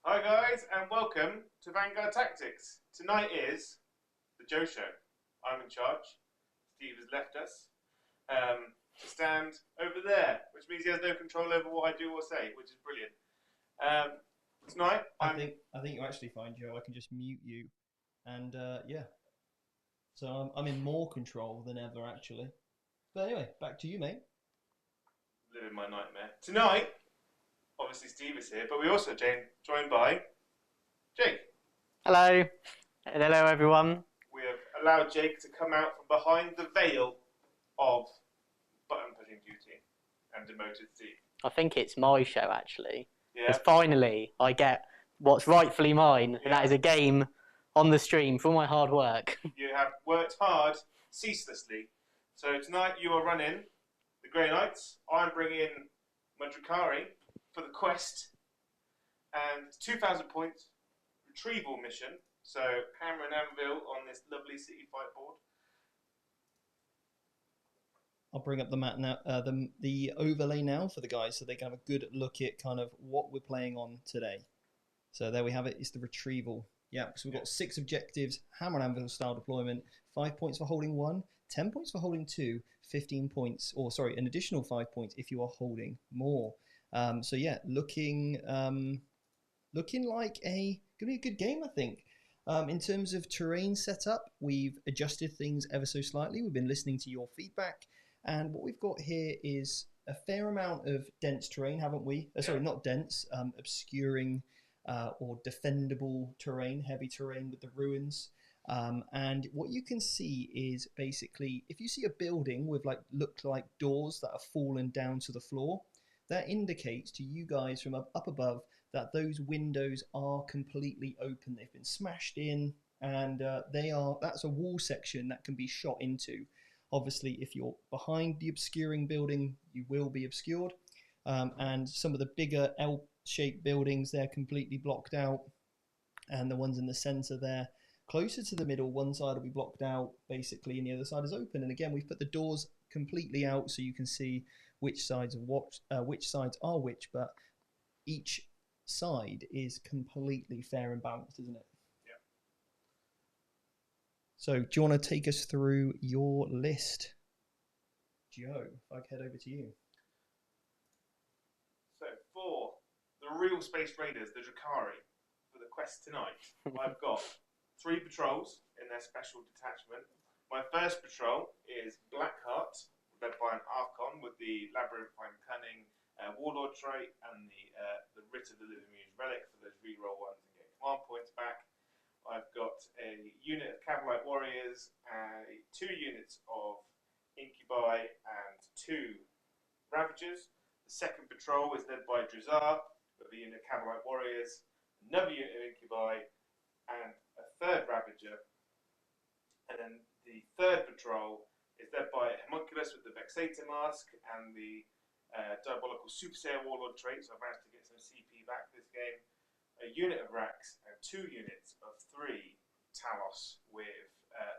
Hi guys, and welcome to Vanguard Tactics. Tonight is the Joe Show. I'm in charge. Steve has left us to stand over there, which means he has no control over what I do or say, which is brilliant. Tonight, I think you're actually fine, Joe. I can just mute you, and yeah. So I'm in more control than ever, actually. But anyway, back to you, mate. Living my nightmare. Tonight, obviously Steve is here, but we also joined by Jake. Hello. Hello, everyone. We have allowed Jake to come out from behind the veil of button pushing duty and demoted Steve. I think it's my show, actually. Yeah. Because finally I get what's rightfully mine, and that is a game on the stream for all my hard work. You have worked hard, ceaselessly. So tonight you are running the Grey Knights. I'm bringing my Drukhari for the quest. And 2,000 points, Retrieval Mission. So hammer and anvil on this lovely city fight board. I'll bring up the map now, the overlay now for the guys, so they can have a good look at kind of what we're playing on today. So there we have it. It's the retrieval. Yeah, so we've got 6 objectives, hammer and anvil style deployment, 5 points for holding 1, 10 points for holding 2, 15 points, or sorry, an additional 5 points if you are holding more. So yeah, looking like gonna be a good game, I think. In terms of terrain setup, we've adjusted things ever so slightly. We've been listening to your feedback. And what we've got here is a fair amount of dense terrain, haven't we? Sorry, not dense, obscuring or defendable terrain, heavy terrain with the ruins. And what you can see is basically, if you see a building with look like doors that have fallen down to the floor, that indicates to you guys from up above that those windows are completely open. They've been smashed in, and that's a wall section that can be shot into. Obviously, if you're behind the obscuring building, you will be obscured. And some of the bigger L-shaped buildings, they're completely blocked out. And the ones in the center there, closer to the middle, one side will be blocked out, basically, and the other side is open. And again, we've put the doors completely out so you can see which sides are which, but each side is completely fair and balanced, isn't it? So, do you want to take us through your list, Joe? If I head over to you. So, for the real Space Raiders, the Drukhari, for the quest tonight, I've got 3 patrols in their special detachment. My first patrol is Blackheart, led by an Archon with the Labyrinthine Cunning Warlord trait and the Writ of the Living Muse relic for those reroll ones and get command points back. I've got a unit of Cavalite Warriors, 2 units of Incubi, and 2 Ravagers. The second patrol is led by Drukhari with a unit of Cavalite Warriors, another unit of Incubi, and a 3rd Ravager. And then the 3rd patrol is led by Homunculus with the Vexator Mask and the Diabolical Super Saiyan Warlord trait, so I've managed to get some CP back this game. A unit of Rax and 2 units of 3 Talos with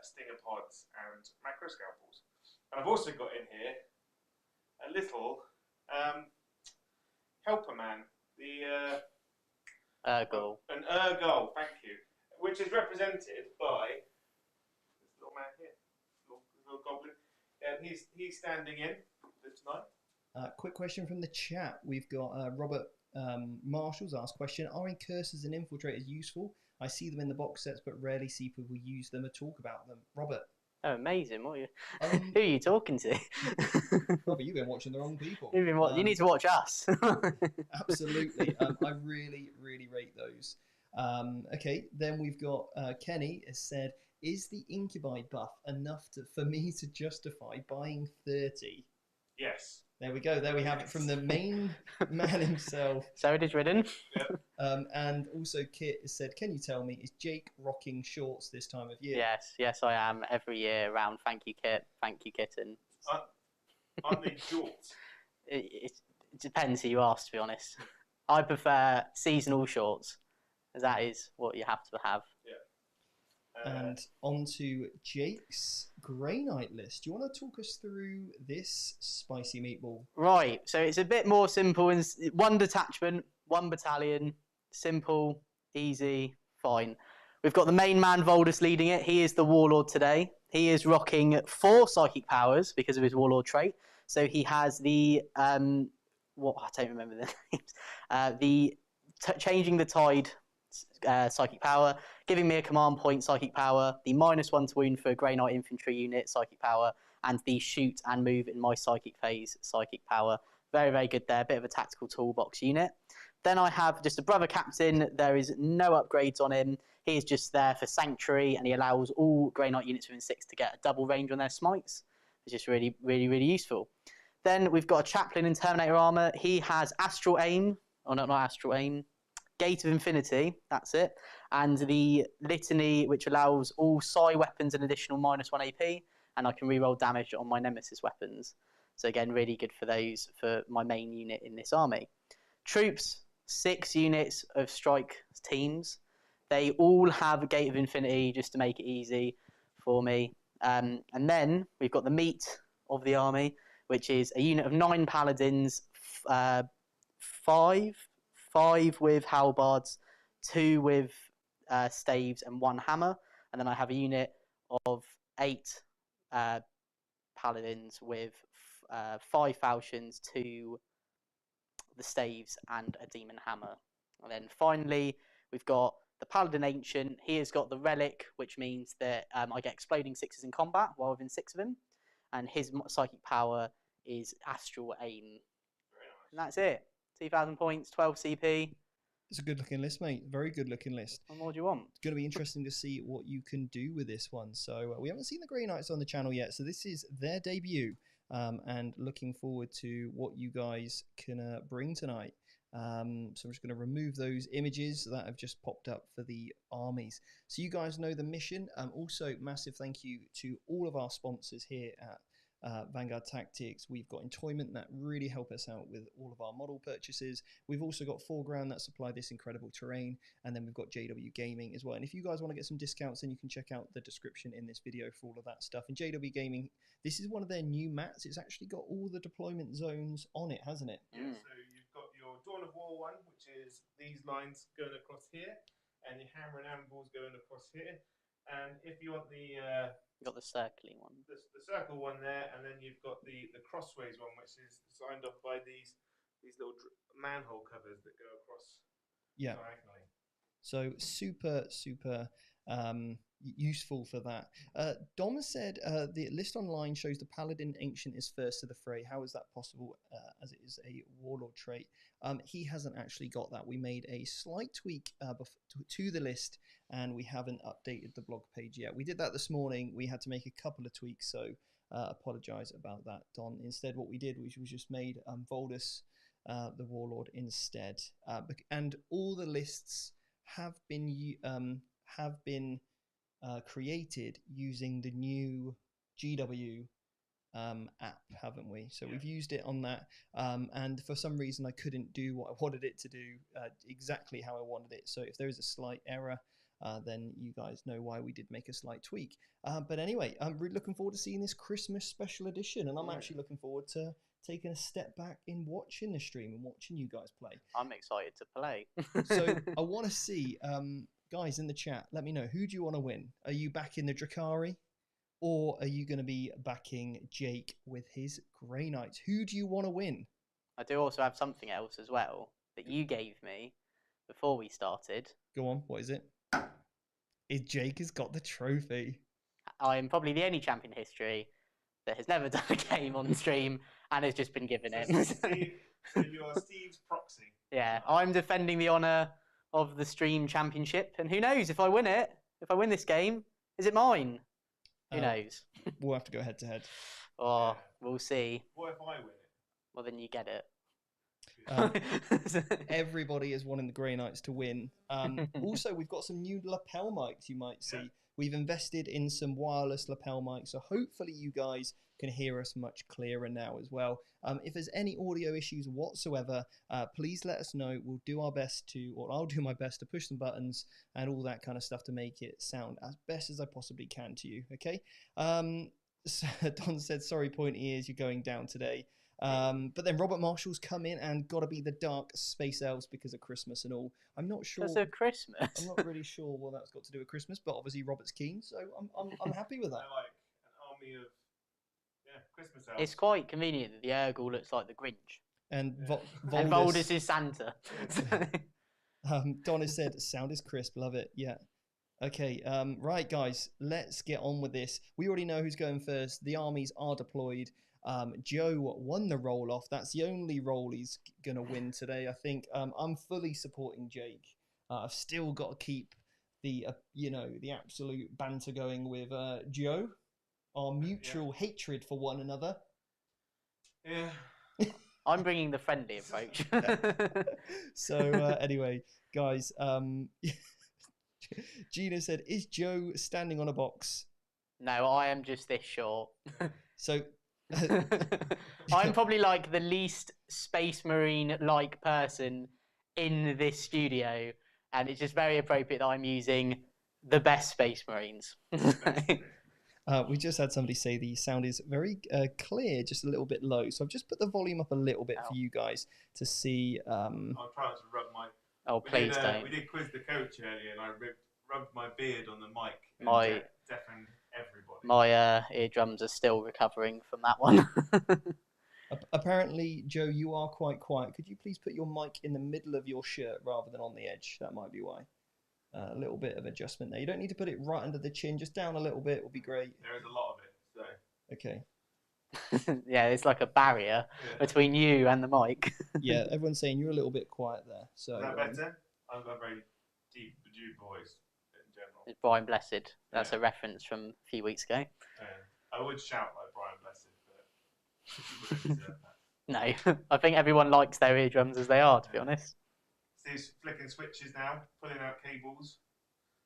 Stinger Pods and Macro Scalpels. And I've also got in here a little Helper Man, the Urgol. An Urgol, thank you, which is represented by this little man here, little goblin. He's standing in this tonight. Quick question from the chat. We've got Robert Marshall's asked question: are incursors and infiltrators useful? I see them in the box sets, but rarely see people use them or talk about them. Robert. Oh, amazing! What are you? Who are you talking to? Robert, you've been watching the wrong people. You need to watch us. Absolutely. I really, really rate those. Okay, then we've got Kenny has said, is the Incubi buff enough for me to justify buying 30? Yes. There we go. There we have it from the main man himself. So it is written. Yep. And also Kit has said, can you tell me, is Jake rocking shorts this time of year? Yes, I am. Every year around Thank You Kit, Thank You Kitten. Aren't they jorts? It depends who you ask, to be honest. I prefer seasonal shorts, as that is what you have to have. Yeah. And on to Jake's Grey Knight list. Do you want to talk us through this spicy meatball? Right, so it's a bit more simple. In 1 detachment, 1 battalion, Simple, easy, fine. We've got the main man, Voldus, leading it. He is the Warlord today. He is rocking 4 psychic powers because of his Warlord trait. So he has the, what, I don't remember the names, changing the tide psychic power, giving me a command point psychic power, the -1 to wound for a Grey Knight infantry unit psychic power, and the shoot and move in my psychic phase psychic power. Very, very good there. Bit of a tactical toolbox unit. Then I have just a brother captain. There is no upgrades on him. He is just there for sanctuary, and he allows all Grey Knight units within 6 to get a double range on their smites. It's just really, really, really useful. Then we've got a chaplain in Terminator armor. He has astral aim. Oh, no, not astral aim. Gate of Infinity, that's it. And the litany, which allows all psi weapons an additional -1 AP, and I can reroll damage on my nemesis weapons. So again, really good for those for my main unit in this army. Troops, 6 units of strike teams. They all have Gate of Infinity just to make it easy for me. And then we've got the meat of the army, which is a unit of 9 paladins, 5 with halberds, 2 with staves, and 1 hammer. And then I have a unit of 8 paladins with 5 falchions, 2 the staves, and a demon hammer. And then finally, we've got the Paladin Ancient. He has got the relic, which means that I get exploding 6s in combat while within 6 of him. And his psychic power is Astral Aim. Very nice. And that's it. 2,000 points, 12 CP. It's a good looking list, mate. Very good looking list. What more do you want? It's going to be interesting to see what you can do with this one. So we haven't seen the Grey Knights on the channel yet. So this is their debut. And looking forward to what you guys can bring tonight. So I'm just going to remove those images that have just popped up for the armies. So you guys know the mission. Also, massive thank you to all of our sponsors here at Vanguard Tactics. We've got Entoyment that really help us out with all of our model purchases. We've also got Foreground that supply this incredible terrain, and then we've got JW Gaming as well. And if you guys want to get some discounts, then you can check out the description in this video for all of that stuff. And JW Gaming, this is one of their new mats. It's actually got all the deployment zones on it, hasn't it? Yeah, so you've got your Dawn of War one, which is these lines going across here, and your Hammer and Anvils going across here. And if you want the You've got the circling one. the circle one there, and then you've got the crossways one, which is signed off by these little manhole covers that go across diagonally. So super useful for that. Dom said the list online shows the Paladin Ancient is first to the fray. How is that possible as it is a Warlord trait? He hasn't actually got that. We made a slight tweak to the list, and we haven't updated the blog page yet. We did that this morning. We had to make a couple of tweaks, so apologize about that, Don. Instead, what we did was we just made Voldus the Warlord instead. And all the lists have been created using the new GW app, haven't we? So we've used it on that, and for some reason I couldn't do what I wanted it to do exactly how I wanted it. So if there is a slight error, then you guys know why we did make a slight tweak. But anyway, I'm really looking forward to seeing this Christmas special edition, and I'm actually looking forward to taking a step back in watching the stream and watching you guys play. I'm excited to play. So I want to see, guys in the chat, let me know, who do you want to win? Are you backing the Drukhari, or are you going to be backing Jake with his Grey Knights? Who do you want to win? I do also have something else as well that you gave me before we started. Go on, what is it? Jake has got the trophy. I'm probably the only champion in history that has never done a game on stream and has just been given it. So you are Steve's proxy. Yeah, I'm defending the honour of the stream championship, and who knows if I win it? If I win this game, is it mine? Who knows? We'll have to go head to head. Oh, we'll see. What if I win it? Well, then you get it. Everybody is wanting the Grey Knights to win. Also, we've got some new lapel mics you might see. We've invested in some wireless lapel mics, so hopefully you guys can hear us much clearer now as well. If there's any audio issues whatsoever, please let us know. We'll do our best to, or I'll do my best to push some buttons and all that kind of stuff to make it sound as best as I possibly can to you, okay? So Don said, sorry, pointy ears, you're going down today. But then Robert Marshall's come in and got to be the Dark Space Elves because of Christmas and all. I'm not sure. Because of Christmas. I'm not really sure what that's got to do with Christmas, but obviously Robert's keen, so I'm happy with that. I like an army of Christmas elves. It's quite convenient that the Urgle looks like the Grinch. And And Voldus is Santa. Don has said, sound is crisp, love it. Yeah. Okay, right, guys, let's get on with this. We already know who's going first. The armies are deployed. Joe won the roll off. That's the only role he's going to win today, I think. I'm fully supporting Jake. I've still got to keep the, the absolute banter going with Joe, our mutual hatred for one another. Yeah. I'm bringing the friendly approach. So, anyway, guys, Gina said, is Joe standing on a box? No, I am just this short. So I'm probably like the least Space Marine-like person in this studio, and it's just very appropriate that I'm using the best Space Marines. We just had somebody say the sound is very clear, just a little bit low. So I've just put the volume up a little bit for you guys to see. I'm trying to rub my... Oh, please don't. We did quiz the coach earlier, and I rubbed my beard on the mic and deafened everybody. My eardrums are still recovering from that one. Apparently, Joe, you are quite quiet. Could you please put your mic in the middle of your shirt rather than on the edge? That might be why. A little bit of adjustment there. You don't need to put it right under the chin. Just down a little bit will be great. There is a lot of it, so... Okay. Yeah, it's like a barrier between you and the mic. Yeah, everyone's saying you're a little bit quiet there. So is that better? I've got a very deep, bedew voice in general. It's Brian Blessed. That's a reference from a few weeks ago. I would shout like Brian Blessed, but you wouldn't deserve No, that. I think everyone likes their eardrums as they are, to be honest. See, he's flicking switches now, pulling out cables.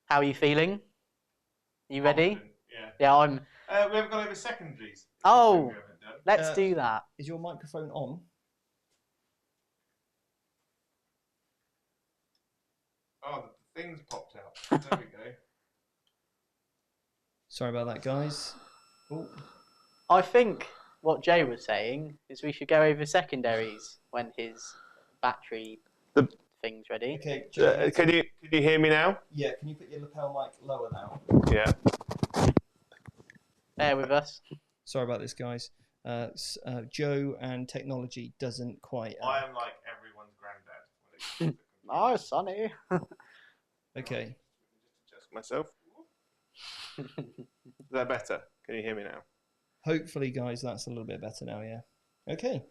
How are you feeling? You ready? Confident, yeah. Yeah, I'm. We haven't gone over secondaries. Oh, We haven't done. let's do that. Is your microphone on? Oh, the thing's popped out. There we go. Sorry about that, guys. Oh. I think what Joe was saying is we should go over secondaries when his battery thing's ready. Okay. Can you hear me now? Yeah. Can you put your lapel mic lower now? Yeah. Bear with us. Sorry about this, guys. Joe and technology doesn't quite. I am like everyone's granddad. Oh, Sonny. Okay. Just adjust myself. Is that better? Can you hear me now? Hopefully, guys, that's a little bit better now. Yeah. Okay.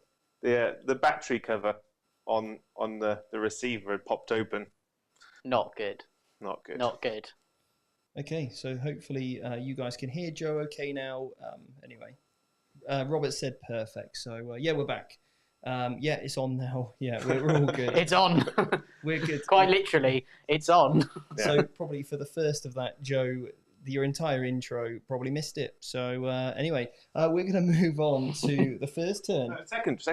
The battery cover on the receiver had popped open. Not good. Not good. Not good. Okay. So hopefully you guys can hear Joe okay now. Anyway, Robert said perfect. So yeah, we're back. Yeah, it's on now. Yeah, we're all good. It's on. We're good. Quite literally, it's on. So probably for the first of that, Joe, your entire intro probably missed it. So anyway, we're going to move on to the first turn. Secondaries.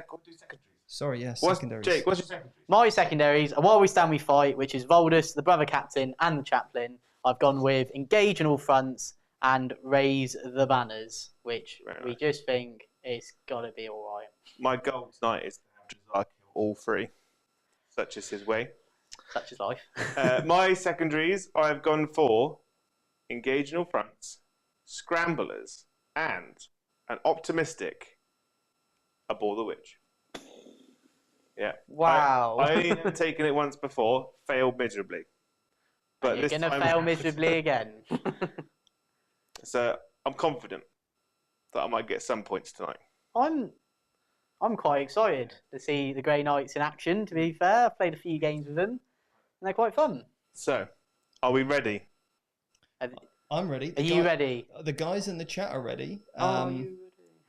Sorry, yes. What's, secondaries. Jake, what's your secondaries? My secondaries are While We Stand We Fight, which is Voldus, the brother captain, and the chaplain. I've gone with Engage on all fronts and Raise the Banners, which we just think it's got to be all right. My goal tonight is to have Drukhari kill all three. Such is his way. Such is life. My secondaries, I've gone for Engage in all fronts, Scramblers, and an optimistic Abhor the Witch. Yeah. Wow. I only have taken it once before, failed miserably. But you're going to fail miserably again. So I'm confident that I might get some points tonight. I'm quite excited to see the Grey Knights in action, to be fair. I've played a few games with them, and they're quite fun. So, are we ready? I'm ready. Are you ready? The guys in the chat are ready. Are you ready?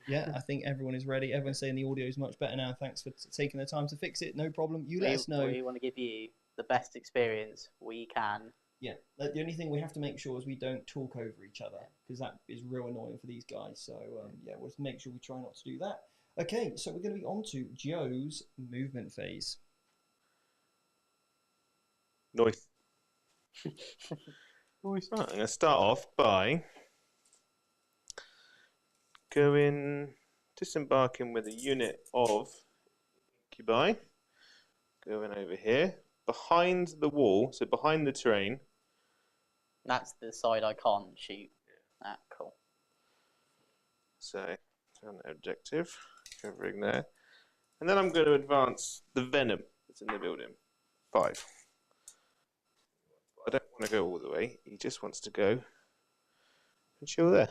Yeah, I think everyone is ready. Everyone's saying the audio is much better now. Thanks for taking the time to fix it. No problem. You let us know. We want to give you the best experience we can. Yeah, the only thing we have to make sure is we don't talk over each other, because that is real annoying for these guys. So, yeah, we'll just make sure we try not to do that. Okay, so we're going to be on to Joe's movement phase. Nice. I'm going to start off by going disembarking with a unit of incubi. Going over here. Behind the wall, so behind the terrain. That's the side I can't shoot. Ah, cool. So, turn the objective, covering there. And then I'm going to advance the venom that's in the building. 5. I don't want to go all the way. He just wants to go and chill there.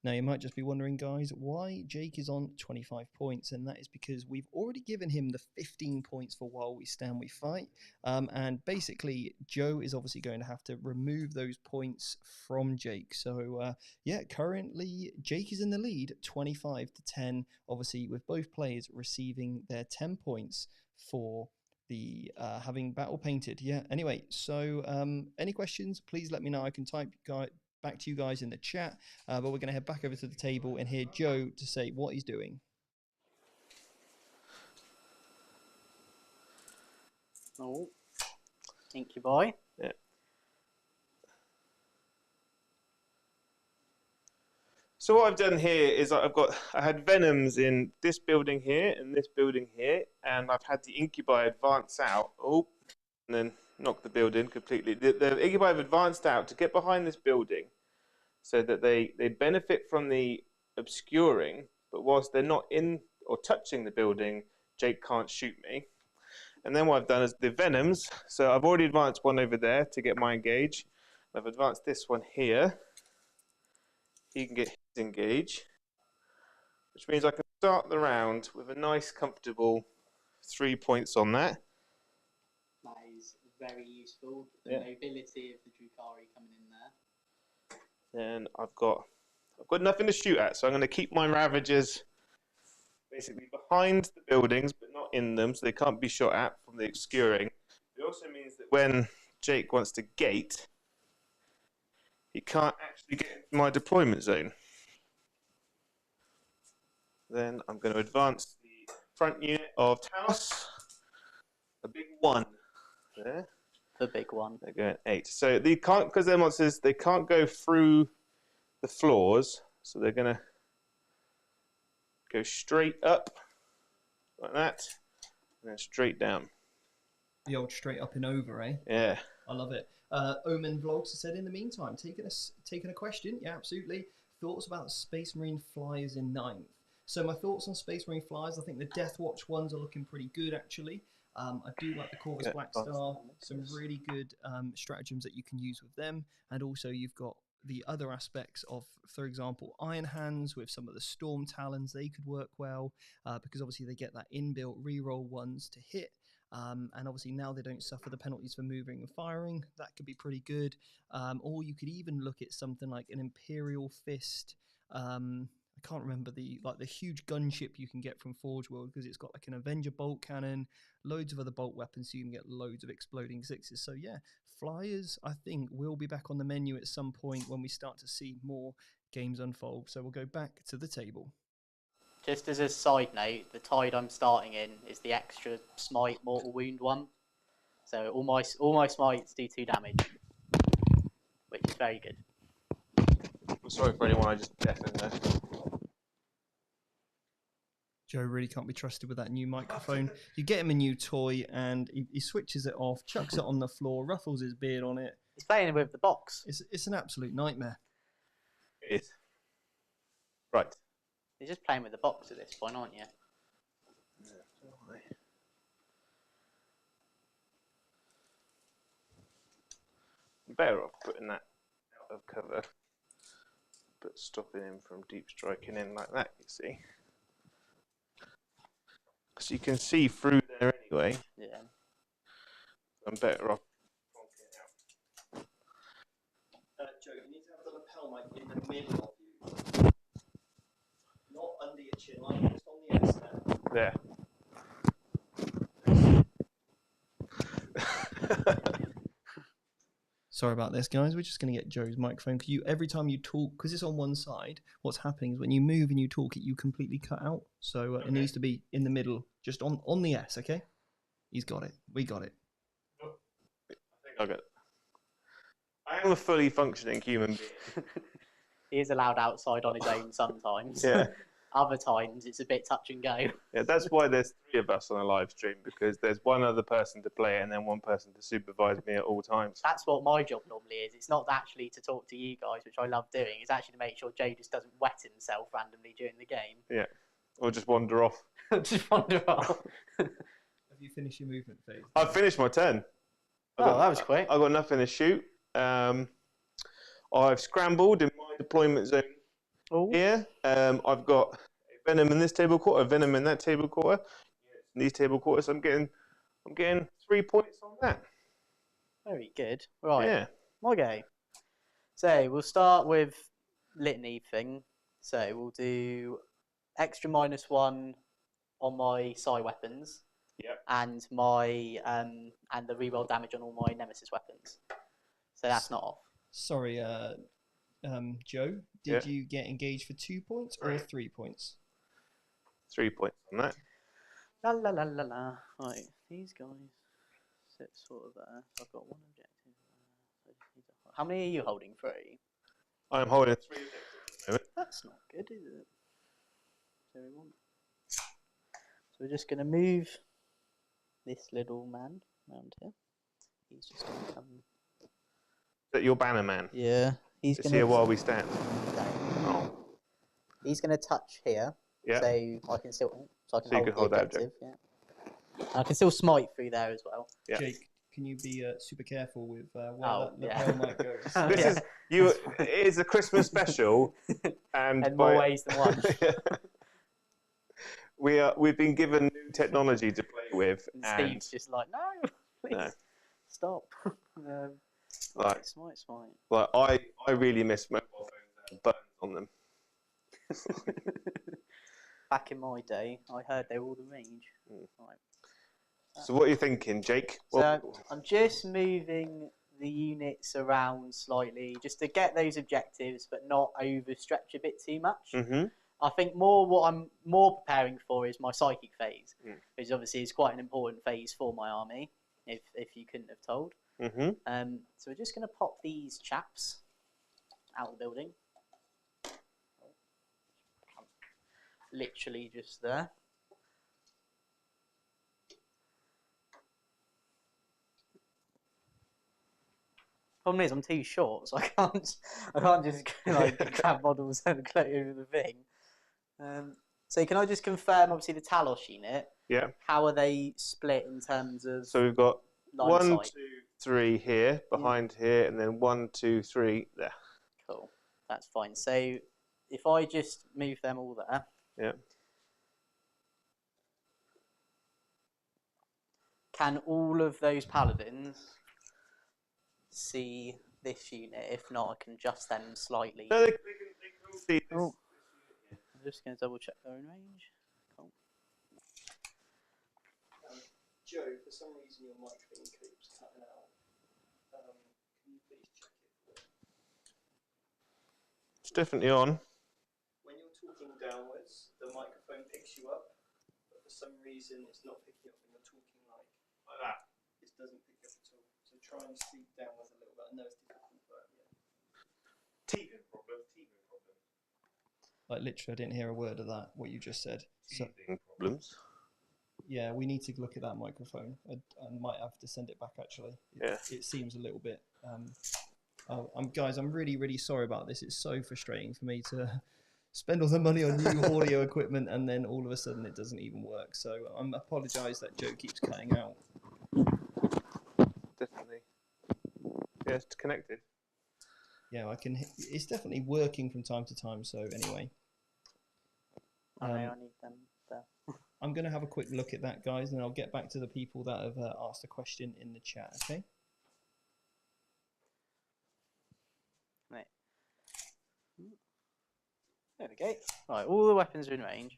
Now, you might just be wondering, guys, why Jake is on 25 points, and that is because we've already given him the 15 points for While We Stand, We Fight, and basically, Joe is obviously going to have to remove those points from Jake. So, yeah, currently, Jake is in the lead, 25 to 10, obviously, with both players receiving their 10 points for the having battle painted. Yeah, anyway, so any questions, please let me know. I can type back to you guys in the chat, but we're going to head back over to the table and hear Joe to say what he's doing. Oh, thank you, boy. Yeah. So what I've done here is I had venoms in this building here and this building here, and I've had the incubi advance out. Oh, and then knock the building completely. The incubi have advanced out to get behind this building so that they benefit from the obscuring, but whilst they're not in or touching the building, Jake can't shoot me. And then what I've done is the venoms, so I've already advanced one over there to get my engage. I've advanced this one here. He can get his engage, which means I can start the round with a nice comfortable 3 points on that. That is very useful. The mobility of the Drukhari coming in there. Then I've got nothing to shoot at, so I'm going to keep my Ravagers basically behind the buildings, but not in them, so they can't be shot at from the obscuring. It also means that when Jake wants to gate, he can't actually get into my deployment zone. Then I'm going to advance the front unit of Talos, a big 1 there. The big one. They're going 8. So they can't, because they're monsters, they can't go through the floors. So they're going to go straight up like that, and then straight down. The old straight up and over, eh? Yeah. I love it. Omen Vlogs has said, in the meantime, taking a question. Yeah, absolutely. Thoughts about Space Marine Flyers in 9th? So my thoughts on Space Marine Flyers, I think the Death Watch ones are looking pretty good, actually. I do like the Corvus Black Star, some really good stratagems that you can use with them. And also you've got the other aspects of, for example, Iron Hands with some of the Storm Talons. They could work well because obviously they get that inbuilt reroll ones to hit. And obviously now they don't suffer the penalties for moving and firing. That could be pretty good. Or you could even look at something like an Imperial Fist. I can't remember the huge gunship you can get from Forge World, because it's got like an Avenger bolt cannon, loads of other bolt weapons, so you can get loads of exploding 6s. So yeah, Flyers I think will be back on the menu at some point when we start to see more games unfold. So we'll go back to the table. Just as a side note, the tide I'm starting in is the extra smite mortal wound one. So all my smites do 2 damage, which is very good. I'm sorry for anyone I just deafened there. Joe really can't be trusted with that new microphone. You get him a new toy and he switches it off, chucks it on the floor, ruffles his beard on it. He's playing with the box. It's an absolute nightmare. It is. Right. You're just playing with the box at this point, aren't you? I'm better off putting that out of cover, but stopping him from deep striking in like that, you see. Because you can see through there anyway. Yeah. I'm better off. Joe, you need to have the lapel mic in the middle of you. Not under your chin line, just on the S there. There. Sorry about this, guys. We're just going to get Joe's microphone. Because every time you talk, because it's on one side, what's happening is when you move and you talk, you completely cut out. So it needs to be in the middle, just on the S, okay? He's got it. We got it. I think I got it. I am a fully functioning human being. He is allowed outside on his own sometimes. Yeah. Other times it's a bit touch and go. Yeah, that's why there's 3 of us on a live stream, because there's one other person to play and then one person to supervise me at all times. That's what my job normally is. It's not actually to talk to you guys, which I love doing. It's actually to make sure Joe just doesn't wet himself randomly during the game. Yeah, or just wander off. Just wander off. Have you finished your movement phase? I've finished my turn. That was quick. I got nothing to shoot. I've scrambled in my deployment zone. Ooh. Here, I've got a venom in this table quarter, a venom in that table quarter. In these table quarters, I'm getting 3 points on that. Very good. Right. Yeah. My go. So we'll start with litany thing. So we'll do extra -1 on my psi weapons. Yep. And my and the reroll damage on all my nemesis weapons. So that's not off. Sorry, Joe, did you get engaged for 2 points or 3 points? 3 points on that. La la la la la. Right, these guys sit sort of there. So I've got 1 objective. How many are you holding? 3? I'm holding 3 objectives at the moment. That's not good, is it? So we're just going to move this little man around here. He's just going to come. Is that your banner man? Yeah. He's Just going here while we stand. Oh. He's going to touch here. Yeah. So I can still. So I can So you hold can the hold that objective. Yeah. I can still smite through there as well. Yeah. Jake, can you be super careful with where Oh, that yeah. lapel might go? This is you. It is a Christmas special, and In more ways than one. We've been given new technology to play with, And Steve's just like, no, please No. stop. Like- smite. like I really miss mobile phones that have buttons on them. Back in my day, I heard they were all the range. Right. So what are you thinking, Jake? So I'm just moving the units around slightly, just to get those objectives, but not overstretch a bit too much. Mm-hmm. I think what I'm more preparing for is my psychic phase, which obviously is quite an important phase for my army, if you couldn't have told. Mm-hmm. So we're just going to pop these chaps out of the building. Literally just there. Problem is, I'm too short, so I can't just like grab models and go over the thing. So can I just confirm, obviously, the Talos unit? Yeah. How are they split in terms of? So we've got line 1, sight? 2, 3 here, behind here, and then 1, 2, 3 there. Cool, that's fine. So if I just move them all there. Yeah. Can all of those paladins see this unit? If not, I can adjust them slightly. No, they can all see this. Oh. I'm just going to double check they're in range. Cool. Joe, for some reason your microphone keeps cutting out. Can you please check it? It's definitely on. When you're talking downwards, the microphone picks you up, but for some reason it's not picking up when you're talking like that. It doesn't pick up at all. So try and speak downwards a little bit. I know it's difficult, but yeah. Teething problem. Like literally, I didn't hear a word of that. What you just said. So Teething problems. yeah, we need to look at that microphone. I might have to send it back actually. It seems a little bit. Guys, I'm really sorry about this. It's so frustrating for me to spend all the money on new audio equipment and then all of a sudden it doesn't even work. So I apologise that Joe keeps cutting out. Definitely. Yeah, it's connected. Yeah, I can. It's definitely working from time to time. So anyway, I need them there. I'm going to have a quick look at that, guys, and I'll get back to the people that have asked a question in the chat. Okay. Right. There we go. Right, all the weapons are in range.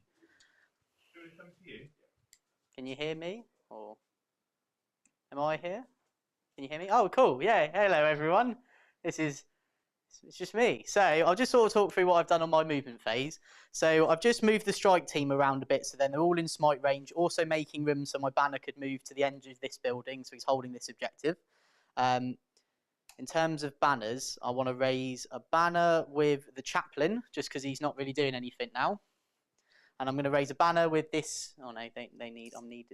Can you hear me? Or am I here? Can you hear me? Oh, cool. Yeah. Hello, everyone. It's just me. So I'll just sort of talk through what I've done on my movement phase. So I've just moved the strike team around a bit, so then they're all in smite range, also making room so my banner could move to the end of this building, so he's holding this objective. In terms of banners, I want to raise a banner with the chaplain, just because he's not really doing anything now. And I'm going to raise a banner with this. Oh no, they need. I need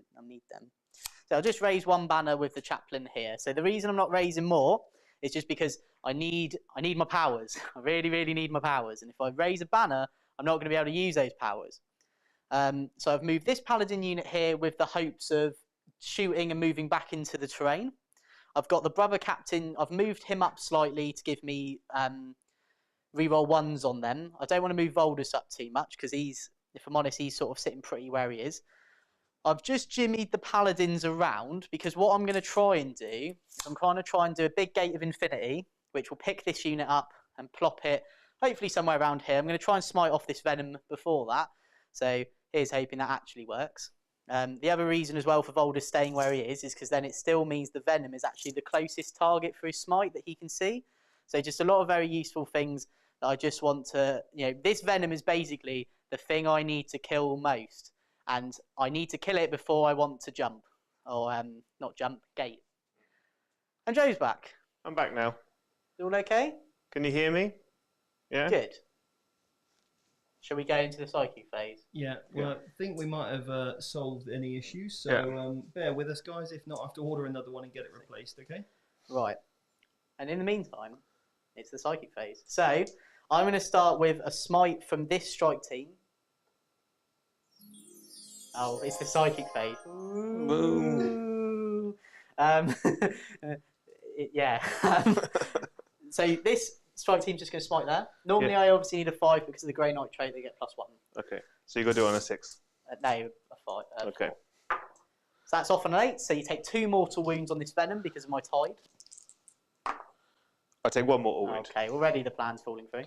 them. So I'll just raise one banner with the chaplain here. So the reason I'm not raising more is just because I need my powers. I really, really need my powers. And if I raise a banner, I'm not going to be able to use those powers. So I've moved this paladin unit here with the hopes of shooting and moving back into the terrain. I've got the brother captain. I've moved him up slightly to give me reroll 1s on them. I don't want to move Voldus up too much because if I'm honest, he's sort of sitting pretty where he is. I've just jimmied the paladins around because what I'm going to try and do is I'm going to try and do a big gate of infinity, which will pick this unit up and plop it hopefully somewhere around here. I'm going to try and smite off this venom before that. So here's hoping that actually works. The other reason as well for Voldus staying where he is because then it still means the venom is actually the closest target for his smite that he can see. So just a lot of very useful things that I just want to, this venom is basically the thing I need to kill most. And I need to kill it before I want to jump. Or, not jump, gate. And Joe's back. I'm back now. You all okay? Can you hear me? Yeah? Good. Shall we go into the psychic phase? Yeah, well, I think we might have solved any issues, so bear with us, guys. If not, I have to order another one and get it replaced, okay? Right. And in the meantime, it's the psychic phase. So, I'm going to start with a smite from this strike team. Oh, it's the psychic phase. Ooh. Yeah. So this strike team's just going to smite there. Normally I obviously need a 5 because of the Grey Knight trait, they get +1. Okay, so you got to do it on a 6. No, a 5. Okay. 4. So that's off on an 8, so you take 2 mortal wounds on this venom because of my tide. I take 1 mortal wound. Okay, already the plan's falling through.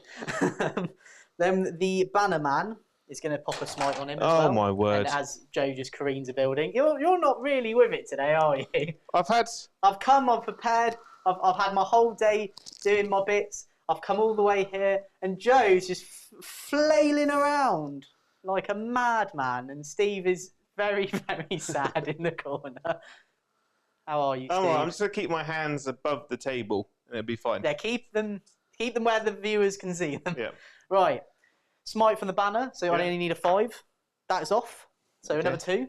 Then the Banner Man is going to pop a smite on him as well. Oh my word. And as Joe just careens a building. You're not really with it today, are you? I've prepared, I've had my whole day doing my bits. I've come all the way here, and Joe's just flailing around like a madman, and Steve is very, very sad in the corner. How are you, Steve? I'm just going to keep my hands above the table, and it'll be fine. Yeah, keep them where the viewers can see them. Yeah. Right. Smite from the banner, so I only need a 5. That is off. So another 2.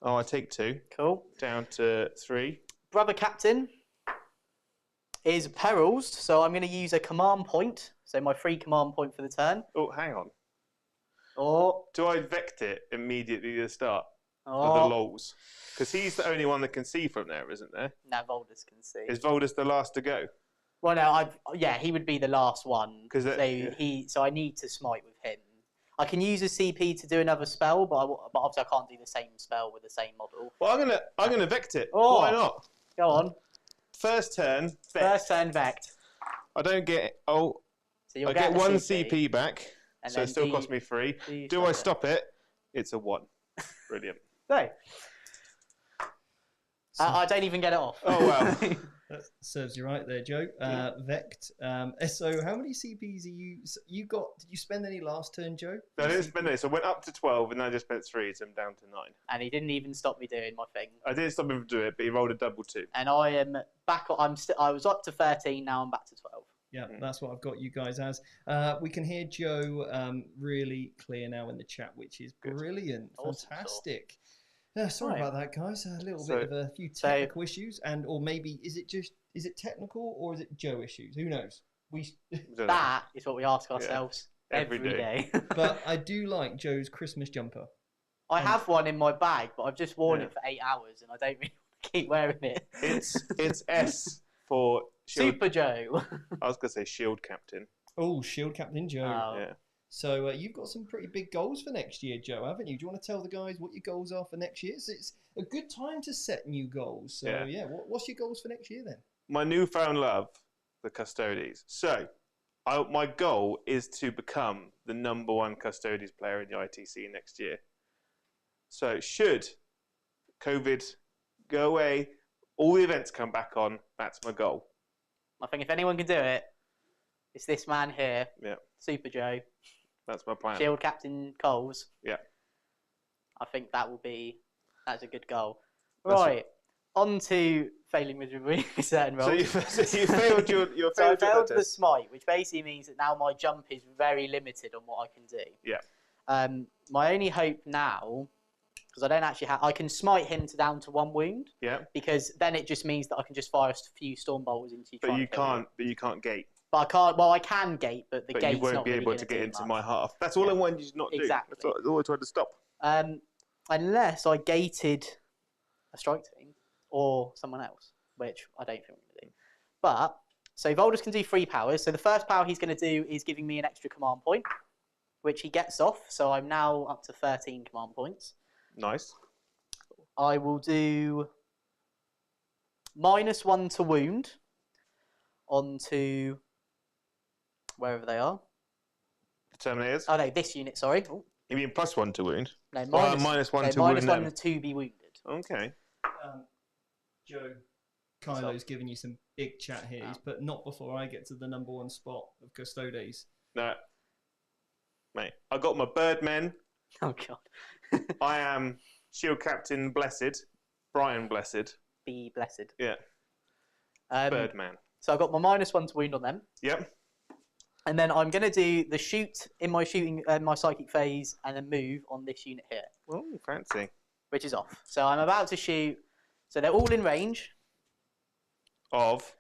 Oh, I take 2. Cool. Down to 3. Brother Captain is perils, so I'm going to use a command point. So my free command point for the turn. Oh, hang on. Or do I vect it immediately at the start for the lols? Because he's the only one that can see from there, isn't there? No, Voldus can see. Is Voldus the last to go? Well, no, he would be the last one. So I need to smite with him. I can use a CP to do another spell, but obviously I can't do the same spell with the same model. Well, I'm gonna vect it. Oh, why not? Go on. First turn, vect. First turn, vect. I don't get. Oh, so I get 1 CP back, so it still costs me 3. Do I stop it? It's a 1. Brilliant. No. I don't even get it off. Oh wow. That serves you right there, Joe. Vect. So how many CPs are you got? Did you spend any last turn, Joe? No, I didn't spend any. So I went up to 12 and then I just spent 3, so I'm down to 9. And he didn't even stop me doing my thing. I didn't stop him from doing it, but he rolled a double 2. And I am back. I was up to 13. Now I'm back to 12. Yeah, that's what I've got you guys as. We can hear Joe really clear now in the chat, which is brilliant. Awesome. Fantastic. Sorry about that, guys. A little bit of a few technical issues, or maybe is it technical or is it Joe issues? Who knows? That is what we ask ourselves every day. But I do like Joe's Christmas jumper. I have one in my bag, but I've just worn it for 8 hours, and I don't really want to keep wearing it. It's S for Shield. Super Joe. I was gonna say Shield Captain. Oh, Shield Captain Joe. Oh. Yeah. So you've got some pretty big goals for next year, Joe, haven't you? Do you want to tell the guys what your goals are for next year? It's a good time to set new goals. So what's your goals for next year then? My newfound love, the Custodes. So my goal is to become the #1 Custodes player in the ITC next year. So should COVID go away, all the events come back on, that's my goal. I think if anyone can do it, it's this man here. Yeah. Super Joe. That's my plan. Shield Captain Coles. Yeah. I think that's a good goal. Right. On to failing miserably certain So rolls. you failed your So I failed failed your the test. smite, which basically means that now my jump is very limited on what I can do. Yeah. My only hope now, because I don't actually have, I can smite him down to 1 wound. Yeah. Because then it just means that I can just fire a few storm bolts into you. But you can't. But you can't gate. But I can't. Well, I can gate, but the But gate's you won't not be really able gonna to get do into much. my half. That's all I wanted you to not do. Exactly. That's all I tried to stop. Unless I gated a strike team or someone else, which I don't think we're gonna do. But so Voldus can do 3 powers. So the first power he's going to do is giving me an extra command point, which he gets off. So I'm now up to 13 command points. Nice. I will do -1 to wound onto wherever they are. The Terminators. Oh no, this unit. Sorry. Oh, You mean +1 to wound? no, Or minus, -1 no, to wound -1 them. to be wounded. Okay. Joe, Kylo's giving you some big chat here. He's put not before I get to the #1 spot of Custodes. No. Mate, I got my Birdmen. Oh god. I am Shield Captain Blessed. Brian Blessed. Be blessed. Yeah. Birdman. So I got my -1 to wound on them. Yep. And then I'm going to do the shoot in my my psychic phase and then move on this unit here, Oh, fancy. which is off. So I'm about to shoot. So they're all in range. Of.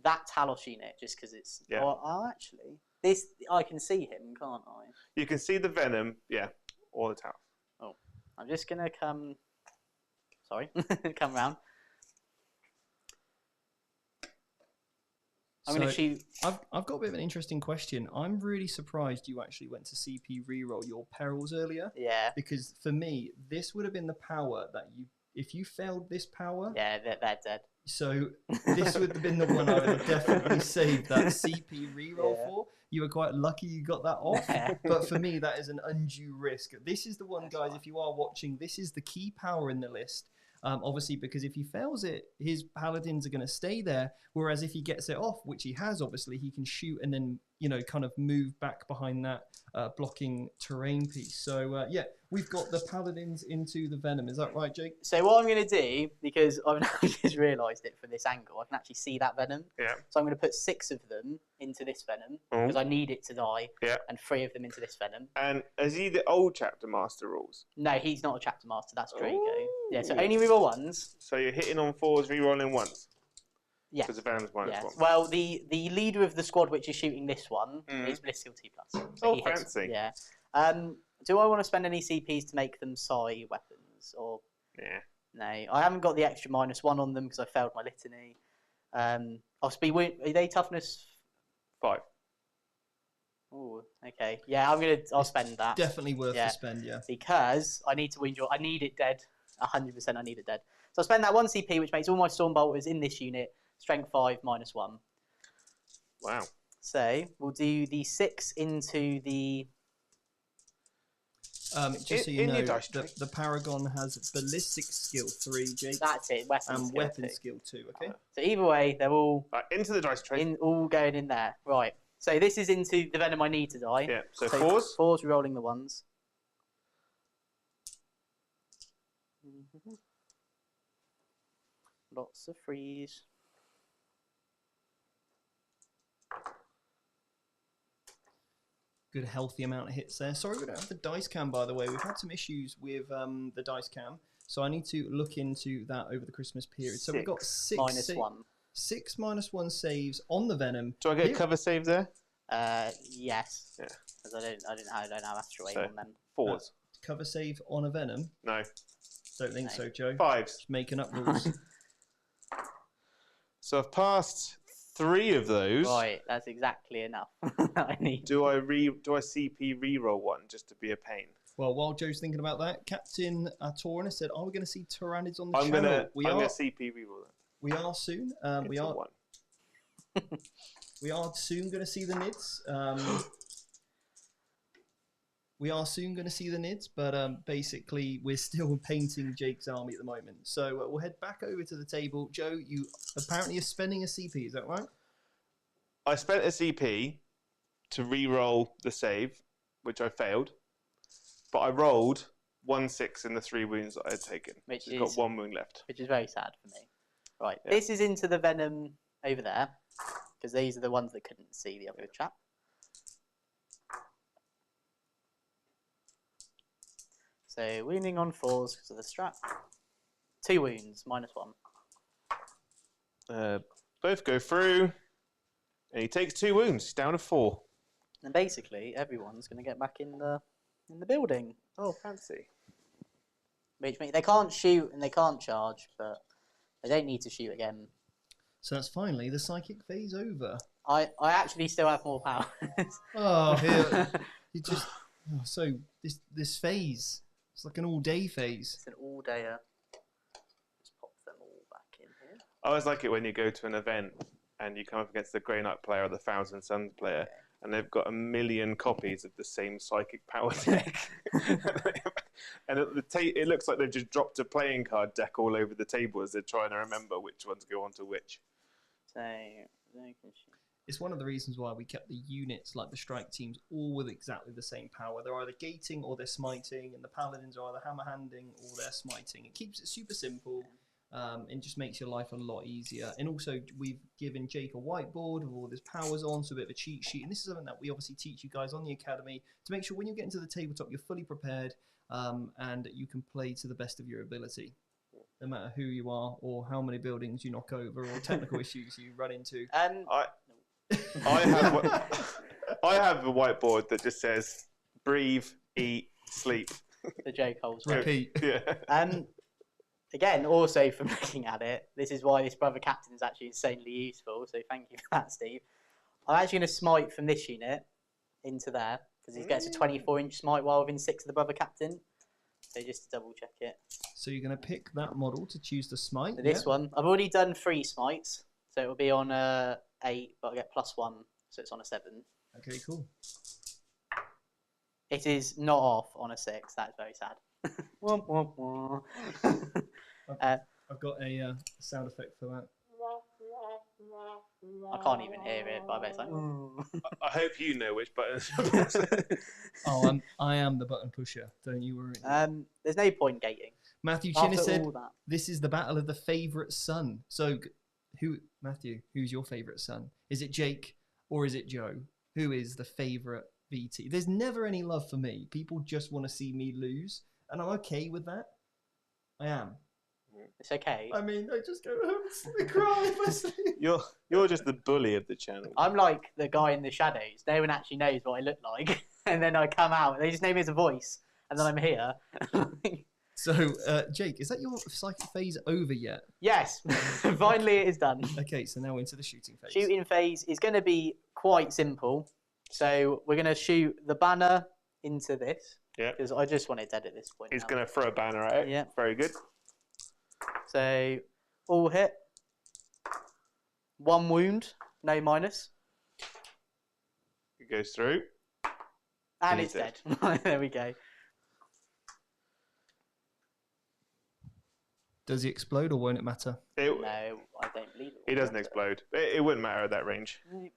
That Talos unit, just because it's. Yeah. Oh, actually, this I can see him, can't I? You can see the Venom. Yeah. Or the tower. Oh, I'm just going to come. Sorry, come round. I'm going to shoot. I've got a bit of an interesting question. I'm really surprised you actually went to CP reroll your perils earlier. Yeah. Because for me, this would have been the power that you, if you failed this power. Yeah, they're dead. So this would have been the one I would have definitely saved that CP reroll Yeah. for. You were quite lucky you got that off. But for me, that is an undue risk. This is the one, guys, if you are watching, this is the key power in the list. Obviously, because if he fails it, his paladins are going to stay there. Whereas if he gets it off, which he has, obviously, he can shoot and then, kind of move back behind that blocking terrain piece. So, yeah, we've got the paladins into the Venom. Is that right, Jake? So what I'm going to do, because I've now just realised it from this angle, I can actually see that Venom. Yeah. So I'm going to put 6 of them into this Venom, Oh. because I need it to die, Yeah. and 3 of them into this Venom. And is he the old chapter master rules? No, he's not a chapter master, that's Drago. Oh. Yeah, so only reroll ones. So you're hitting on 4s, rerolling once. Yeah. Because the Venom's -1. Yeah. Well, the leader of the squad which is shooting this one is Blissfield 2+. So Oh, he hits- fancy. Yeah. Do I want to spend any CPs to make them psi weapons? Or Yeah. no, I haven't got the extra -1 on them because I failed my litany. Are they toughness? 5. Oh, okay. Yeah, I'll spend that. Definitely worth Yeah. the spend, yeah. Because I need to win I need it dead. 100% I need it dead. So I'll spend that 1 CP, which makes all my storm bolters in this unit strength 5 -1. Wow. So we'll do the 6 into the. Just so you in your know, dice tray. the Paragon has ballistic skill 3, Jake, That's it. Weapons. and skill weapon 2. skill 2. Okay. So either way, they're all Right, into the dice tray. all going in there. Right. So this is into the Venom I need to die. Yeah. So 4s. 4s rolling the ones. Lots of 3s. Good healthy amount of hits there. Sorry, we don't have the dice cam, by the way. We've had some issues with the dice cam, so I need to look into that over the Christmas period. So we've got 6 -1. 6 -1 saves on the Venom. Do I get Here- a cover save there? Yes. Yeah. Because I don't have Astral Aim So- on them. 4s. Cover save on a Venom. No. Don't think No. so, Joe. 5s. Just making up rules. So I've passed 3 of those. Right, that's exactly enough. I need. Do I CP reroll 1 just to be a pain? Well, while Joe's thinking about that, Captain Torna said, "Are we going to see Tyrannids on the I'm channel?" gonna CP reroll that. We are soon. We It's a are 1. we are soon going to see the Nids. We are soon going to see the Nids, but basically we're still painting Jake's army at the moment. So we'll head back over to the table. Joe, you apparently are spending a CP, is that right? I spent a CP to reroll the save, which I failed, but I rolled 1/6 in the 3 wounds that I had taken. Which So I've got is- 1 wound left. Which is very sad for me. Right, Yeah. this is into the venom over there, because these are the ones that couldn't see the other chap. So wounding on 4s because of the strap. 2 wounds, -1. Both go through, and he takes 2 wounds. He's down to 4. And basically, everyone's going to get back in the building. Oh, fancy. Which means they can't shoot and they can't charge, but they don't need to shoot again. So that's finally the psychic phase over. I actually still have more powers. Oh, here. You just. Oh, so this phase, it's like an all-day phase. It's an all-dayer. Just pop them all back in here. I always like it when you go to an event and you come up against the Grey Knight player or the Thousand Suns player, and they've got 1,000,000 copies of the same psychic power deck. And it looks like they've just dropped a playing card deck all over the table as they're trying to remember which ones go on to which. So they can shoot. It's one of the reasons why we kept the units, like the strike teams, all with exactly the same power. They're either gating or they're smiting, and the paladins are either hammer handing or they're smiting. It keeps it super simple. And just makes your life a lot easier. And also, we've given Jake a whiteboard with all his powers on, so a bit of a cheat sheet. And this is something that we obviously teach you guys on the academy to make sure when you get into the tabletop, you're fully prepared and you can play to the best of your ability, no matter who you are or how many buildings you knock over or technical issues you run into. I have a whiteboard that just says breathe, eat, sleep. The Jake holes. Repeat. Yeah. Again, also from looking at it, this is why this brother captain is actually insanely useful. So thank you for that, Steve. I'm actually going to smite from this unit into there because he gets a 24-inch smite while within 6 of the brother captain. So just to double check it. So you're going to pick that model to choose the smite. So this one, I've already done 3 smites, so it will be on 8, but I get +1, so it's on a 7. Okay, cool. It is not off on a 6. That's very sad. Womp, womp, womp. I've got a sound effect for that. I can't even hear it, but I bet it's like. I hope you know which buttons. Oh, I am the button pusher. Don't you worry. There's no point gating. Matthew Chinner After said, all that. "This is the battle of the favourite son." So, Matthew? Who's your favourite son? Is it Jake or is it Joe? Who is the favourite VT? There's never any love for me. People just want to see me lose, and I'm okay with that. I am. It's okay. I mean, I just go home and cry if I sleep. You're just the bully of the channel. I'm like the guy in the shadows. No one actually knows what I look like, and then I come out. They just know me as a voice, and then I'm here. So, Jake, is that your psychic phase over yet? Yes, finally it is done. Okay, so now we're into the shooting phase. Shooting phase is going to be quite simple. So we're going to shoot the banner into this. Yeah. Because I just want it dead at this point. He's now. going to throw a banner at it. Yeah. Very good. So all hit. 1 wound, no minus. It goes through. And He's it's dead. There we go. Does he explode or won't it matter? No, I don't believe it. He doesn't explode. It wouldn't matter at that range. Right.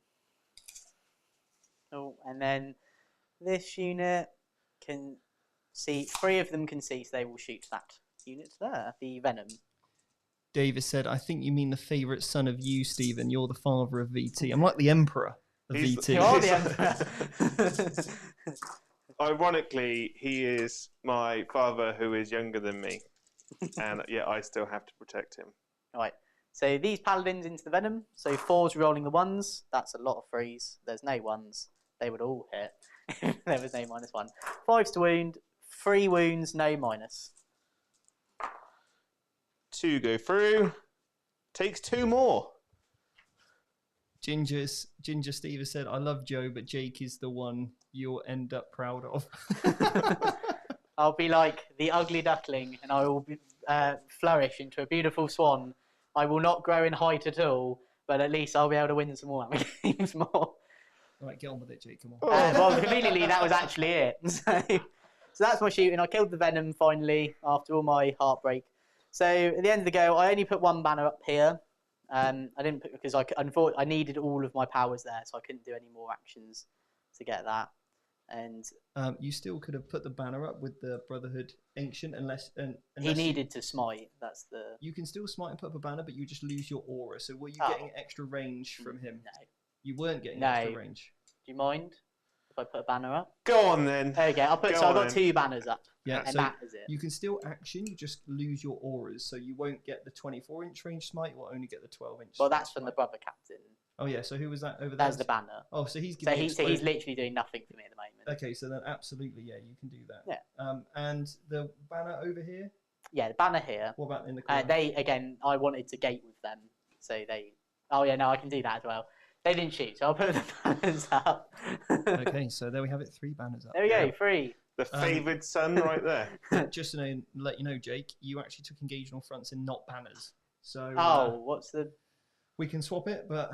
Oh, and then this unit can see, 3 of them can see, so they will shoot that unit there, the Venom. Davis said, I think you mean the favourite son of you, Stephen. You're the father of VT. I'm like the emperor of VT. You are the Emperor. Ironically, he is my father who is younger than me. And yet I still have to protect him. Right, so these paladins into the Venom. So 4's rolling the 1s. That's a lot of 3s. There's no 1s. They would all hit. There was no -1. 5's to wound. 3 wounds, no minus. 2 go through. Takes 2 more. Ginger Steve has said, I love Joe, but Jake is the one you'll end up proud of. I'll be like the ugly duckling, and I will be, flourish into a beautiful swan. I will not grow in height at all, but at least I'll be able to win some more games more. Right, get on with it, Jake. Come on. Well, conveniently, that was actually it. So that's my shooting. I killed the Venom finally after all my heartbreak. So at the end of the go, I only put 1 banner up here. I didn't put because I needed all of my powers there, so I couldn't do any more actions to get that. and You still could have put the banner up with the Brotherhood Ancient, unless he needed to smite. That's the. You can still smite and put up a banner, but you just lose your aura. So were you getting extra range from him? No. You weren't getting extra range. Do you mind if I put a banner up? Go on then. Okay, I've got 2 banners up. Yeah, and so that is it. you can still action. You just lose your auras, so you won't get the 24-inch range smite. You will only get the 12-inch. Well, that's from the brother captain. Oh yeah, so who was that over there? That's the banner. Oh, so he's giving so he's literally doing nothing for me at the moment. Okay, so then absolutely, yeah, you can do that. Yeah. And the banner over here. Yeah, the banner here. What about in the corner? I wanted to gate with them, so they. Oh yeah, no, I can do that as well. They didn't shoot, so I'll put the banners up. Okay, so there we have it. 3 banners up. There we go, 3. The favoured son right there. Just to let you know, Jake, you actually took engagement fronts and not banners. So. What's the? We can swap it, but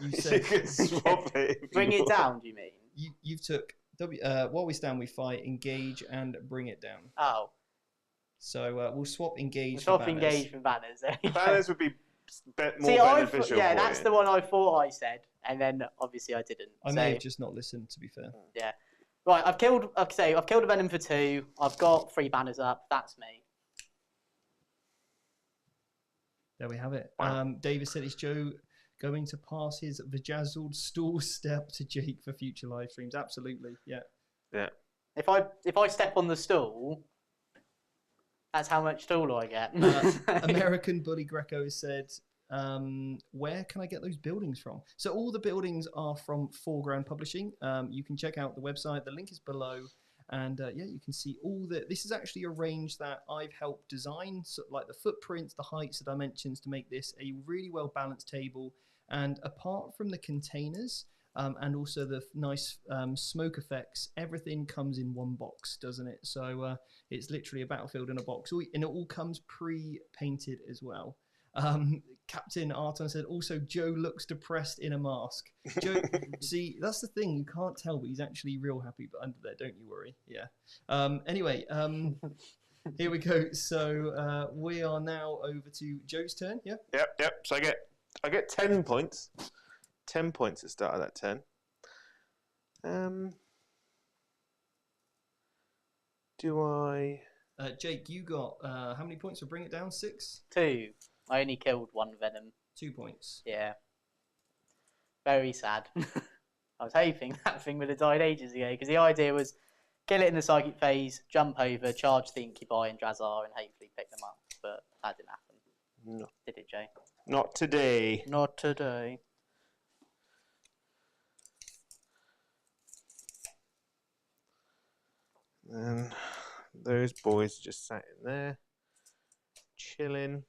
you said you can swap it. Bring it down. Do you mean? You took while we stand, we fight, engage, and bring it down. Oh. So we'll swap engage. Swap engage for banners. Banners would be more beneficial. Yeah, that's the one I thought I said, and then obviously I didn't. I may have just not listened, to be fair. Yeah. Right, I've killed a venom for 2. I've got 3 banners up. That's me. There we have it. David said, "Is Joe going to pass his vajazzled stall step to Jake for future live streams?" Absolutely, yeah. Yeah. If I step on the stool, that's how much stool I get. American Bully Greco said, "Where can I get those buildings from?" So all the buildings are from Foreground Publishing. You can check out the website. The link is below. And yeah, you can see all the. This is actually a range that I've helped design, so like the footprints, the heights, the dimensions, to make this a really well balanced table. And apart from the containers and also the nice smoke effects, everything comes in one box, doesn't it? So it's literally a battlefield in a box, and it all comes pre-painted as well. Captain Arton said, "Also, Joe looks depressed in a mask." Joe, see, that's the thing, you can't tell, but he's actually real happy. But under there, don't you worry. Yeah. Anyway, here we go. So we are now over to Joe's turn. Yeah. Yep. So I get 10 points. 10 points at the start of that turn. Do I? Jake, you got how many points to bring it down? 6? 2. I only killed 1 venom. 2 points. Yeah. Very sad. I was hoping that thing would have died ages ago, because the idea was kill it in the psychic phase, jump over, charge the Incubi and Drazar, and hopefully pick them up. But that didn't happen. No. Did it, Jay? Not today. Not today. And those boys just sat in there, chilling.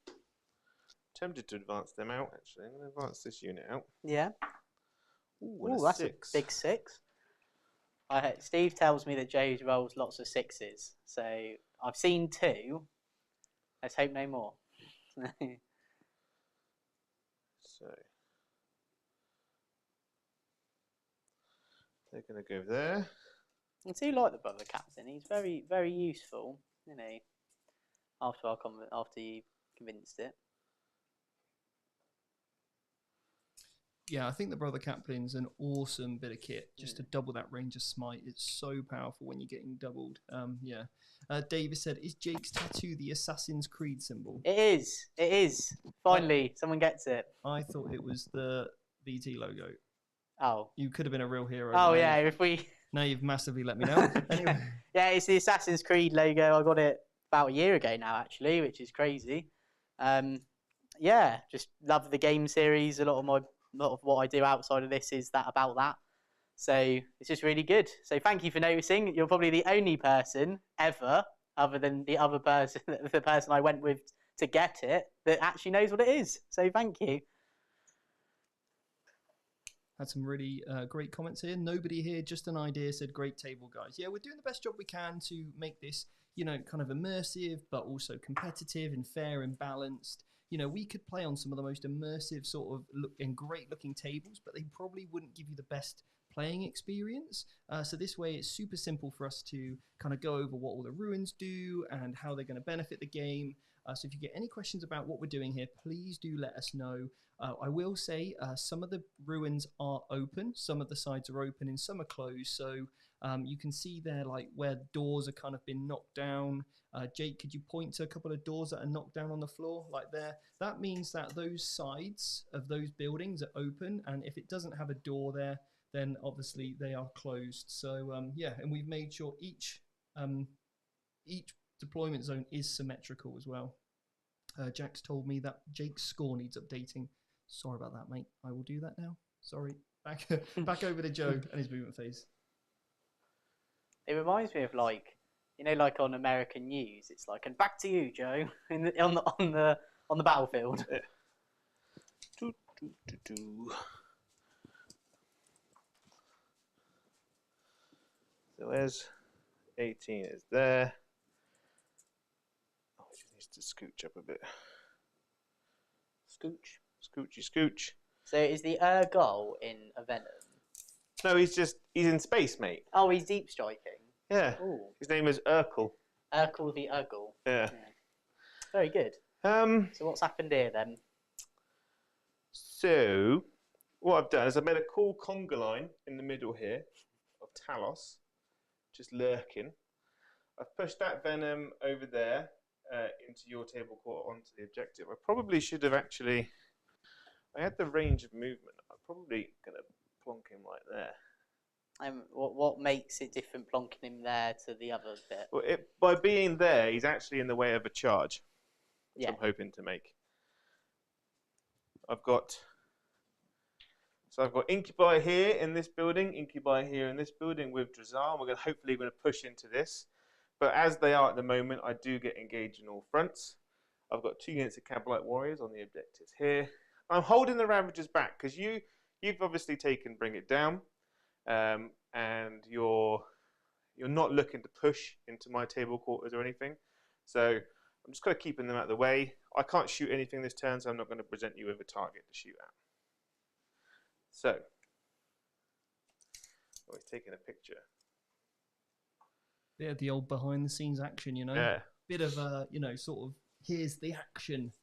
Tempted to advance them out, actually. I'm going to advance this unit out. Yeah. Ooh, that's 6. a big 6. Steve tells me that Joe rolls lots of 6s. So I've seen 2. Let's hope no more. So they're going to go there. I do like the brother captain. He's very, very useful, you know. After you convinced it. Yeah, I think the Brother Captain's an awesome bit of kit. Just to double that range of smite, it's so powerful when you're getting doubled. Yeah. David said, "Is Jake's tattoo the Assassin's Creed symbol?" It is. It is. Finally, someone gets it. I thought it was the BT logo. Oh. You could have been a real hero. Oh, yeah, if we... Now you've massively let me know. Anyway. Yeah, it's the Assassin's Creed logo. I got it about a year ago now, actually, which is crazy. Yeah, just love the game series. A lot of what I do outside of this is about that. So it's just really good. So thank you for noticing. You're probably the only person ever, other than the other person, the person I went with to get it, that actually knows what it is. So thank you. Had some really great comments here. Nobody here, just an idea, said great table, guys. Yeah, we're doing the best job we can to make this, kind of immersive, but also competitive and fair and balanced. We could play on some of the most immersive sort of and great looking tables, but they probably wouldn't give you the best playing experience. So this way it's super simple for us to kind of go over what all the ruins do and how they're going to benefit the game. So if you get any questions about what we're doing here, please do let us know. I will say some of the ruins are open, some of the sides are open and some are closed. So You can see there like where doors are kind of been knocked down. Jake, could you point to a couple of doors that are knocked down on the floor like there? That means that those sides of those buildings are open, and if it doesn't have a door there, then obviously they are closed. So yeah, and we've made sure each deployment zone is symmetrical as well. Jack's told me that Jake's score needs updating. Sorry about that, mate. I will do that now. Sorry. Back over to Joe and his movement phase. It reminds me of like, you know, like on American news, it's like, and back to you, Joe, on the battlefield. Yeah. So there's 18 is there. Oh, it just needs to scooch up a bit. Scooch. Scooch. So is the goal in a Venom? No, he's in space, mate. Oh, he's deep striking. Yeah. Ooh. His name is Urkel. Urkel the Urgle. Yeah. Very good. So what's happened here then? So what I've done is I've made a cool conga line in the middle here of Talos, just lurking. I've pushed that Venom over there into your table core onto the objective. I probably should have actually. I had the range of movement. I'm probably gonna plonk him right there. What makes it different plonking him there to the other bit? Well, by being there, he's actually in the way of a charge, which I'm hoping to make. I've got Incubi here in this building, Incubi here in this building with Drazar. We're hopefully going to push into this. But as they are at the moment, I do get engaged in all fronts. I've got 2 units of Cabalite Warriors on the objectives here. I'm holding the Ravagers back because you've obviously taken Bring It Down, and you're not looking to push into my table quarters or anything. So I'm just kind of keeping them out of the way. I can't shoot anything this turn, so I'm not going to present you with a target to shoot at. So, oh, he's taking a picture. Yeah, the old behind the scenes action, you know. Yeah. Bit of sort of here's the action.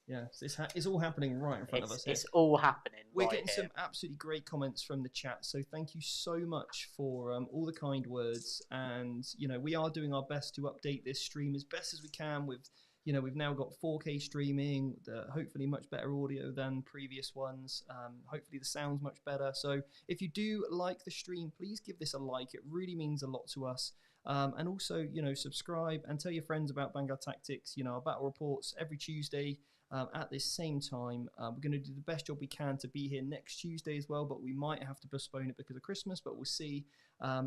Yeah, it's all happening right in front of us. It's all happening. We're getting some absolutely great comments from the chat, so thank you so much for all the kind words. And we are doing our best to update this stream as best as we can. With we've now got 4K streaming, hopefully much better audio than previous ones. Hopefully the sound's much better. So if you do like the stream, please give this a like. It really means a lot to us. And also subscribe and tell your friends about Vanguard Tactics. Our battle reports every Tuesday. At this same time, we're going to do the best job we can to be here next Tuesday as well, but we might have to postpone it because of Christmas, but we'll see.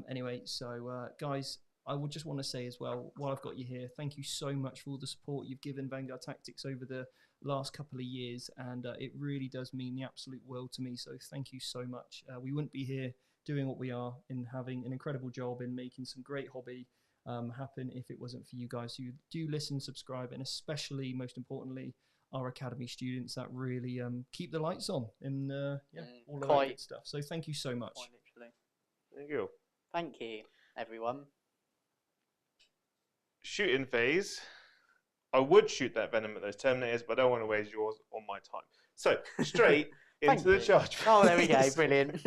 Anyway, so guys, I would just want to say as well, while I've got you here, thank you so much for all the support you've given Vanguard Tactics over the last couple of years, and it really does mean the absolute world to me, so thank you so much. We wouldn't be here doing what we are and having an incredible job in making some great hobby happen if it wasn't for you guys who do listen, subscribe, and especially, most importantly, our academy students that really keep the lights on and all of that good stuff. So thank you so much. Quite literally. Thank you. Thank you, everyone. Shooting phase. I would shoot that Venom at those Terminators, but I don't want to waste yours on my time. So straight into the charge phase. Oh, there we go. Brilliant.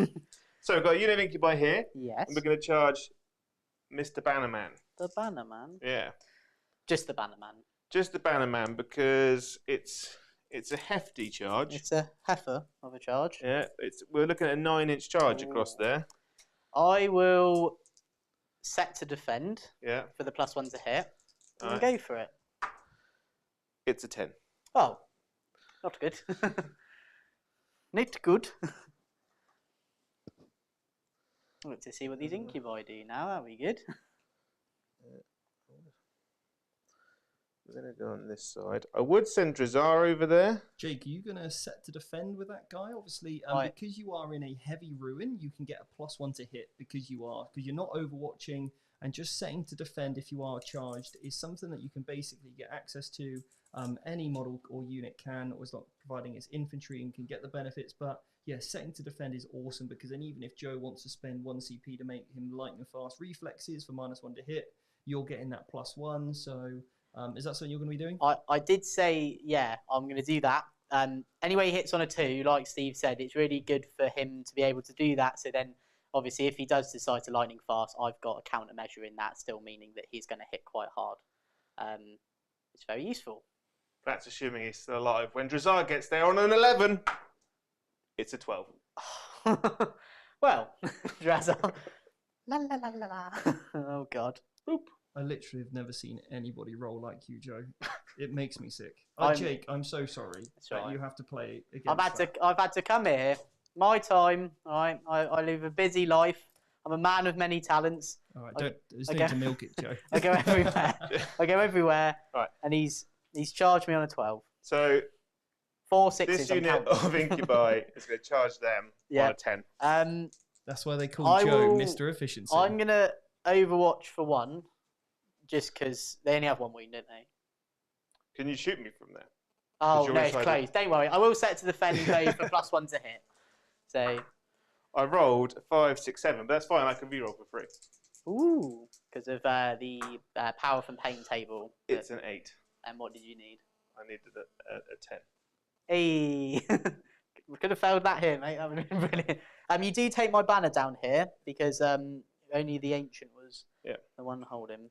So we've got a unit of Incubi here. Yes. And we're going to charge Mr. Bannerman. The Bannerman? Yeah. Just the Bannerman. Just the Bannerman because it's a hefty charge. It's a heifer of a charge. Yeah, we're looking at a 9-inch charge across there. I will set to defend. Yeah. For the +1 to hit. And Right. go for it. It's a 10. Oh, not good. Not good. Let's see what these Incubi do now. That'll be good. We're going to go on this side. I would send Drazar over there. Jake, are you going to set to defend with that guy? Obviously, because you are in a heavy ruin, you can get a +1 to hit because you're not overwatching, and just setting to defend if you are charged is something that you can basically get access to. Any model or unit can, as long providing it's infantry and can get the benefits. But yeah, setting to defend is awesome because then even if Joe wants to spend 1 CP to make him lightning fast reflexes for -1 to hit, you're getting that +1. So is that something you're going to be doing? I did say, yeah, I'm going to do that. Anyway, he hits on a 2, like Steve said, it's really good for him to be able to do that. So then obviously, if he does decide to lightning fast, I've got a countermeasure in that, still meaning that he's going to hit quite hard. It's very useful. That's assuming he's still alive. When Drukhari gets there on an 11, it's a 12. Well, Drazar. La la la la la. Oh God. Boop. I literally have never seen anybody roll like you, Joe. It makes me sick. I'm- Jake, I'm so sorry that right. you have to play against I've had to come here. My time. All right. I live a busy life. I'm a man of many talents. All right, there's I no go- need to milk it, Joe. I go everywhere. I go everywhere. Right. And he's charged me on a 12. So 4 sixes. this I'm unit counting. of Incubi is going to charge them Yeah. on a 10. That's why they call I Joe will- Mr. Efficiency. I'm gonna Overwatch for 1, just because they only have 1 wound, don't they? Can you shoot me from there? Oh you're no, it's inside closed. Don't worry. I will set to defend though for +1 to hit. So, I rolled 5, 6, 7, but that's fine. I can reroll for free. ooh, because of the power from pain table. It's an 8. And what did you need? I needed a 10. Hey, we could have failed that here, mate. That would have been brilliant. You do take my banner down here because only the ancient was the one holding.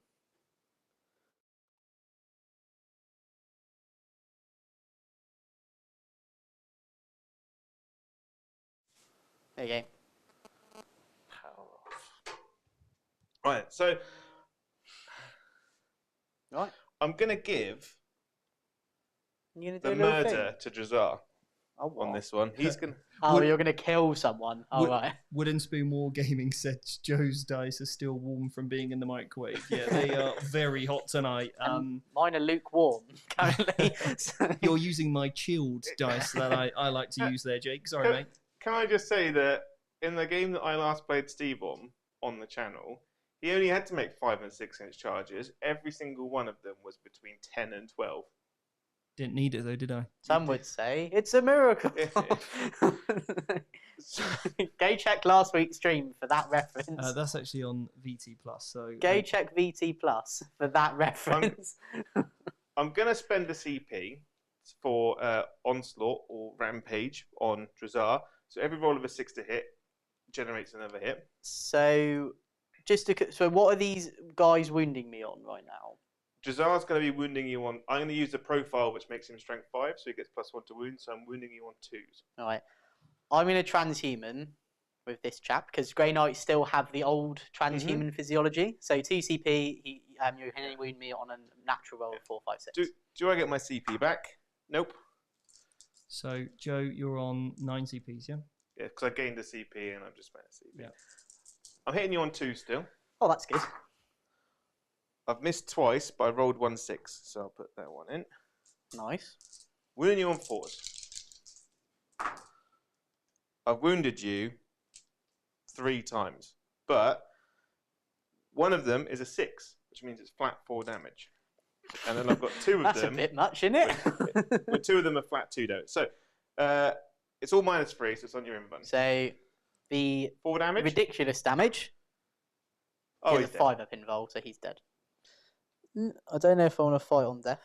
There you go. Power off. Right, so Right. I'm going to give You're gonna do the a little murder to Drukhari thing? Oh, on what? this one. He's going to... Oh, Would- you're gonna kill someone. Oh, right. Wooden Spoon Wargaming said Joe's dice are still warm from being in the microwave. Yeah, they are very hot tonight. Mine are lukewarm currently. So- You're using my chilled dice that I like to use there, Jake. Sorry, mate. Can I just say that in the game that I last played Steve on the channel, he only had to make 5 and 6 inch charges. Every single one of them was between 10 and 12. Didn't need it though, did I? Some would say it's a miracle. Go check last week's stream for that reference. That's actually on VT Plus. So Go check VT Plus for that reference. I'm going to spend the CP for Onslaught or Rampage on Drukhari. So every roll of a 6 to hit generates another hit. So, so what are these guys wounding me on right now? Drukhari's going to be wounding you on... I'm going to use the profile, which makes him strength 5, so he gets +1 to wound, so I'm wounding you on 2s. All right. I'm going to transhuman with this chap, because Grey Knights still have the old transhuman physiology. So 2 CP, you can wound me on a natural roll of 4, 5, 6. Do I get my CP back? Nope. So Joe, you're on 9 CPs, yeah? Yeah, because I gained a CP and I've just spent a CP. Yeah. I'm hitting you on 2 still. Oh, that's good. I've missed twice, but I rolled 1 6, so I'll put that one in. Nice. Wounding you on 4s. I've wounded you 3 times, but one of them is a 6, which means it's flat 4 damage. And then I've got 2 of That's them. a bit much, isn't it? But 2 of them are flat 2 damage. So it's all -3, so it's on your invuln. So the 4 damage. ridiculous damage. Oh, He's he's a dead. 5 up involved, so he's dead. I don't know if I want to fight on death.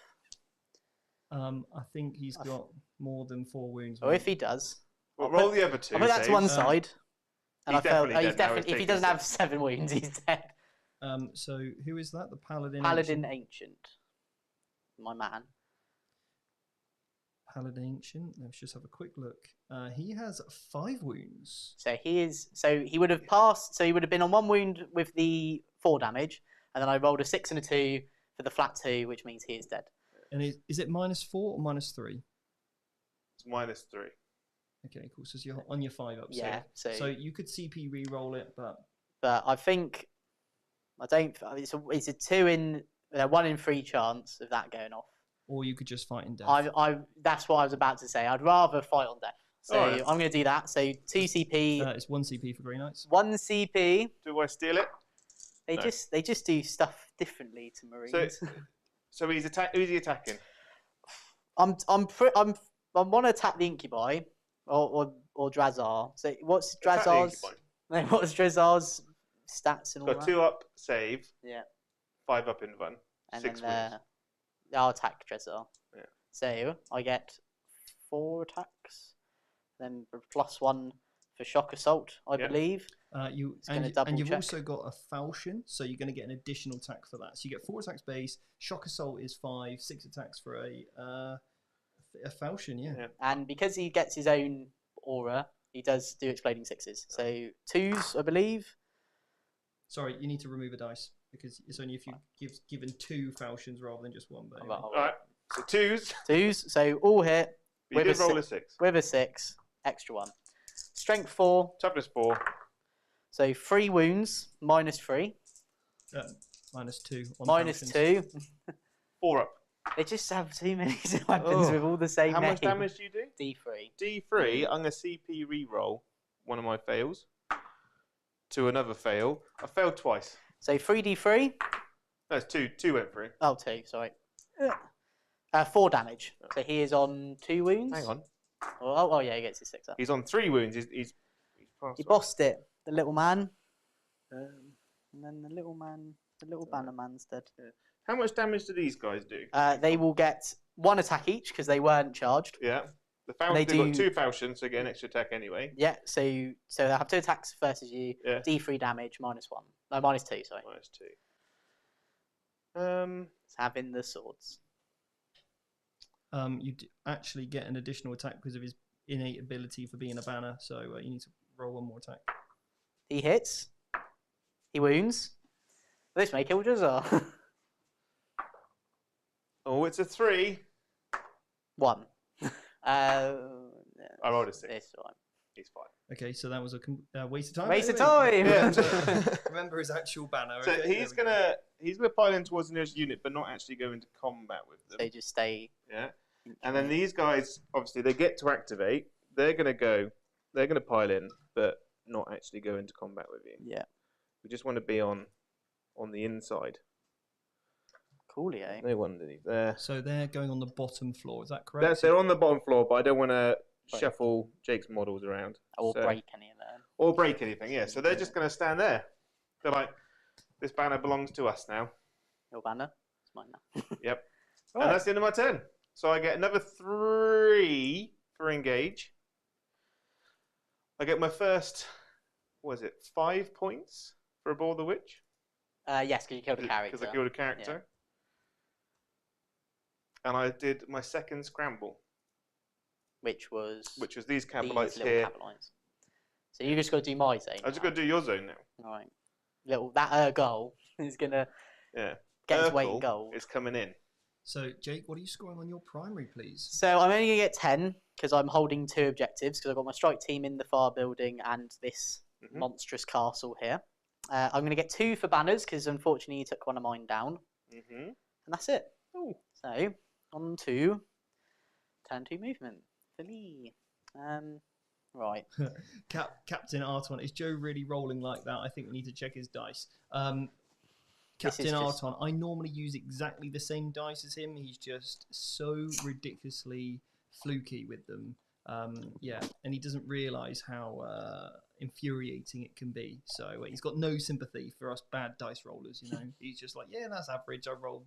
I think he's got more than 4 wounds. Or if he does, Well, roll the other 2. I'll put that to one saves. side. And I he's felt definitely he's dead now, definitely he's if he taken doesn't have 6. 7 wounds, he's dead. So who is that? The Paladin. Paladin Ancient. My man. Paladin Ancient. Let's just have a quick look. He has 5 wounds. So he would have passed. So he would have been on 1 wound with the 4 damage, and then I rolled a 6 and a 2 for the flat 2, which means he is dead. And is it -4 or -3? It's -3. Okay, cool. So you're on your 5 up. Yeah. So you could CP re-roll it, but I think I don't. It's a 2 in 1 in 3 chance of that going off. or you could just fight in death. That's what I was about to say. I'd rather fight on death. So Alright. I'm going to do that. So 2 CP, It's 1 CP for Grey Knights. 1 CP. Do I steal it? They No. just do stuff differently to Marines. So who's he attacking? I want to attack the Incubi or Drazar. So what's Attack the Drazar's? Incubi. What's Drazar's stats and all Got that? 2 up save. Yeah. 5 up invuln. And 6 then wounds. I'll attack Drazar. Yeah. So I get 4 attacks, then +1 for shock assault, I Yeah. believe. And you've also got a falchion, so you're going to get an additional attack for that. So you get 4 attacks base. Shock assault is 5, 6 attacks for a falchion. Yeah. And because he gets his own aura, he does do exploding 6s. So 2s, I believe. Sorry, you need to remove a dice because it's only if you've given 2 falchions rather than just 1. But anyway. All right. So 2s. 2s. So all hit. You did roll a 6. With a 6, extra 1. Strength 4. Toughness 4. So 3 wounds, -3. -2. On Minus falchions. 2. 4 up. They just have too many weapons with all the same How name. much damage do you do? D3. D3. I'm going to CP reroll one of my fails to another fail. I failed twice. So 3d3. No, it's 2. 2 went through. Oh, 2, sorry. 4 damage. So he is on 2 wounds. Hang on. Oh yeah, he gets his 6 up. He's on 3 wounds. He's passed He on. bossed it, the little man. And then the little banner man's dead. Yeah. How much damage do these guys do? They will get 1 attack each because they weren't charged. Yeah. The falchions, they've got 2 falchions, so they get an extra attack anyway. Yeah, so they'll have 2 attacks versus you. Yeah. D3 damage, -1. No, -2, sorry. -2. It's having the swords. You actually get an additional attack because of his innate ability for being a banner. So you need to roll 1 more attack. He hits. He wounds. This may kill Jazar. Oh, it's a 3. 1. I rolled a 6. It's all right. He's fine. Okay, so that was a waste of time. Waste of anyway. time! Yeah. Remember his actual banner. So okay? he's gonna pile in towards the nearest unit, but not actually go into combat with them. They just stay. Yeah. And then these guys, obviously, they get to activate. They're gonna pile in, but not actually go into combat with you. Yeah. We just want to be on the inside. Coolio. No one underneath there. So they're going on the bottom floor. Is that correct? They're on the bottom floor, but I don't want to shuffle Jake's models around. Or break any of them. Or break anything, yeah. So they're just going to stand there. They're like, this banner belongs to us now. Your banner? It's mine now. Yep. Right. And that's the end of my turn. So I get another 3 for engage. I get my first, 5 points for a Bore the Witch? Yes, because you killed a character. Because I killed a character. Yeah. And I did my second scramble. Which was these Capelites little here. Capelites. So you just got to do my zone. I just got to do your zone now. Right. That goal is gonna get its weight in gold. It's coming in. So Jake, what are you scoring on your primary, please? So I'm only gonna get 10 because I'm holding 2 objectives because I've got my strike team in the far building and this monstrous castle here. I'm gonna get 2 for banners because unfortunately you took one of mine down. And that's it. Oh. So on to turn 2 movement for me. Right. Captain Arton, is Joe really rolling like that? I think we need to check his dice. Captain Arton, I normally use exactly the same dice as him. He's just so ridiculously fluky with them. Yeah, and he doesn't realise how infuriating it can be. So he's got no sympathy for us bad dice rollers, you know. He's just like, yeah, that's average. I rolled,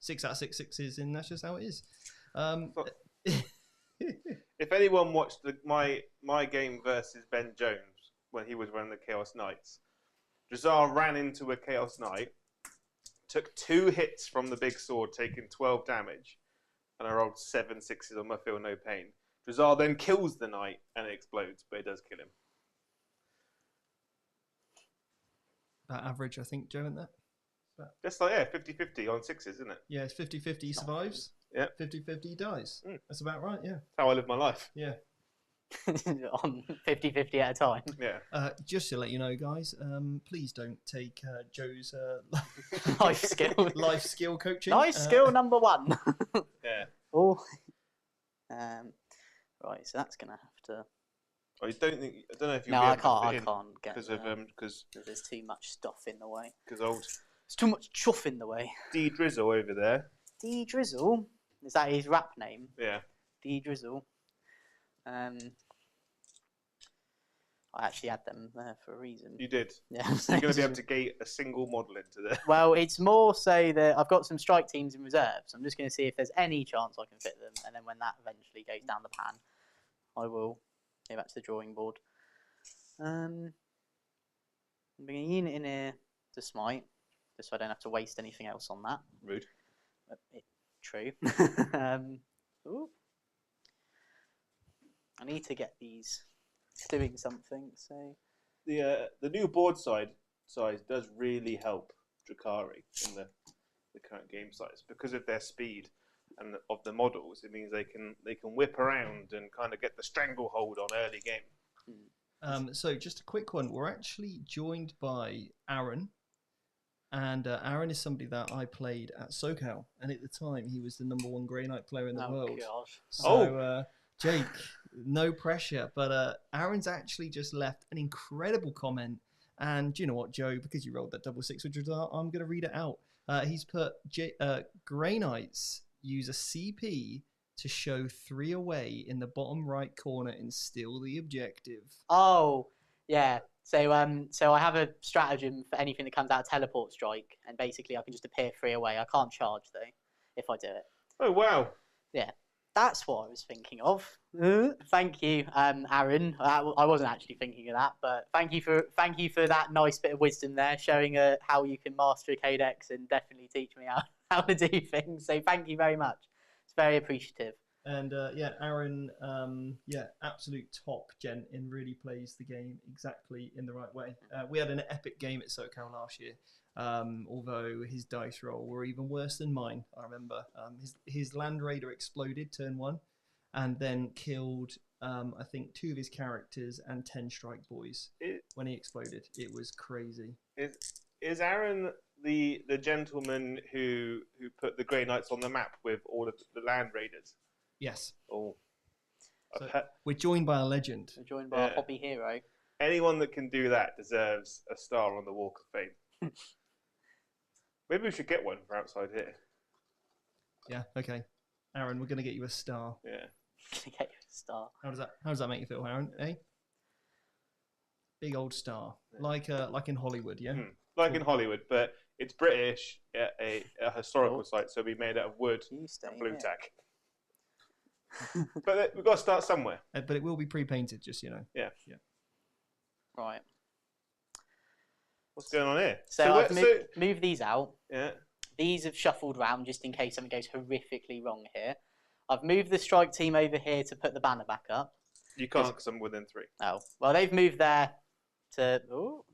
6 out of 6 sixes, and that's just how it is. If anyone watched my game versus Ben Jones when he was running the Chaos Knights, Drazar ran into a Chaos Knight, took 2 hits from the big sword, taking 12 damage, and I rolled 7 6s on my Feel No Pain. Drazar then kills the knight and it explodes, but it does kill him. About average, I think, Joe, isn't that? That's like, 50-50 on 6s, isn't it? Yeah, it's 50-50 he survives. Yeah. 50-50 he dies. That's about right, yeah. That's how I live my life. Yeah. On 50-50 at a time. Yeah. Just to let you know, guys, please don't take Joe's life skill coaching. Life skill number 1. Yeah. Oh. Right, so that's gonna have to. I don't know if you'll No, be I able can't. to I fit in can't get because there's too much stuff in the way. Because old There's too much chuff in the way. D Drizzle over there. D Drizzle, is that his rap name? Yeah. D Drizzle. I actually had them there for a reason. You did. Yeah. You're going to be able to gate a single model into there. Well, it's more so that I've got some strike teams in reserve, so I'm just going to see if there's any chance I can fit them, and then when that eventually goes down the pan, I will go back to the drawing board. bring a unit in here to smite, just so I don't have to waste anything else on that. Rude. True. Ooh. I need to get these doing something. So The new board size does really help Drukhari in the current game size because of their speed and of the models. It means they can whip around and kind of get the stranglehold on early game. So just a quick one. We're actually joined by Aaron. And Aaron is somebody that I played at SoCal. And at the time, he was the #1 Grey Knight player in the world. Gosh. So, Jake, no pressure. But Aaron's actually just left an incredible comment. And do you know what, Joe? Because you rolled that 666, I'm going to read it out. He's put, Grey Knights use a CP to show 3 away in the bottom right corner and steal the objective. Oh, yeah. So I have a stratagem for anything that comes out of teleport strike, and basically I can just appear 3 away. I can't charge though if I do it. Oh wow! Yeah, that's what I was thinking of. Thank you, Aaron. I wasn't actually thinking of that, but thank you for that nice bit of wisdom there, showing how you can master a codex and definitely teach me how to do things. So thank you very much. It's very appreciative. And Aaron, absolute top gent and really plays the game exactly in the right way. We had an epic game at SoCal last year, although his dice roll were even worse than mine. I remember his Land Raider exploded turn 1, and then killed I think 2 of his characters and 10 strike boys when he exploded. It was crazy. Is Aaron the gentleman who put the Grey Knights on the map with all of the Land Raiders? Yes. Oh. So we're joined by a legend. We're joined by a hobby hero. Anyone that can do that deserves a star on the Walk of Fame. Maybe we should get one for outside here. Yeah, okay. Aaron, we're going to get you a star. Yeah. Get you a star. How does that make you feel, Aaron? Eh? Big old star. Yeah. Like in Hollywood, yeah? Like in Hollywood, but it's British, a historical site, so it'll be made out of wood and blue tack. But we've got to start somewhere. But it will be pre-painted, just so you know. Yeah. Right. What's going on here? So I've moved these out. Yeah. These have shuffled round just in case something goes horrifically wrong here. I've moved the strike team over here to put the banner back up. You can't because I'm within 3. Oh. Well, they've moved there to... Ooh.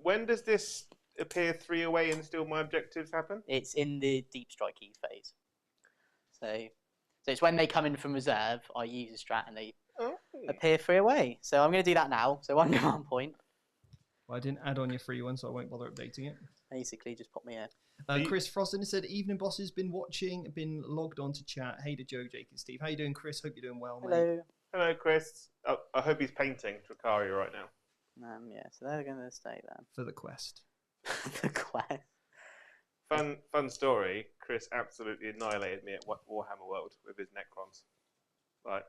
When does this appear 3 away and steal my objectives happen? It's in the deep strike phase. So it's when they come in from reserve, I use a strat and they appear 3 away. So I'm going to do that now. So 1 command point. Well, I didn't add on your free one, so I won't bother updating it. Basically, just pop me a... Chris Froston said, "Evening boss has been watching, been logged on to chat. Hey to Joe, Jake and Steve. How you doing, Chris? Hope you're doing well, Hello. mate." Hello, Chris. I hope he's painting Drukhari right now. Yeah, so they're going to stay there. For the quest. The quest. Fun story. Chris absolutely annihilated me at Warhammer World with his Necrons. Right.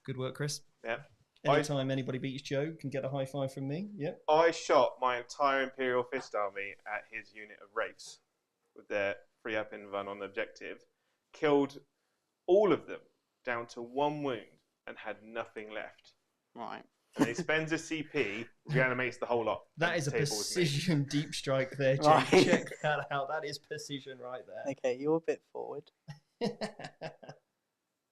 Good work, Chris. Yeah. Anytime anybody beats Joe, can get a high five from me. Yep. I shot my entire Imperial Fist army at his unit of Wraiths with their free up in run on objective. Killed all of them down to 1 wound and had nothing left. Right. And he spends a CP, reanimates the whole lot. That is a precision deep strike there, Jake. Right. Check that out. That is precision right there. Okay, you're a bit forward.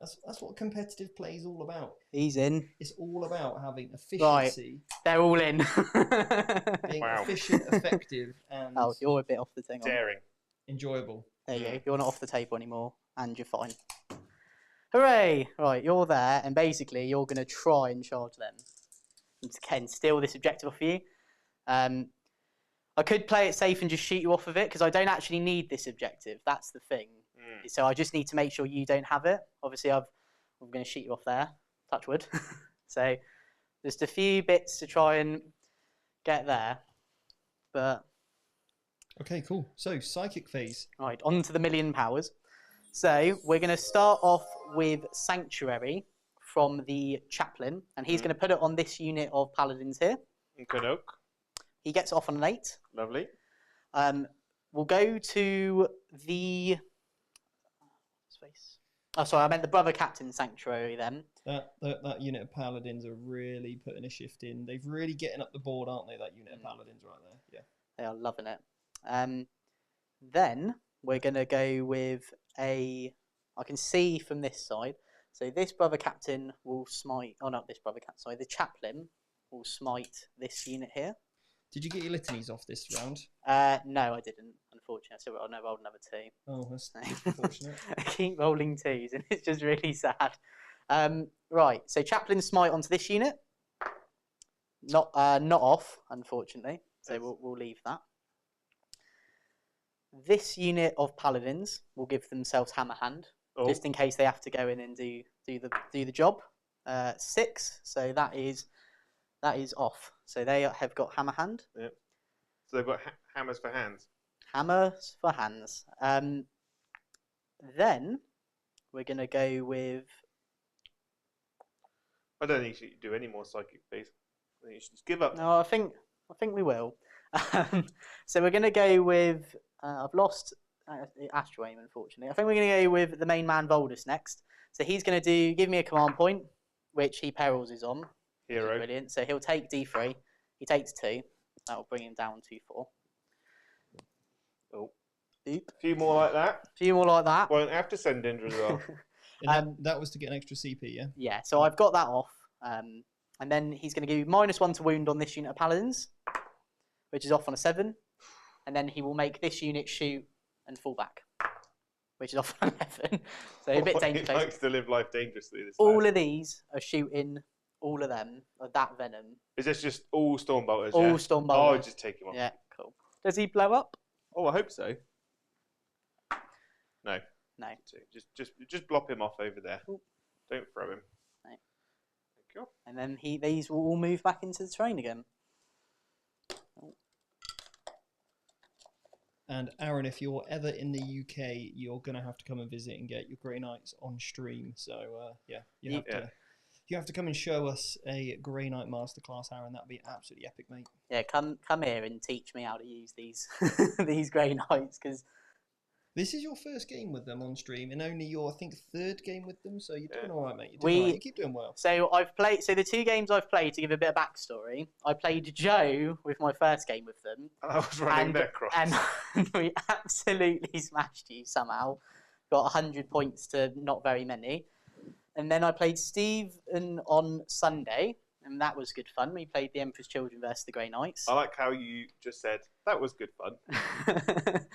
That's what competitive play is all about. He's in. It's all about having efficiency. Right. They're all in. Being efficient, effective, and you're a bit off the thing. Daring. Enjoyable. There you go. You're not off the table anymore, and you're fine. Hooray! Right, you're there, and basically you're going to try and charge them. And steal this objective off you. I could play it safe and just shoot you off of it, because I don't actually need this objective. That's the thing. So I just need to make sure you don't have it. Obviously, I'm going to shoot you off there. Touch wood. So just a few bits to try and get there. But okay, cool. So psychic phase. Right, on to the million powers. So we're going to start off with Sanctuary from the Chaplain, and he's going to put it on this unit of Paladins here. Good. He gets off on an 8. Lovely. We'll go to the... Oh, sorry, I meant the Brother Captain Sanctuary then. That unit of paladins are really putting a shift in. They've really getting up the board, aren't they? That unit of paladins right there. Yeah, they are loving it. Then we're gonna go with I can see from this side. So this brother captain will smite. Oh, not this brother captain. Sorry, the chaplain will smite this unit here. Did you get your litanies off this round? No, I didn't. Unfortunately, so I rolled another 2. Oh, that's unfortunate. I keep rolling 2s, and it's just really sad. Right, so chaplain smite onto this unit. Not off, unfortunately. So we'll leave that. This unit of paladins will give themselves hammer hand, just in case they have to go in and do the job. 6, so that is off. So they have got hammer hand. Yep. So they've got hammers for hands. Hammers for hands. Then we're gonna go with. I don't think you should do any more psychic phase. I think you should just give up. No, I think we will. So we're gonna go with. I've lost Astro Aim, unfortunately. I think we're gonna go with the main man Voldus next. So he's gonna give me a command point, which he perils is on. Hero. Brilliant. So he'll take D3. He takes 2. That will bring him down to 4. Oh. Oop. A few more like that. A few more like that. Won't have to send Indra as well. That was to get an extra CP, yeah? Yeah, so I've got that off. And then he's going to give you -1 to wound on this unit of paladins, which is off on a 7. And then he will make this unit shoot and fall back, which is off on 11. So a bit dangerous. He likes to live life dangerously. All of these are shooting. All of them are that venom. Is this just all Stormbolters? All yeah? Stormbolters. Oh, just take him off. Yeah, cool. Does he blow up? Oh, I hope so. No. No. Just blop him off over there. Ooh. Don't throw him. No. Thank you. And then these will all move back into the train again. Oh. And Aaron, if you're ever in the UK, you're gonna have to come and visit and get your Grey Knights on stream. So yeah, you have to come and show us a Grey Knight masterclass, Aaron. That'd be absolutely epic, mate. Yeah, come here and teach me how to use these these Grey Knights, because this is your first game with them on stream, and only your, I think, 3rd game with them. So you're doing all right, mate. You're doing all right. You keep doing well. So I've played. So the 2 games I've played, to give a bit of backstory, I played Joe with my first game with them. I was running that cross. And we absolutely smashed you somehow. Got 100 points to not very many. And then I played Steve on Sunday, and that was good fun. We played the Emperor's Children versus the Grey Knights. I like how you just said, that was good fun.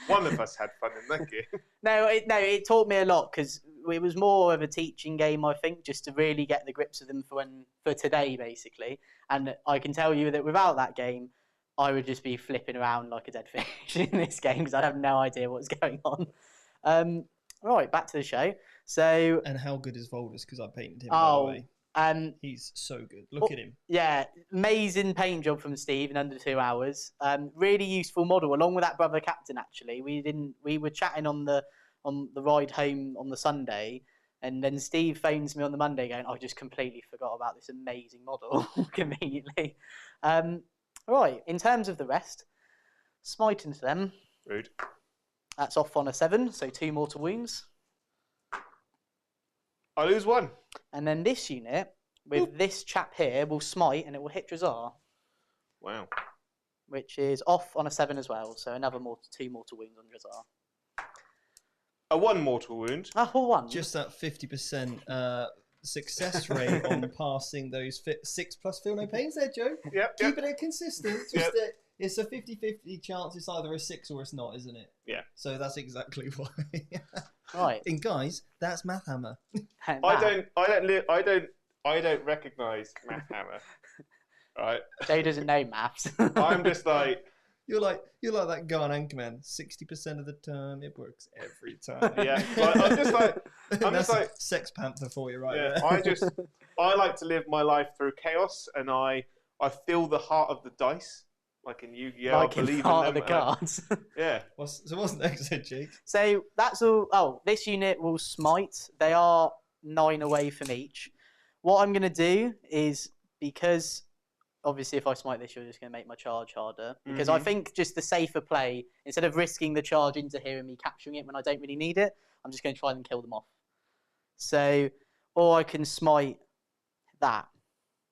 One of us had fun in that game. No, it taught me a lot, because it was more of a teaching game, I think, just to really get the grips of them for today, basically. And I can tell you that without that game, I would just be flipping around like a dead fish in this game, because I'd have no idea what's going on. Right, back to the show. So, and how good is Voldus? Because I painted him, by the way. He's so good. Look at him. Yeah, amazing paint job from Steve in under 2 hours. Really useful model, along with that brother captain. Actually, we were chatting on the ride home on the Sunday, and then Steve phones me on the Monday, going, "I just completely forgot about this amazing model." Immediately. Right, in terms of the rest, smite into them. Rude. That's off on a 7, so 2 mortal wounds. I lose 1. And then this unit, with this chap here, will smite and it will hit Drazar. Wow. Which is off on a 7 as well, so another 2 mortal wounds on Drazar. A 1 mortal wound. Oh, 1. Just that 50% success rate on passing those 6+ feel no pains there, Joe. Yep. Keeping it consistent. Just it's a 50-50 chance it's either a 6 or it's not, isn't it? Yeah. So that's exactly why. Right. And guys, that's Math Hammer. I don't recognise Math Hammer. Right. Joe doesn't know maths. I'm just like you're like that guy on Anchorman. 60% of the time, it works every time. Yeah. So I'm just like Sex Panther for you, right? Yeah. There. I like to live my life through chaos, and I feel the heart of the dice. Like in Yu-Gi-Oh! Like in Heart of the Cards. Yeah. So what's next, Jake? So that's all. Oh, this unit will smite. They are 9 away from each. What I'm going to do is, because obviously if I smite this, you're just going to make my charge harder. Because I think just the safer play, instead of risking the charge into here and me capturing it when I don't really need it, I'm just going to try and kill them off. So, or I can smite that,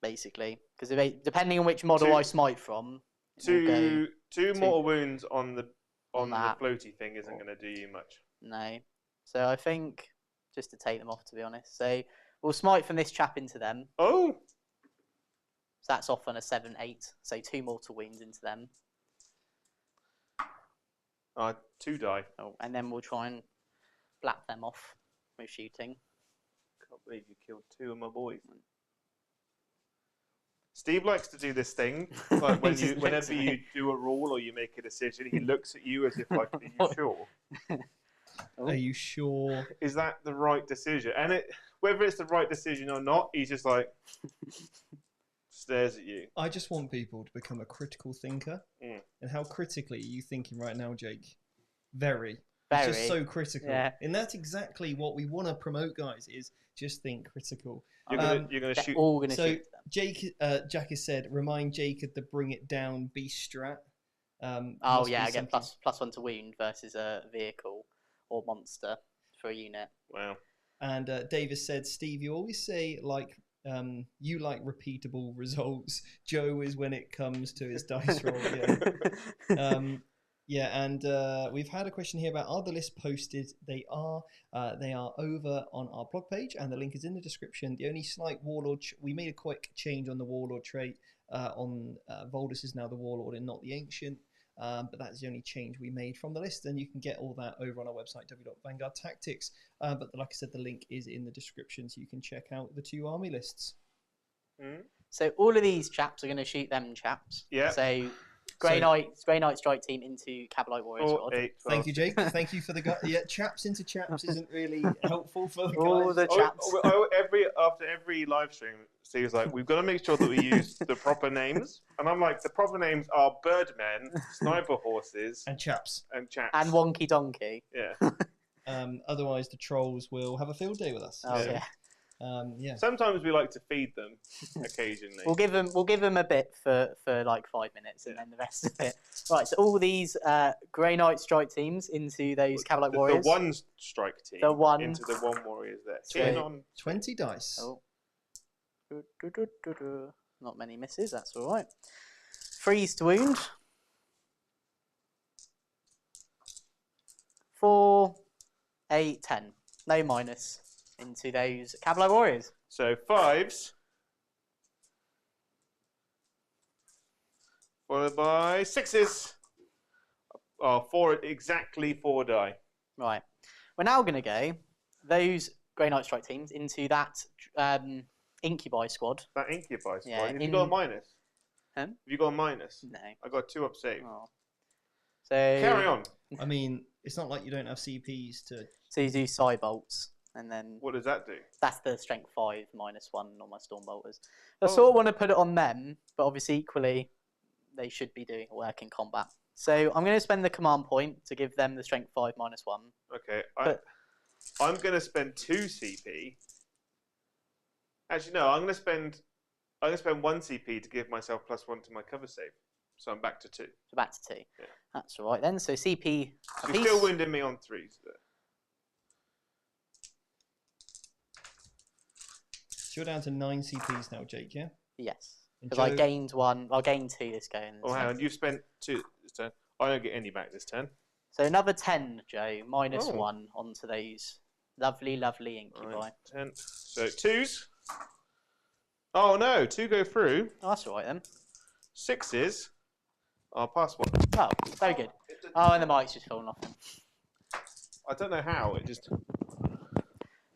basically. Because depending on which model I smite from, two two- mortal wounds on the that. floaty thing isn't going to do you much. No. So I think just to take them off, to be honest. So we'll smite from this chap into them. Oh, So that's off on a 7/8. So 2 mortal wounds into them. 2 die. Oh, and then we'll try and blap them off with shooting. Can't believe you killed 2 of my boys. Steve likes to do this thing, like whenever you do a rule or you make a decision, he looks at you as if like, "Are you sure? Are you sure? Is that the right decision?" And whether it's the right decision or not, he's just like stares at you. I just want people to become a critical thinker. And how critically are you thinking right now, Jake? Very. It's just so critical. Yeah. And that's exactly what we want to promote, guys, is just think critical. You're gonna shoot. All gonna So shoot them. Jack has said, remind Jacob to bring it down beast strat. Oh yeah, I get +1 to wound versus a vehicle or monster for a unit. Wow. And Davis said, Steve, you always say like you like repeatable results. Joe is when it comes to his dice roll. Yeah. Yeah, and we've had a question here about, are the lists posted? They are over on our blog page, and the link is in the description. The only slight warlord, we made a quick change on the warlord trait. On Voldus is now the warlord and not the ancient, but that's the only change we made from the list, and you can get all that over on our website, w.vanguardtactics. But like I said, the link is in the description, so you can check out the 2 army lists. So all of these chaps are going to shoot them chaps. Yeah. So Grey Knight strike team into Cabalite Warrior squad. Thank you, Jake. Thank you for the chaps into chaps isn't really helpful for the guys. All the chaps. After every live stream, Steve's like, we've got to make sure that we use the proper names. And I'm like, the proper names are Birdmen, Sniper Horses, and chaps. And chaps. And Wonky Donkey. Yeah. Otherwise, the trolls will have a field day with us. Oh, yeah. Yeah. Sometimes we like to feed them occasionally. We'll give them a bit for like 5 minutes, and then the rest of it. Right. So all these Grey Knight strike teams into those Cabalite Warriors. The 1 strike team. Into the 1 warriors there. So, on 20 dice. Oh. Not many misses. That's all right. Freeze to wound. 4, 8, 10. No minus into those Cabalite Warriors. So 5s. Followed by 6s. Oh, exactly 4 die. Right. We're now going to go those Grey Knight strike teams into that Incubi squad. That Incubi squad. Yeah, Have you got a minus? Huh? Have you got a minus? No. I got 2 up save. Oh. So carry on. I mean, it's not like you don't have CPs to. So you do Psy bolts, and then what does that do? That's the strength 5 -1 on my storm bolters. I sort of want to put it on them, but obviously equally they should be doing work in combat. So I'm going to spend the command point to give them the strength 5 -1. Okay, I'm going to spend 2 CP. Actually, no, I'm going to spend 1 CP to give myself +1 to my cover save. So I'm back to 2. So back to 2. Yeah. That's all right then. So CP. So you're still wounding me on 3s there. So you're down to 9 CPs now, Jake, yeah? Yes. Because I gained 1. I'll gain 2 this go. Oh, hang on. You've spent 2 this turn. I don't get any back this turn. So another 10, Joe. -1 onto those lovely, lovely Incubi. Right, 10. So 2s. Oh, no. 2 go through. Oh, that's all right then. 6s. I'll pass 1. Oh, very good. Oh, and the mic's just fallen off. I don't know how. It just...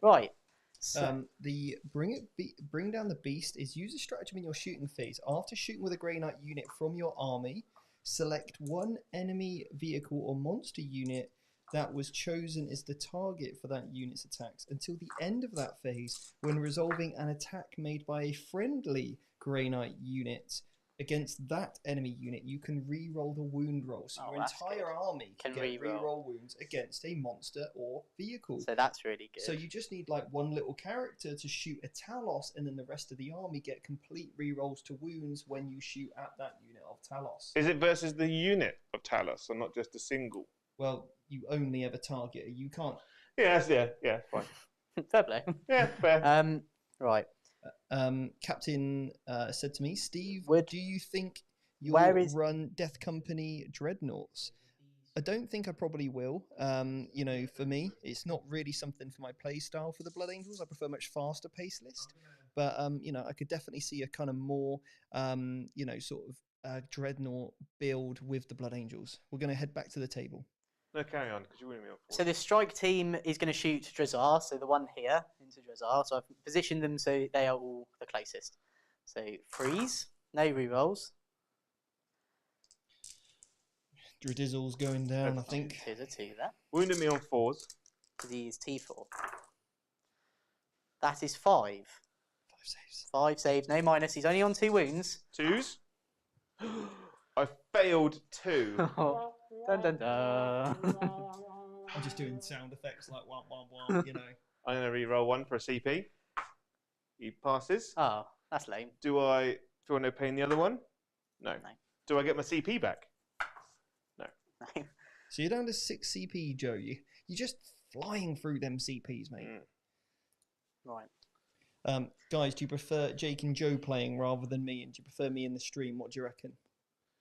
Right. So, the bring down the beast is use a stratagem in your shooting phase. After shooting with a Grey Knight unit from your army, select 1 enemy vehicle or monster unit that was chosen as the target for that unit's attacks until the end of that phase, when resolving an attack made by a friendly Grey Knight unit against that enemy unit, you can re-roll the wound roll. So your entire army can re-roll wounds against a monster or vehicle. So that's really good. So you just need like 1 little character to shoot a Talos, and then the rest of the army get complete re-rolls to wounds when you shoot at that unit of Talos. Is it versus the unit of Talos, or not just a single? Well, you only ever target. You can't. Yeah, fine. Fair play. Yeah, fair. Right. Captain said to me, Steve, do you think you'll run Death Company Dreadnoughts? I don't think I probably will. You know, for me, it's not really something for my play style for the Blood Angels. I prefer a much faster pace list. But, you know, I could definitely see a kind of more, you know, sort of Dreadnought build with the Blood Angels. We're going to head back to the table. No, carry on, because you're winning me up. So the strike team is going to shoot Drazzar, so the one here into Drazzar. So I've positioned them so they are all the closest. So freeze, no rerolls. Dradizzle's going down, I think. Here's a 2 there. Wounded me on 4s. Because he is T4. That is 5. 5 saves. 5 saves, no minus. He's only on 2 wounds. 2s. I failed 2. Dun, dun, dun. I'm just doing sound effects like wah, wah, wah, you know. I'm going to re-roll 1 for a CP. He passes. Oh, that's lame. Do I feel no pain the other one? No. No. Do I get my CP back? No. No. So you're down to 6 CP, Joe. You're just flying through them CPs, mate. Right. Guys, do you prefer Jake and Joe playing rather than me? And do you prefer me in the stream? What do you reckon?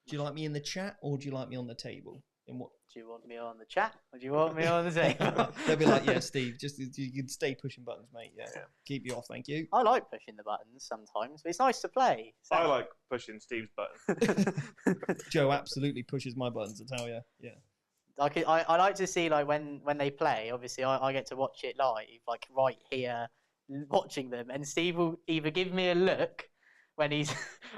Do you like me in the chat or do you like me on the table? In what? Do you want me on the chat or do you want me on the table? They'll be like, yeah, Steve, just you can stay pushing buttons, mate. Yeah. Keep you off, thank you. I like pushing the buttons sometimes, but it's nice to play. So. I like pushing Steve's button. Joe absolutely pushes my buttons, I tell you. Yeah. I like to see like when they play. Obviously, I get to watch it live, like right here, watching them, and Steve will either give me a look when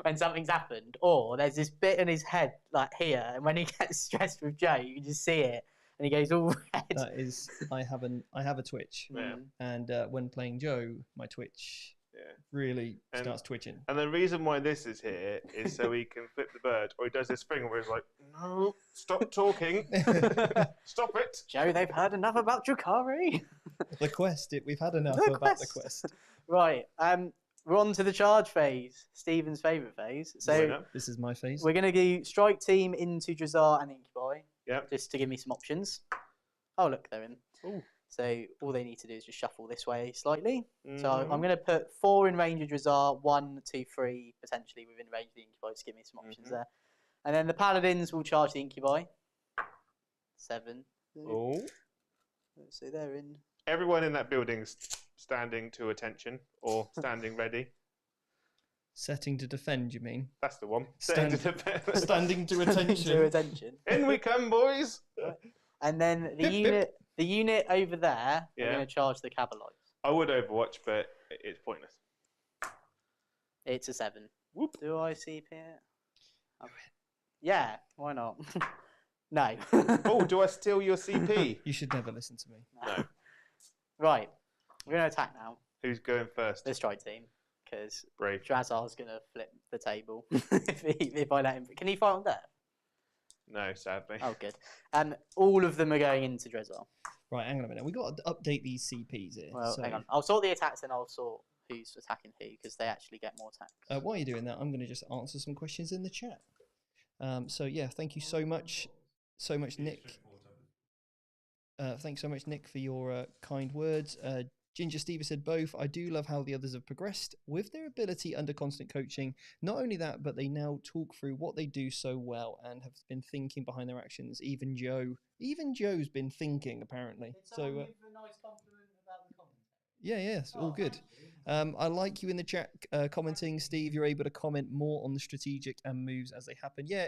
when something's happened, or there's this bit in his head like here, and when he gets stressed with Joe, you can just see it, and he goes all red. That is, I have a Twitch, and when playing Joe, my Twitch really starts twitching. And the reason why this is here is so he can flip the bird, or he does this thing where he's like, no, stop talking, stop it. Joe, they've heard enough about Drukhari. The quest, we've had enough about the quest. Right, we're on to the charge phase, Stephen's favourite phase. So this is my phase. We're going to do strike team into Drazzar and Incubi. Yeah. Just to give me some options. Oh, look, they're in. Ooh. So all they need to do is just shuffle this way slightly. So I'm going to put 4 in range of Drazzar, 1, 2, 3 potentially within range of the Incubi. Just give me some options there. And then the Paladins will charge the Incubi. 7. Oh. So they're in. Everyone in that building's standing to attention or standing ready. Setting to defend, you mean? That's the one. Standing to attention. In we come, boys. And then the unit over there, we're going to charge the Cabalites. I would Overwatch, but it's pointless. It's a 7. Whoop. Do I CP it? Yeah, why not? No. Oh, do I steal your CP? You should never listen to me. No. Right, we're going to attack now. Who's going first? The strike team, because Brave. Drazzar's going to flip the table if I let him. Can he fight on there? No, sadly. Oh, good. All of them are going into Drazzar. Right, hang on a minute. We've got to update these CPs here. Well, hang on. I'll sort the attacks and I'll sort who's attacking who, because they actually get more attacks. While you're doing that, I'm going to just answer some questions in the chat. So, yeah, thank you so much, Nick. Thanks so much, Nick, for your kind words. Ginger Steve said both. I do love how the others have progressed with their ability under constant coaching. Not only that, but they now talk through what they do so well and have been thinking behind their actions. Even Joe's been thinking, apparently. Did someone give a nice compliment about the commentary? Yeah, it's all good. I like you in the chat commenting, Steve. You're able to comment more on the strategic and moves as they happen. Yeah,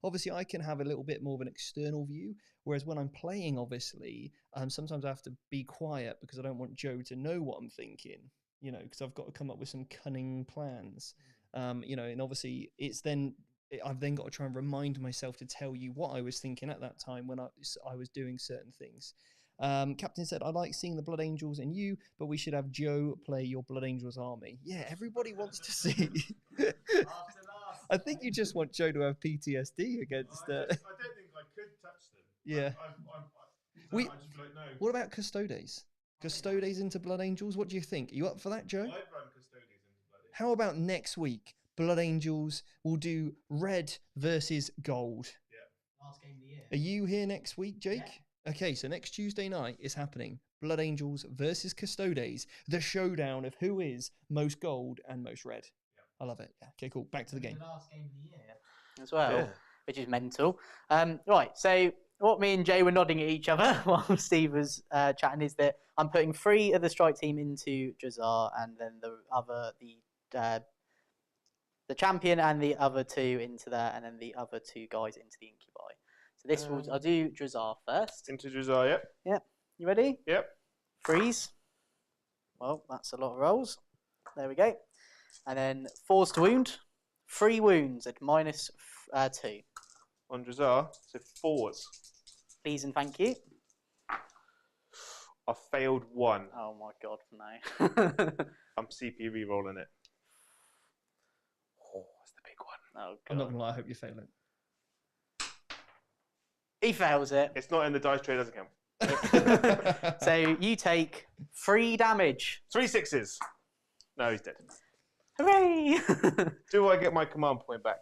obviously I can have a little bit more of an external view, whereas when I'm playing, obviously, sometimes I have to be quiet because I don't want Joe to know what I'm thinking, because I've got to come up with some cunning plans, and obviously I've then got to try and remind myself to tell you what I was thinking at that time when I was doing certain things. Captain said, I like seeing the Blood Angels in you, but we should have Joe play your Blood Angels army. Yeah, everybody wants to see. I think you just want Joe to have PTSD against... I don't think I could touch them. Yeah. I just feel like, no. What about Custodes? Custodes into Blood Angels? What do you think? Are you up for that, Joe? I'd run Custodes into Blood Angels. How about next week? Blood Angels will do red versus gold. Yeah. Last game of the year. Are you here next week, Jake? Yeah. Okay, so next Tuesday night is happening. Blood Angels versus Custodes. The showdown of who is most gold and most red. I love it. Yeah. Okay, cool. Back to the game. The last game of the year as well, Yeah. which is mental. Right, so what me and Jay were nodding at each other while Steve was chatting is that I'm putting 3 of the strike team into Drazar, and then the champion and the other 2 into there, and then the other 2 guys into the incubi. So this I'll do Drazar first. Into Josiah, yep. Yep. You ready? Yep. Freeze. Well, that's a lot of rolls. There we go. And then forced wound. 3 wounds at -2. On Josiah, so 4s. Please and thank you. I failed 1. Oh my god, no. I'm CP re-rolling it. Oh, that's the big one. Oh I'm not god. gonna lie, I hope you fail it. He fails it. It's not in the dice tray, doesn't count. So you take 3 damage. 3 6s. No, he's dead. Hooray! Do I get my command point back?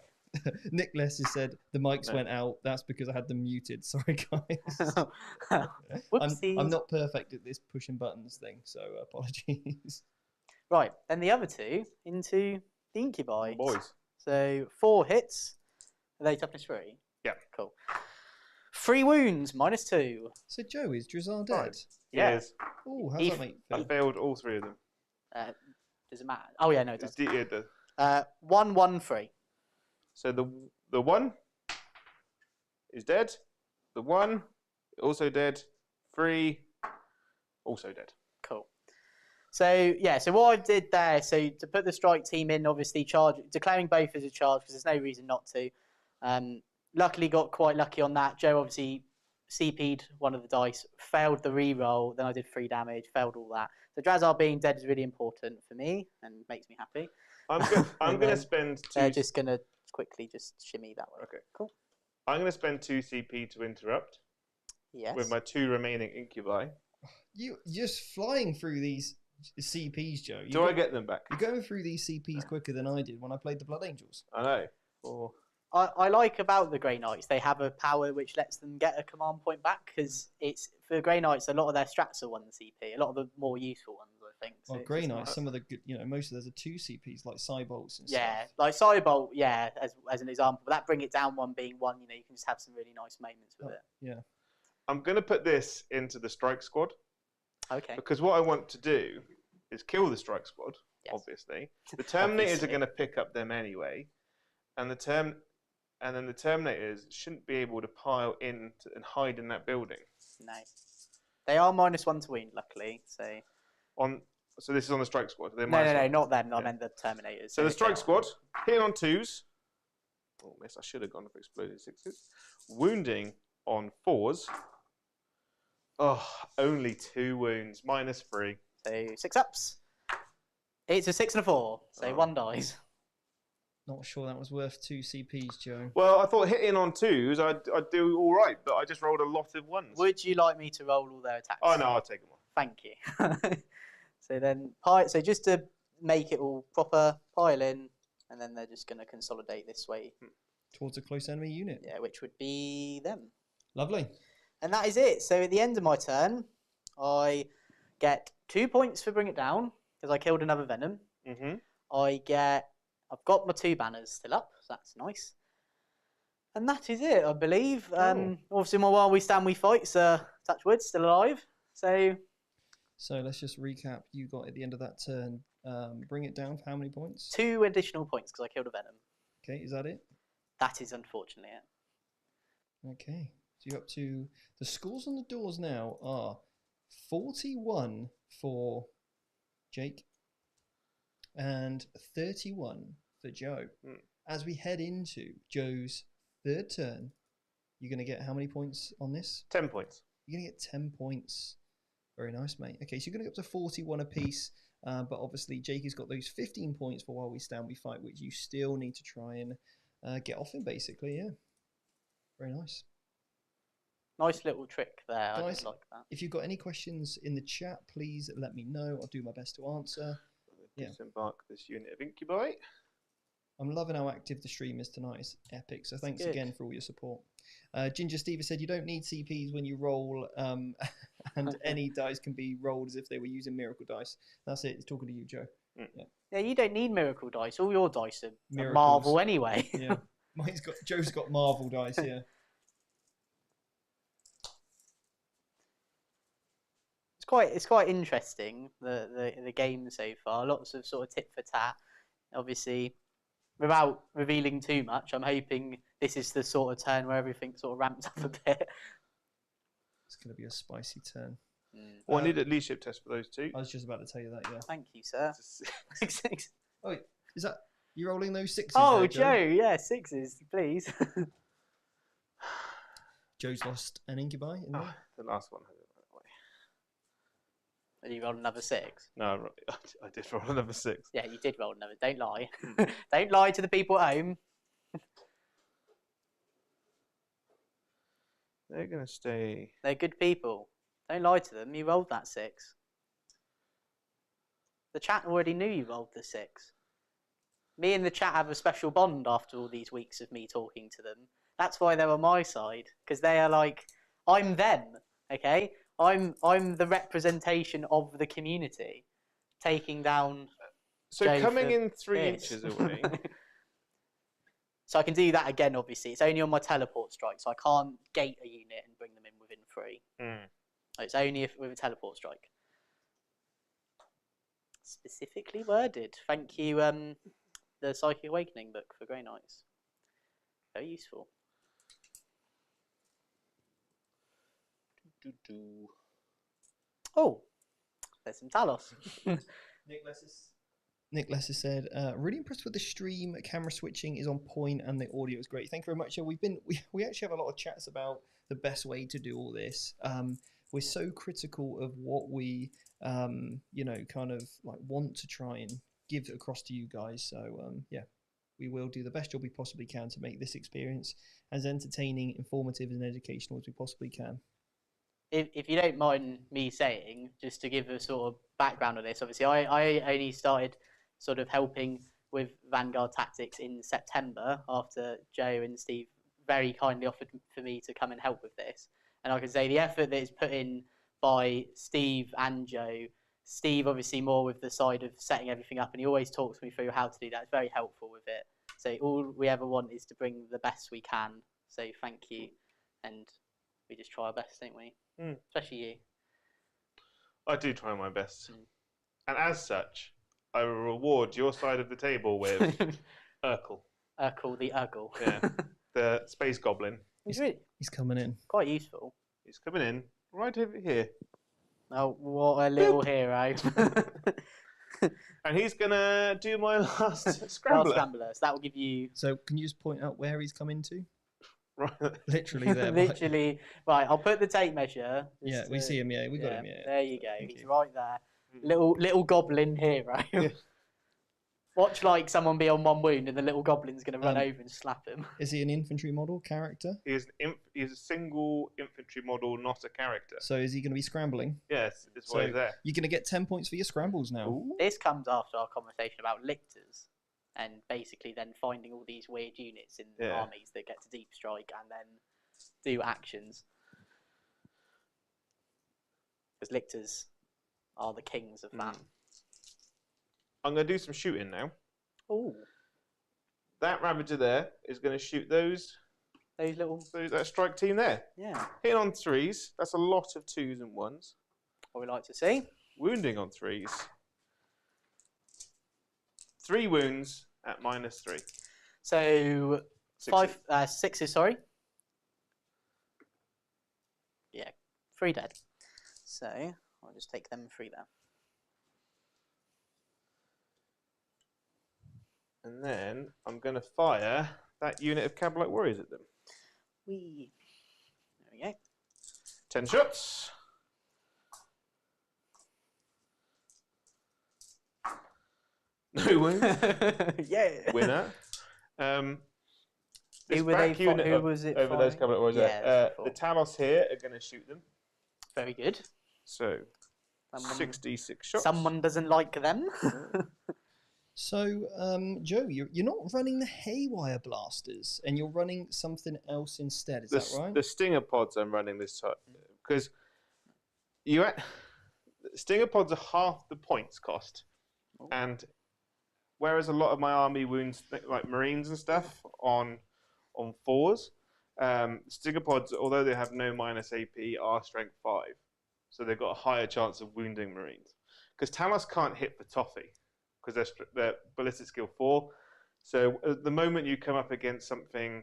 Nick Lesser said the mics No. went out. That's because I had them muted. Sorry, guys. Whoopsies. I'm not perfect at this pushing buttons thing, so apologies. Right, then the other 2 into the incubi. Boys. So 4 hits. Are they toughness 3? Yeah. Cool. 3 wounds, -2. So Joe, is Drazar dead? Right. Yeah. Yes. Oh, how's He- that make I feel? failed all 3 of them. Does it matter? Oh yeah, no, it It's does. the 1, 1, 3. So the 1 is dead. The 1 also dead. 3 also dead. Cool. So yeah, so what I did there, so to put the strike team in, obviously declaring both as a charge because there's no reason not to. Luckily got quite lucky on that. Joe obviously CP'd one of the dice, failed the re-roll, then I did 3 damage, failed all that. So Drazar being dead is really important for me and makes me happy. I'm going to spend 2. Just gonna quickly just shimmy that way. Okay. Cool. I'm going to spend 2 CP to interrupt Yes. with my 2 remaining incubi. You're just flying through these CPs, Joe. Do I get them back? You're going through these CPs quicker than I did when I played the Blood Angels. I know. Or I like about the Grey Knights, they have a power which lets them get a command point back because it's for the Grey Knights, a lot of their strats are 1 CP, a lot of the more useful ones, I think. So Well, it's Grey just Knights, nice. some of the good, most of those are 2 CPs like Cybolts and Yeah, stuff. like Cybolt, yeah, as an example. But that bring it down 1 being 1, you can just have some really nice moments with it. Yeah. I'm going to put this into the strike squad Okay. because what I want to do is kill the strike squad, Yes. obviously. The Terminators Obviously. are going to pick up them anyway. And then the Terminators shouldn't be able to pile in and hide in that building. No. They are -1 to wound, luckily. So So this is on the strike squad. They're no, -1. not them. I Yeah. meant the Terminators. So the if they strike are- squad, hitting on 2s. Oh, miss. I should have gone for exploded 6s. Wounding on 4s. Oh, only 2 wounds. -3. So 6 ups. It's a 6 and a 4. So Oh. 1 dies. Not sure that was worth 2 CPs, Joe. Well, I thought hitting on 2s, I'd do all right, but I just rolled a lot of 1s. Would you like me to roll all their attacks? Oh, no, I'll take them off. Thank you. So then, so just to make it all proper, pile in, and then they're just going to consolidate this way. Towards a close enemy unit. Yeah, which would be them. Lovely. And that is it. So at the end of my turn, I get 2 points for Bring It Down, because I killed another Venom. Mm-hmm. I've got my 2 banners still up, so that's nice. And that is it, I believe. Cool. Obviously, my While We Stand, We Fight, touch wood, still alive. So let's just recap. You got at the end of that turn, bring it down for how many points? 2 additional points because I killed a Venom. Okay, is that it? That is unfortunately it. Okay. So you're up to the scores on the doors now are 41 for Jake and 31 for Joe. As we head into Joe's 3rd turn, you're going to get how many points on this? 10 points. You're going to get 10 points. Very nice, mate. Okay, so you're going to get up to 41 apiece, but obviously Jake has got those 15 points for While We Stand, We Fight, which you still need to try and get off him, basically, yeah. Very nice. Nice little trick there. I Guys, just like that. If you've got any questions in the chat, please let me know. I'll do my best to answer. Yeah. Disembark this unit of incubi. I'm loving how active the stream is tonight. It's epic. So thanks good. again for all your support. Ginger Steve said you don't need CPs when you roll, and any dice can be rolled as if they were using miracle dice. That's it. He's talking to you, Joe. Yeah, you don't need miracle dice. All your dice are Miracles. Marvel anyway. Yeah, Joe's got Marvel dice. Yeah. It's quite interesting the game so far. Lots of sort of tit for tat. Obviously, without revealing too much, I'm hoping this is the sort of turn where everything sort of ramps up a bit. It's going to be a spicy turn. Well, I need a leadership test for those two. I was just about to tell you that. Yeah. Thank you, sir. Oh, wait, is that you rolling those sixes? Oh, there, Joe, yeah, sixes, please. Joe's lost an incubi. In there. The last one. And you rolled another 6? No, I did roll another 6. Yeah, you did roll another. Don't lie. Don't lie to the people at home. They're going to stay... They're good people. Don't lie to them. You rolled that 6. The chat already knew you rolled the 6. Me and the chat have a special bond after all these weeks of me talking to them. That's why they're on my side. Because they are like, I'm them, okay? I'm the representation of the community, taking down. So Joe coming for in 3 this. inches away. So I can do that again. Obviously, it's only on my teleport strike, so I can't gate a unit and bring them in within 3. It's only with a teleport strike. Specifically worded. Thank you, the Psychic Awakening book for Grey Knights. Very useful. Oh, there's some Talos. Nick Lesser said, really impressed with the stream. Camera switching is on point and the audio is great. Thank you very much. We actually have a lot of chats about the best way to do all this. We're so critical of what we, kind of like want to try and give across to you guys. So yeah, we will do the best job we possibly can to make this experience as entertaining, informative, and educational as we possibly can. If you don't mind me saying, just to give a sort of background on this, obviously I only started sort of helping with Vanguard Tactics in September after Joe and Steve very kindly offered for me to come and help with this. And I can say the effort that is put in by Steve and Joe, Steve obviously more with the side of setting everything up, and he always talks me through how to do that. It's very helpful with it. So all we ever want is to bring the best we can. So thank you, and we just try our best, don't we? Especially you. I do try my best. And as such, I will reward your side of the table with Urkel. Urkel the Urkel. Yeah, the space goblin. He's coming in. Quite useful. He's coming in right over here. Oh, what a little hero. And he's going to do my last scrambler. So that will give you... So can you just point out where he's come into? Right. Literally there. Literally. Right, I'll put the tape measure. Yeah, we see him. Yeah, we got him. Yeah. There you go. He's right there. Little goblin hero. Yeah. Watch like someone be on 1 wound and the little goblin's going to run over and slap him. Is he an infantry model character? He's a single infantry model, not a character. So is he going to be scrambling? Yes, that's why he's there. You're going to get 10 points for your scrambles now. Ooh. This comes after our conversation about lictors and basically then finding all these weird units in armies that get to deep strike and then do actions. Because lictors are the kings of that. I'm going to do some shooting now. Oh. That Ravager there is going to shoot that strike team there. Yeah. Hitting on 3s. That's a lot of 2s and 1s. What we like to see. Wounding on 3s. 3 wounds at -3. So sixes, sorry. Yeah, 3 dead. So I'll just take them 3 there. And then I'm going to fire that unit of Cabalite Warriors at them. There we go. 10 shots. No wounds. Yeah. Winner. Who was it? Over those Cabalite Warriors there. The Talos here are going to shoot them. Very good. So, 66 shots. Someone doesn't like them. So, Joe, you're not running the Haywire blasters, and you're running something else instead. Is that right? The Stinger pods I'm running this time because Stinger pods are half the points cost, and whereas a lot of my army wounds, like Marines and stuff, on 4s, Stinger pods, although they have no minus AP, are strength 5, so they've got a higher chance of wounding Marines. Because Talos can't hit for toffee, because they're ballistic skill 4. So at the moment you come up against something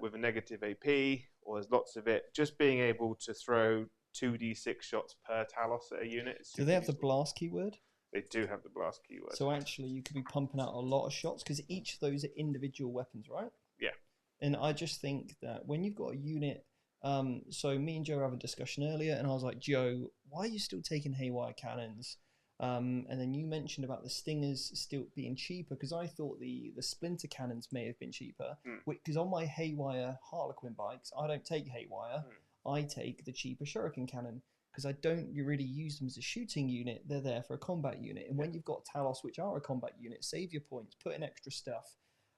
with a negative AP, or there's lots of it, just being able to throw 2d6 shots per Talos at a unit. Do they have the blast keyword? They do have the blast keyword. So actually, you could be pumping out a lot of shots because each of those are individual weapons, right? Yeah. And I just think that when you've got a unit, so me and Joe were having a discussion earlier, and I was like, Joe, why are you still taking Haywire cannons? And then you mentioned about the Stingers still being cheaper because I thought the Splinter cannons may have been cheaper. Because on my Haywire Harlequin bikes, I don't take Haywire. I take the cheaper Shuriken cannon because I don't really use them as a shooting unit. They're there for a combat unit. And when you've got Talos, which are a combat unit, save your points, put in extra stuff.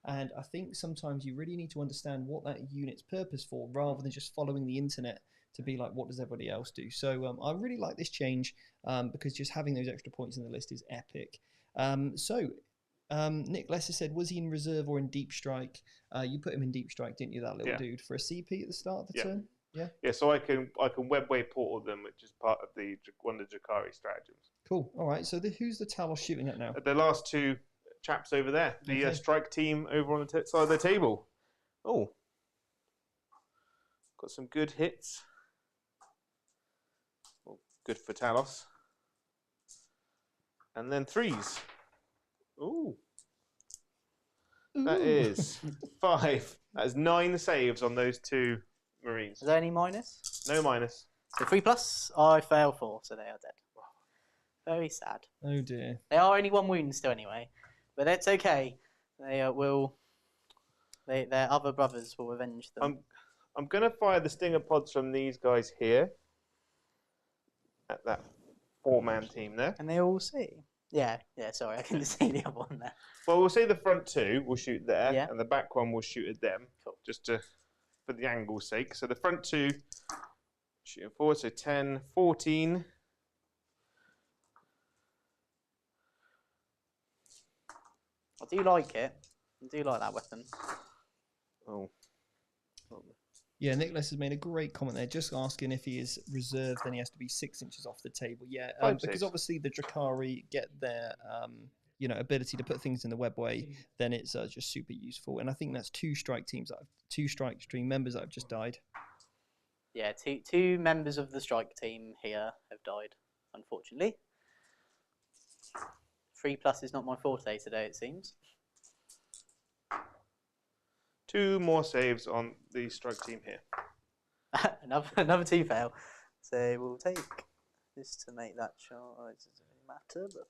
And I think sometimes you really need to understand what that unit's purpose for rather than just following the internet to be like, what does everybody else do? So I really like this change because just having those extra points in the list is epic. Nick Lesser said, was he in reserve or in deep strike? You put him in deep strike, didn't you, that little dude, for a CP at the start of the turn? Yeah, so I can webway portal them, which is part of one of the Drukhari stratagems. Cool. All right. So who's the Talos shooting at now? The last two chaps over there, the strike team over on the side of the table. Oh, got some good hits. Well, good for Talos. And then 3s. Ooh. That is 5. That is 9 saves on those 2 Marines. Is there any minus? No minus. So 3+, I fail 4, so they are dead. Very sad. Oh dear. They are only 1 wound still anyway, but it's okay. They their other brothers will avenge them. I'm going to fire the Stinger pods from these guys here at that 4-man team there. And they all see. Yeah, sorry, I couldn't see the other one there. Well, we'll say the front 2 will shoot there, Yeah. and the back one will shoot at them. Cool. Just for the angle's sake. So the front 2 shooting forward, so 10, 14. I do like it. I do like that weapon. Oh. Yeah, Nicholas has made a great comment there, just asking if he is reserved, then he has to be 6 inches off the table. Yeah, because obviously the Drukhari get their ability to put things in the webway, then it's just super useful. And I think that's 2 strike teams, 2 strike stream members that have just died. Yeah, two members of the strike team here have died, unfortunately. 3+ is not my forte today, it seems. 2 more saves on the strike team here. another 2 fail. So we'll take this to make that chart. It doesn't really matter, but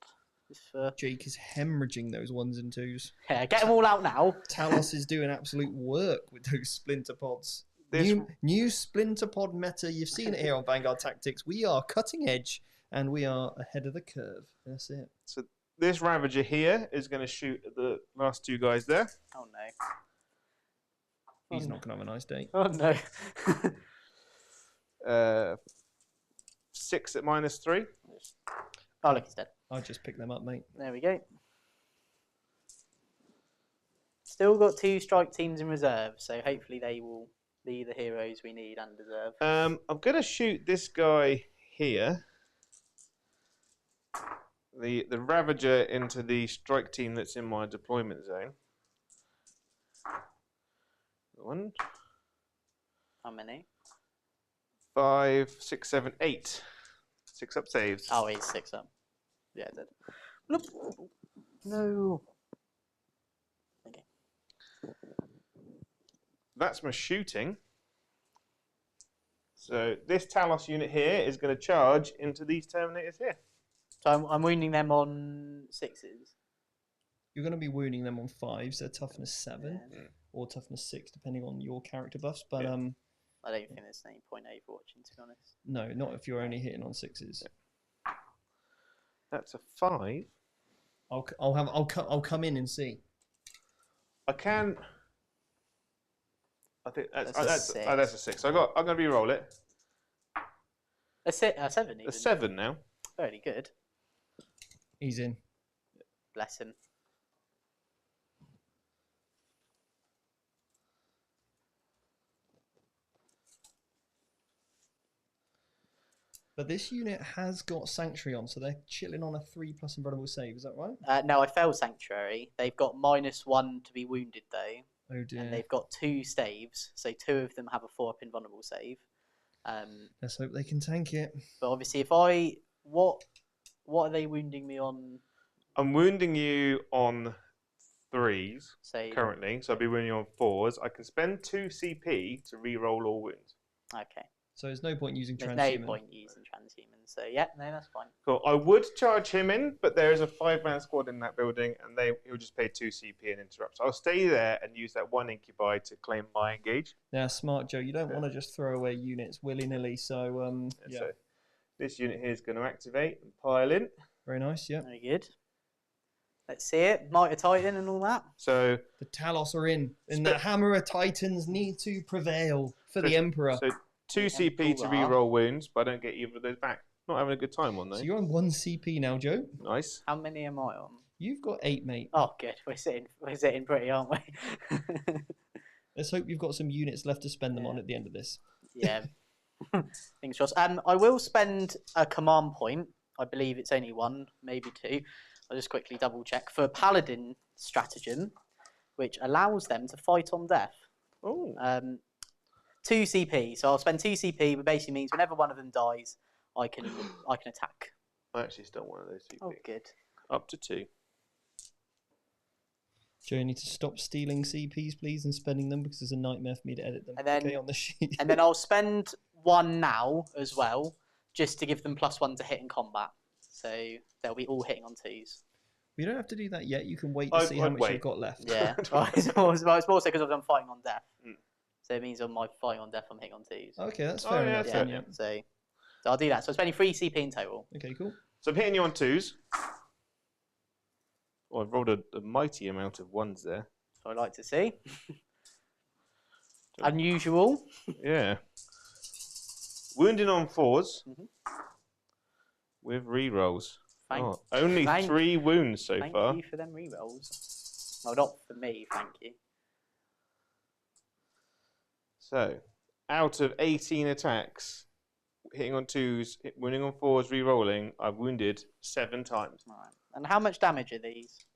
just for... Jake is hemorrhaging those 1s and 2s. Yeah, get them all out now. Talos is doing absolute work with those splinter pods. New splinter pod meta. You've seen it here on Vanguard Tactics. We are cutting edge and we are ahead of the curve. That's it. So this Ravager here is going to shoot at the last 2 guys there. Oh no. He's not going to have a nice day. Oh no. 6 at -3. Oh look, he's dead. I just picked them up, mate. There we go. Still got 2 strike teams in reserve, so hopefully they will be the heroes we need and deserve. I'm going to shoot this guy here. The Ravager into the strike team that's in my deployment zone. 1. How many? 5, 6, 7, 8. 6 up saves. Oh, he's 6 up. Yeah, dead. Look. No. Okay. That's my shooting. So this Talos unit here is going to charge into these Terminators here. So I'm wounding them on 6s. You're going to be wounding them on 5s. They're toughness 7 or toughness 6, depending on your character buffs. But I don't think there's any point overwatching, to be honest. No, not if you're only hitting on 6s. That's a 5. I'll come in and see. I can. I think that's That's a 6. I'm gonna re-roll it. A 7 even. A 7 now. Very good. He's in. Bless him. But this unit has got Sanctuary on, so they're chilling on a 3+ invulnerable save. Is that right? No, I failed Sanctuary. They've got -1 to be wounded though. Oh dear. And they've got 2 staves, so 2 of them have a 4-up invulnerable save. Let's hope they can tank it. But obviously, if I what are they wounding me on? I'm wounding you on 3s So currently, so I'll be wounding you on 4s. I can spend 2 CP to re-roll all wounds. okay. So there's no point using There's transhuman. no point using transhuman. So yeah, no, that's fine. Cool. I would charge him in, but there is a 5-man squad in that building, and he'll just pay 2 CP and interrupt. So I'll stay there and use that 1 incubi to claim my engage. Yeah, smart, Joe. You don't want to just throw away units willy-nilly. So yeah. So this unit here is going to activate and pile in. Very nice. Yeah. Very good. Let's see it. Might of Titan and all that. So the Talos are in, and the Hammer of Titans need to prevail for the Emperor. So 2 CP to re-roll wounds, but I don't get either of those back. Not having a good time on those. So you're on 1 CP now, Joe. Nice. How many am I on? You've got 8, mate. Oh, good. We're sitting pretty, aren't we? Let's hope you've got some units left to spend them on at the end of this. Yeah. Fingers crossed. I will spend a command point. I believe it's only 1, maybe 2. I'll just quickly double check for Paladin stratagem, which allows them to fight on death. Oh. 2 CP. So I'll spend 2 CP, but basically means whenever one of them dies, I can attack. I actually stole one of those CP. Oh, good. Up to 2. Joe, you need to stop stealing CPs, please, and spending them because it's a nightmare for me to edit them. And then, on the sheet. And then I'll spend 1 now as well, just to give them +1 to hit in combat. So they'll be all hitting on 2s. You don't have to do that yet. You can wait to see how much you've got left. Yeah. It's more so because I'm fighting on death. So it means on my fighting on death, I'm hitting on 2s. Okay, that's fair enough. Yeah. So I'll do that. So I'm spending 3 CP in total. Okay, cool. So I'm hitting you on 2s. Oh, I've rolled a mighty amount of 1s there. So I like to see. Unusual. Yeah. Wounding on 4s with re-rolls. Only 3 wounds so far. Thank you for them re-rolls. Well, not for me, thank you. So, out of 18 attacks, hitting on 2s, wounding on 4s, re-rolling, I've wounded 7 times. All right. And how much damage are these?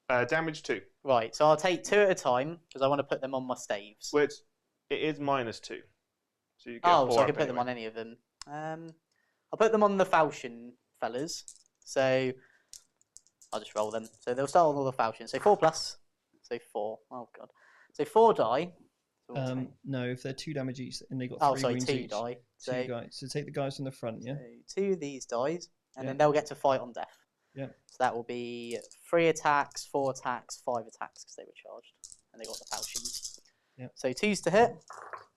Damage 2. Right, so I'll take 2 at a time because I want to put them on my staves. Which it is -2. So you get so 4 I can put them on any of them. I'll put them on the falchion fellas. So I'll just roll them. So they'll start on all the falchions. So 4+. So 4. Oh god. So 4 die. No, if they're 2 damage each, and they got 3 wounds 2 each. die. 2 guys. So take the guys from the front, yeah. So 2 of these dies, and then they'll get to fight on death. Yeah. So that will be 3 attacks, 4 attacks, 5 attacks because they were charged, and they got the falchions. Yeah. So 2s to hit.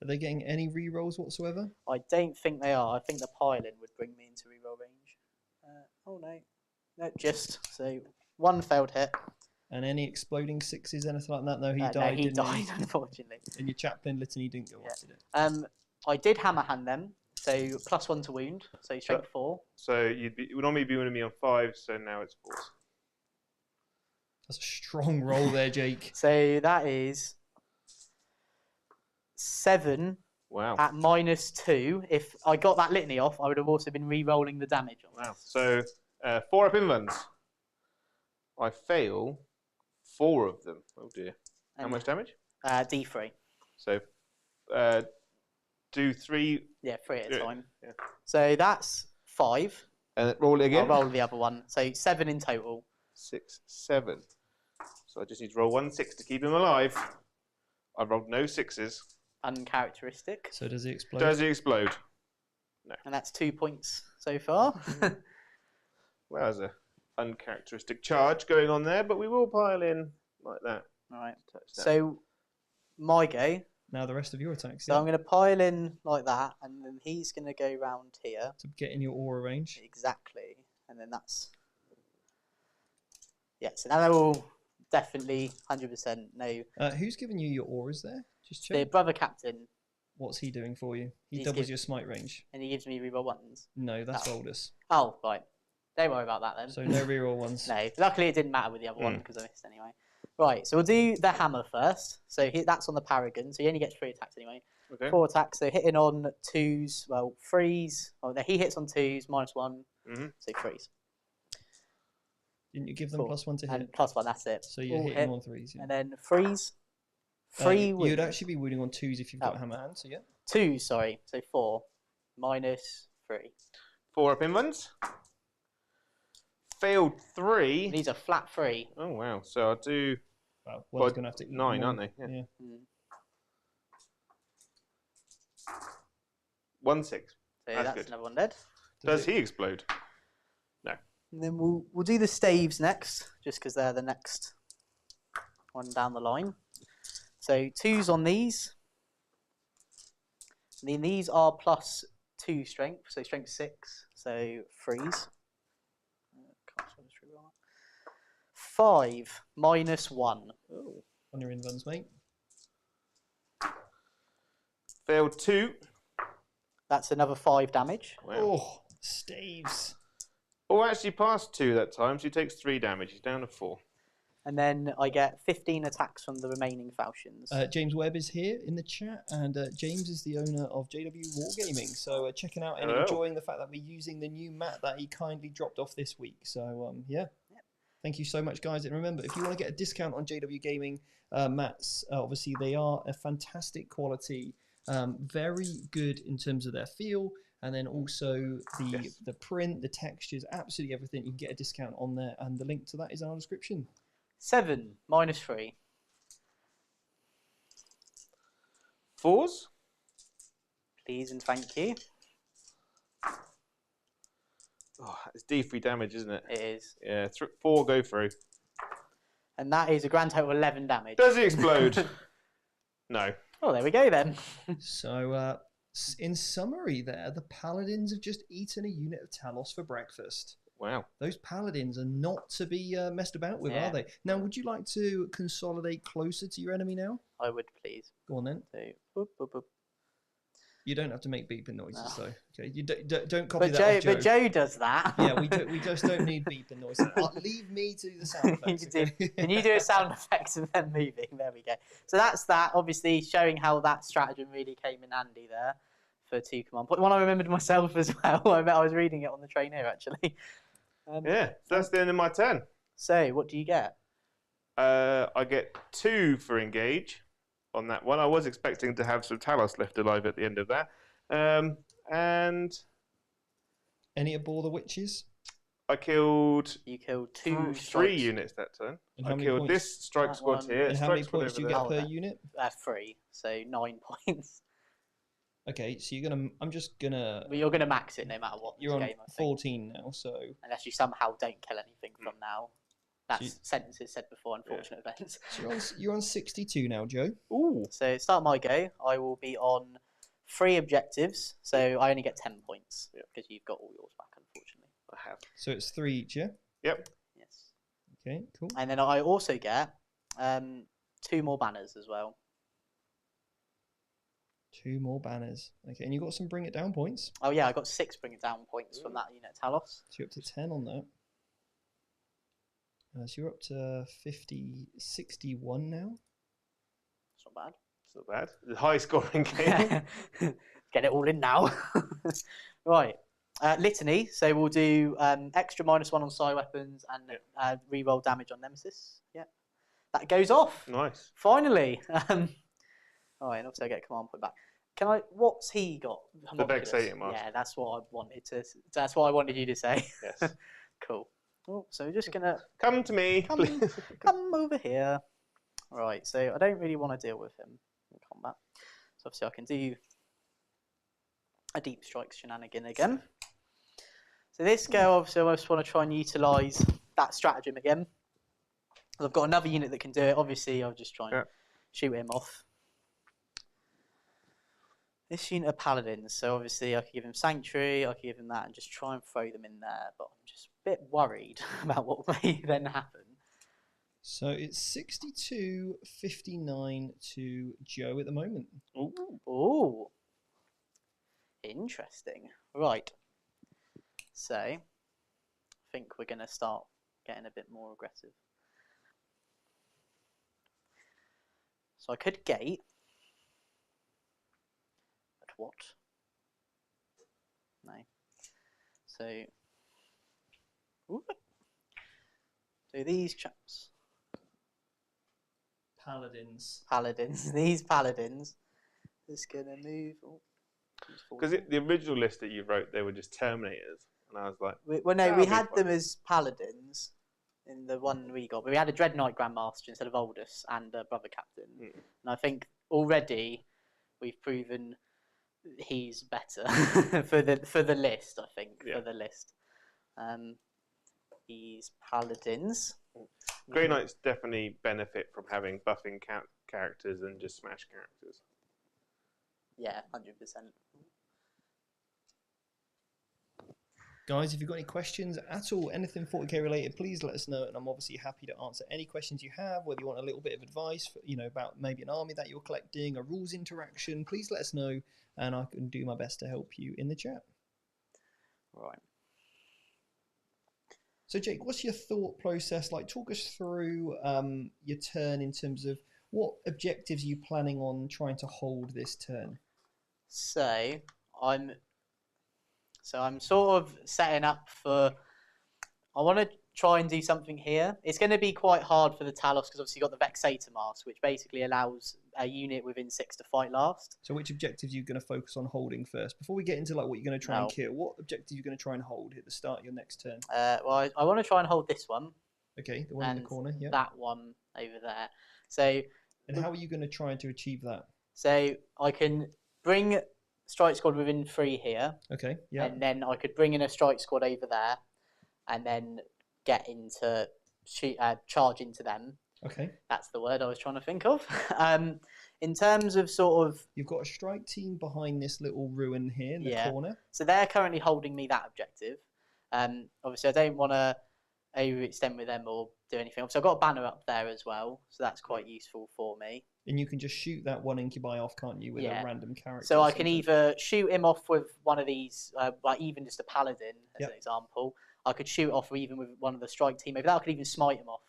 Are they getting any re-rolls whatsoever? I don't think they are. I think the piling would bring me into re-roll range. Oh no, no, just so 1 failed hit. And any exploding 6s, anything like that? No, he died. No, he didn't died, unfortunately. And your chaplain litany didn't go off, did it? I did hammer hand them, so +1 to wound, so strength 4. So you would normally be wounding me on 5, so now it's 4s. That's a strong roll there, Jake. So that is 7. Wow. At -2. If I got that litany off, I would have also been re-rolling the damage on. Wow. So 4 up inlands. I fail 4 of them. Oh dear. How much damage? D3. So do 3. Yeah, 3 at a time. Yeah. So that's 5. And roll it again. I'll roll the other one. So 7 in total. 6, 7. So I just need to roll 1 6 to keep him alive. I've rolled no 6s. Uncharacteristic. So does he explode? Does he explode? No. And that's 2 points so far. Well, there's a uncharacteristic charge going on there, but we will pile in like that. All right. So my go. Now the rest of your attacks. So I'm going to pile in like that, and then he's going to go round here. To get in your aura range. Exactly. And then that's Yeah, so now they're all definitely 100% no. Who's giving you your auras there? Just The check. brother captain, What's he doing for you? He He's doubles give- your smite range. and he gives me reroll ones. No, that's Oh. Voldus. Oh, right. Don't worry about that then. So no reroll ones. No, luckily it didn't matter with the other one because I missed anyway. Right, so we'll do the hammer first. So that's on the Paragon, so he only gets 3 attacks anyway. Okay. 4 attacks, so hitting on 2s, well, 3s. Oh, no, he hits on 2s, -1, so 3s. Didn't you give them Cool. +1 to hit? And +1, that's it. So you're All hitting hit. on 3s. Yeah. And then 3s. 3 You'd wounds. actually be wounding on 2s if you've got Oh. hammer hand. So yeah. 2, sorry, so 4 -3. 4 up in ones. Failed 3. These are flat 3. Oh wow! So I'll do Well, Well, one's gonna have to eat 9, more. aren't they? Yeah. Yeah. 1 6. So That's that's good. another one dead. Does he explode? And then we'll do the staves next, just because they're the next one down the line. So 2s on these. And then these are +2 strength, so strength 6, so 3s. 5 -1. Oh. On your invulns, mate. Failed 2. That's another 5 damage. Wow. Oh, staves. Oh, actually passed 2 that time, so he takes 3 damage. He's down to 4. And then I get 15 attacks from the remaining falchions. James Webb is here in the chat, and James is the owner of JW Wargaming. So checking out and Hello. enjoying the fact that we're using the new mat that he kindly dropped off this week. So yeah, thank you so much, guys. And remember, if you want to get a discount on JW Gaming mats, obviously they are a fantastic quality, very good in terms of their feel, and then also the print, the textures, absolutely everything. You can get a discount on there, and the link to that is in our description. 7 -3. 4s. Please and thank you. Oh, it's D3 damage, isn't it? It is. Yeah, 4 go through. And that is a grand total of 11 damage. Does he explode? No. Oh, there we go then. So in summary, there the Paladins have just eaten a unit of Talos for breakfast. Wow. Those Paladins are not to be messed about with, Yeah. are they? Now, would you like to consolidate closer to your enemy now? I would please. Go on then. So, boop, boop, boop. You don't have to make beeping noises, No. though. Okay, you don't copy But that off Joe. But Joe does that. Yeah, we just don't need beeping noises. Leave me to the sound effects. Okay? Can you do a sound effects of them moving? There we go. So that's that. Obviously, showing how that stratagem really came in handy there for 2 command points. One I remembered myself as well. I was reading it on the train here actually. Yeah, so that's the end of my turn. So, what do you get? I get 2 for engage on that one. I was expecting to have some Talos left alive at the end of that. And Any of Bore the Witches? I killed You killed 2 3 strikes. units that turn. And how I many killed points? this strike That squad one. here. And how many strike squad points do you over get there. per Oh, unit? 3, so 9 points. Okay, so you're gonna. I'm just gonna. But you're going to max it no matter what. You're on this game, I think. 14 now, so Unless you somehow don't kill anything from now. That's you- sentences said before unfortunate events. so you're on 62 now, Joe. Ooh. So start my go. I will be on 3 objectives. So I only get 10 points Yep. because you've got all yours back, unfortunately. I have. So it's 3 each, yeah. Yep. Yes. Okay, cool. And then I also get 2 more banners as well. 2 more banners. Okay, and you got some bring it down points. Oh yeah, I got 6 bring it down points from that unit Talos. So you're up to 10 on that. So you're up to 61 now. It's not bad. It's not bad. It's a high scoring game. Get it all in now. Right. Litany. So we'll do extra -1 on psi weapons and reroll damage on nemesis. Yeah. That goes off. Nice. Finally. All right, and obviously I get a command point back. Can I? What's he got? The vexating mask. Yeah, that's what I wanted to. That's what I wanted you to say. Yes. Cool. Oh, so we're just gonna Come to me, please. come over here. Right. So I don't really want to deal with him in combat. So obviously I can do a deep strike shenanigan again. So this go, obviously, I just want to try and utilise that stratagem again. 'Cause I've got another unit that can do it. Obviously, I'll just try and shoot him off. This unit of paladins, so obviously I could give him sanctuary, I could give him that, and just try and throw them in there. But I'm just a bit worried about what may then happen. So it's 62-59 to Joe at the moment. Ooh. Interesting. Right. So, I think we're going to start getting a bit more aggressive. So I could gate. But what? No. So, ooh. So these chaps. Paladins. These paladins. Just going to move. Because the original list that you wrote, they were just Terminators. And I was like, we had them as paladins in the one we got. But we had a Dread Knight Grandmaster instead of Aldous and a Brother Captain. And I think already we've proven he's better for the list, I think, for the list. He's paladins. Grey Knights definitely benefit from having buffing characters and just smash characters. Yeah, 100%. Guys, if you've got any questions at all, anything 40k related, please let us know, and I'm obviously happy to answer any questions you have, whether you want a little bit of advice, for, about maybe an army that you're collecting, a rules interaction, please let us know, and I can do my best to help you in the chat. Right. So Jake, what's your thought process like? Talk us through your turn in terms of what objectives are you planning on trying to hold this turn? So I'm sort of setting up for. I want to try and do something here. It's going to be quite hard for the Talos because obviously you've got the Vexator Mask, which basically allows a unit within 6 to fight last. So which objectives are you going to focus on holding first? Before we get into like what you're going to try and kill, what objective are you going to try and hold at the start of your next turn? Well, I want to try and hold this one. Okay, the one in the corner, yeah. That one over there. So. And how are you going to try to achieve that? So I can bring Strike Squad within 3 here. Okay, yeah. And then I could bring in a Strike Squad over there, and then get into charge into them. Okay. That's the word I was trying to think of. In terms of sort of... You've got a strike team behind this little ruin here in the corner. So they're currently holding me that objective. Obviously, I don't want to overextend with them or do anything. So I've got a banner up there as well, so that's quite useful for me. And you can just shoot that one incubi off, can't you, with a random character? So I can either shoot him off with one of these, like even just a paladin, as an example. I could shoot off even with one of the strike team. Maybe that I could even smite him off.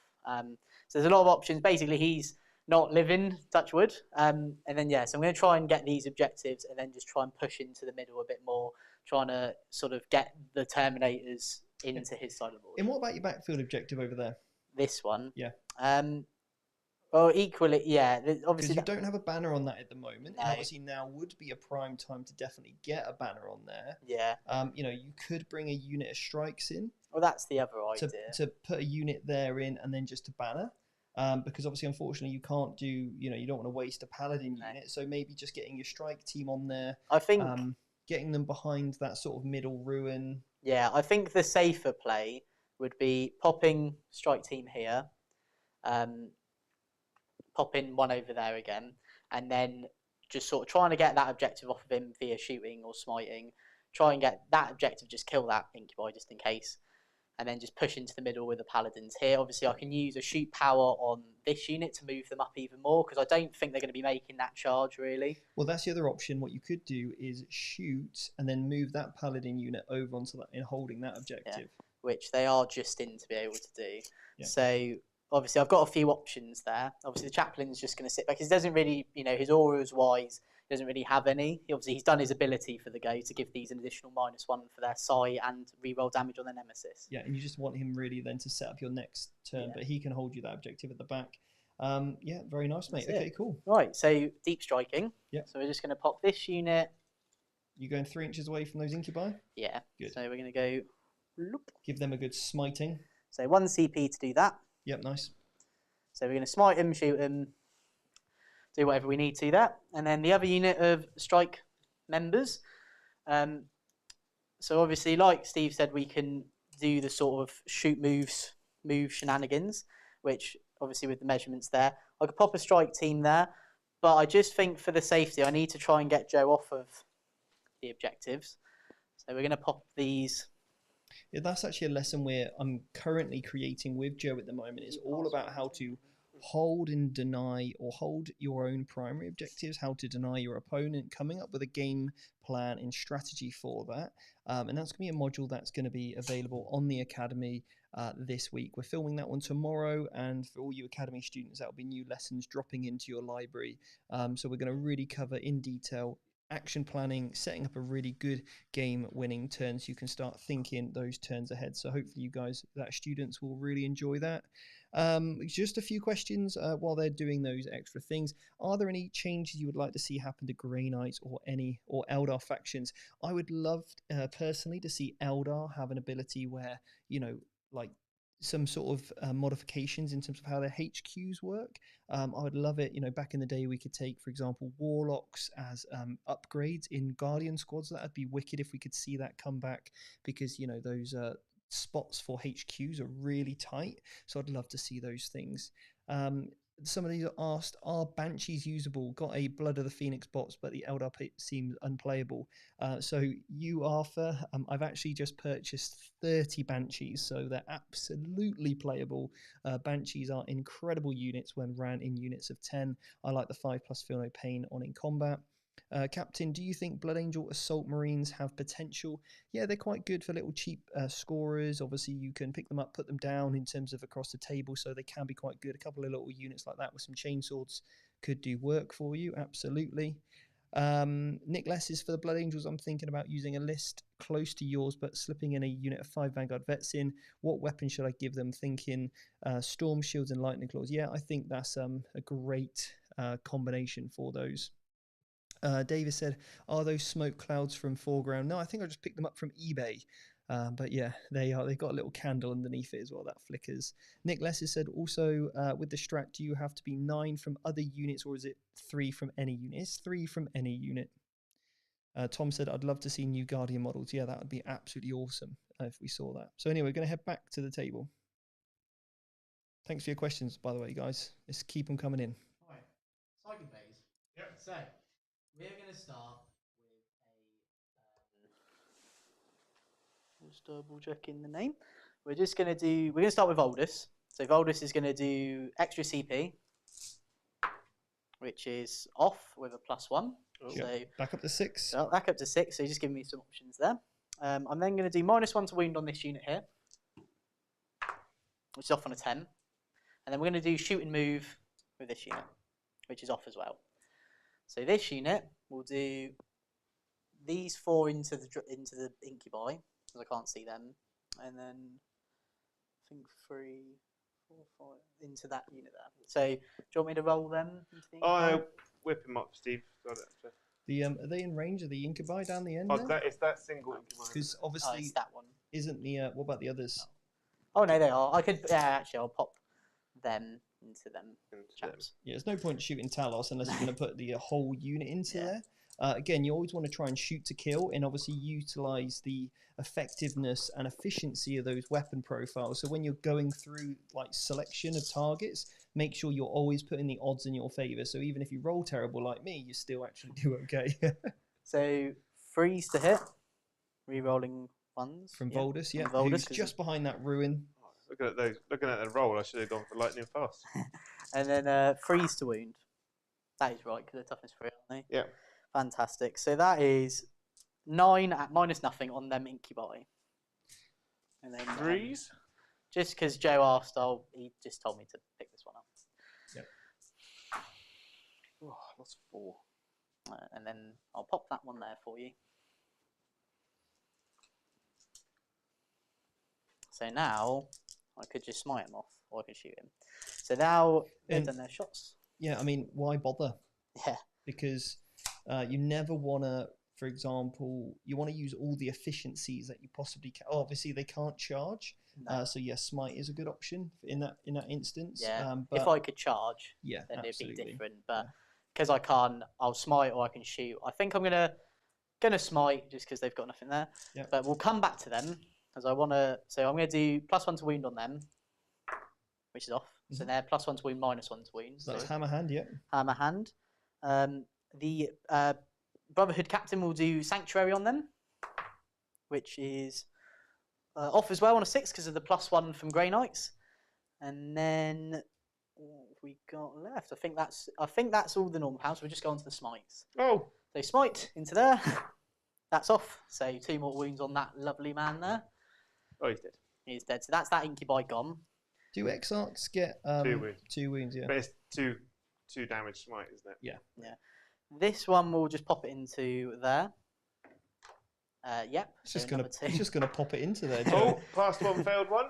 So there's a lot of options. Basically, he's not living, touch wood. And then, so I'm going to try and get these objectives and then just try and push into the middle a bit more, trying to sort of get the Terminators into his side of the board. And what about your backfield objective over there? This one? Yeah. Well, equally, obviously you don't have a banner on that at the moment, no. And obviously now would be a prime time to definitely get a banner on there. Yeah. You could bring a unit of strikes in. Well, that's the other idea. To put a unit there in and then just a banner. Because obviously, unfortunately, you can't do, you don't want to waste a paladin unit. So maybe just getting your strike team on there. I think getting them behind that sort of middle ruin. Yeah, I think the safer play would be popping strike team here, popping one over there again, and then just sort of trying to get that objective off of him via shooting or smiting. Try and get that objective, just kill that incubi just in case, and then just push into the middle with the paladins here. Obviously, I can use a shoot power on this unit to move them up even more because I don't think they're going to be making that charge really. Well, that's the other option. What you could do is shoot and then move that paladin unit over onto that in holding that objective. Yeah, which they are just in to be able to do. Yeah. So obviously, I've got a few options there. Obviously, the chaplain's just going to sit back. He doesn't really, his auras wise, he doesn't really have any. Obviously, he's done his ability for the go to give these an additional -1 for their psi and reroll damage on their nemesis. Yeah, and you just want him really then to set up your next turn, but he can hold you that objective at the back. Yeah, very nice, mate. Okay, cool. Right, so deep striking. Yeah. So we're just going to pop this unit. You going 3 inches away from those incubi? Yeah. Good. So we're going to go. Loop. Give them a good smiting. So 1 CP to do that. Yep, nice. So we're going to smite him, shoot him, do whatever we need to that. And then the other unit of strike members. So obviously, like Steve said, we can do the sort of shoot move shenanigans, which obviously with the measurements there. I could pop a strike team there, but I just think for the safety, I need to try and get Joe off of the objectives. So we're going to pop these. Yeah, that's actually a lesson I'm currently creating with Joe at the moment. It's all about how to hold and deny, or hold your own primary objectives, how to deny your opponent, coming up with a game plan and strategy for that. And that's going to be a module that's going to be available on the Academy this week. We're filming that one tomorrow, and for all you Academy students, that'll be new lessons dropping into your library. So we're going to really cover in detail action planning, setting up a really good game winning turn so you can start thinking those turns ahead. So hopefully you guys, that students, will really enjoy that. Just a few questions while they're doing those extra things. Are there any changes you would like to see happen to Grey Knights or Eldar factions? I would love personally to see Eldar have an ability where, you know, like some sort of modifications in terms of how their HQs work. I would love it. You know, back in the day, we could take, for example, Warlocks as upgrades in Guardian squads. That would be wicked if we could see that come back, because, you know, those spots for HQs are really tight. So I'd love to see those things. Somebody asked, are Banshees usable? Got a Blood of the Phoenix bots, but the Eldar pit seems unplayable. So you, Arthur, I've actually just purchased 30 Banshees, so they're absolutely playable. Banshees are incredible units when ran in units of 10. I like the 5+ feel no pain on in combat. Captain, do you think Blood Angel Assault Marines have potential? Yeah, they're quite good for little cheap scorers. Obviously, you can pick them up, put them down in terms of across the table, so they can be quite good. A couple of little units like that with some chainswords could do work for you, absolutely. Nick Less is, for the Blood Angels, I'm thinking about using a list close to yours, but slipping in a unit of 5 Vanguard vets in. What weapon should I give them? Thinking Storm Shields and Lightning Claws. Yeah, I think that's a great combination for those. Davis said, are those smoke clouds from Foreground? No, I think I just picked them up from eBay. But yeah, they are. They've got a little candle underneath it as well that flickers. Nick Lesser said, also, with the strat, do you have to be 9 from other units, or is it 3 from any unit? It's 3 from any unit. Tom said, I'd love to see new Guardian models. Yeah, that would be absolutely awesome if we saw that. So anyway, we're going to head back to the table. Thanks for your questions, by the way, guys. Let's keep them coming in. All right. Psychic phase. Yep. So we're going to start with a just double checking the name. We're going to start with Voldus. So Voldus is going to do extra CP, which is off with a +1. So back up to 6. So back up to 6. So just giving me some options there. I'm then going to do -1 to wound on this unit here, which is off on a 10. And then we're going to do shoot and move with this unit, which is off as well. So this unit will do these 4 into the incubi, because I can't see them, and then I think 3, 4, 5 into that unit there. So do you want me to roll them into the incubi? Whip him up, Steve. Got it. Are they in range of the incubi down the end? It's that single incubi. Because obviously, it's that one. Isn't the what about the others? Oh no, they are. I could actually I'll pop them into them chaps. Yeah, there's no point shooting Talos unless you're going to put the whole unit into there. Again, you always want to try and shoot to kill, and obviously utilize the effectiveness and efficiency of those weapon profiles. So when you're going through like selection of targets, make sure you're always putting the odds in your favor. So even if you roll terrible like me, you still actually do okay. So freeze to hit, re-rolling ones from Voldus, yeah, Voldus, who's just behind that ruin. Looking at those, looking at the roll, I should have gone for lightning fast. And then freeze to wound. That is right, because they're toughness 3, aren't they? Yeah. Fantastic. So that is 9 at -0 on them incubi. And then freeze. Just because Joe asked, he just told me to pick this one up. Yep. Oh, that's 4. And then I'll pop that one there for you. So now I could just smite him off, or I could shoot him. So now they've done their shots. Yeah, I mean, why bother? Yeah. Because you never want to, for example, you want to use all the efficiencies that you possibly can. Oh, obviously, they can't charge. No. So yes, smite is a good option in that instance. Yeah. But if I could charge, then it'd be different. But because I can't, I'll smite or I can shoot. I think I'm gonna smite just because they've got nothing there. Yep. But we'll come back to them as I want to. So I'm going to do +1 to wound on them, which is off. Mm-hmm. So they're +1 to wound, -1 to wound. So that's hammer hand, yeah. Hammer hand. The Brotherhood captain will do sanctuary on them, which is off as well on a 6 because of the +1 from Grey Knights. And then what have we got left? I think that's all the normal powers. We'll just go on to the smites. Oh, So smite into there. That's off. So 2 more wounds on that lovely man there. oh, he's dead. He's dead. So that's that incubi gone. Do Exarchs get 2 wounds? 2 wounds, yeah. But it's two damage smite, isn't it? Yeah. Yeah. This one we'll just pop it into there. Yep. It's just gonna pop it into there. Oh, passed 1, failed 1.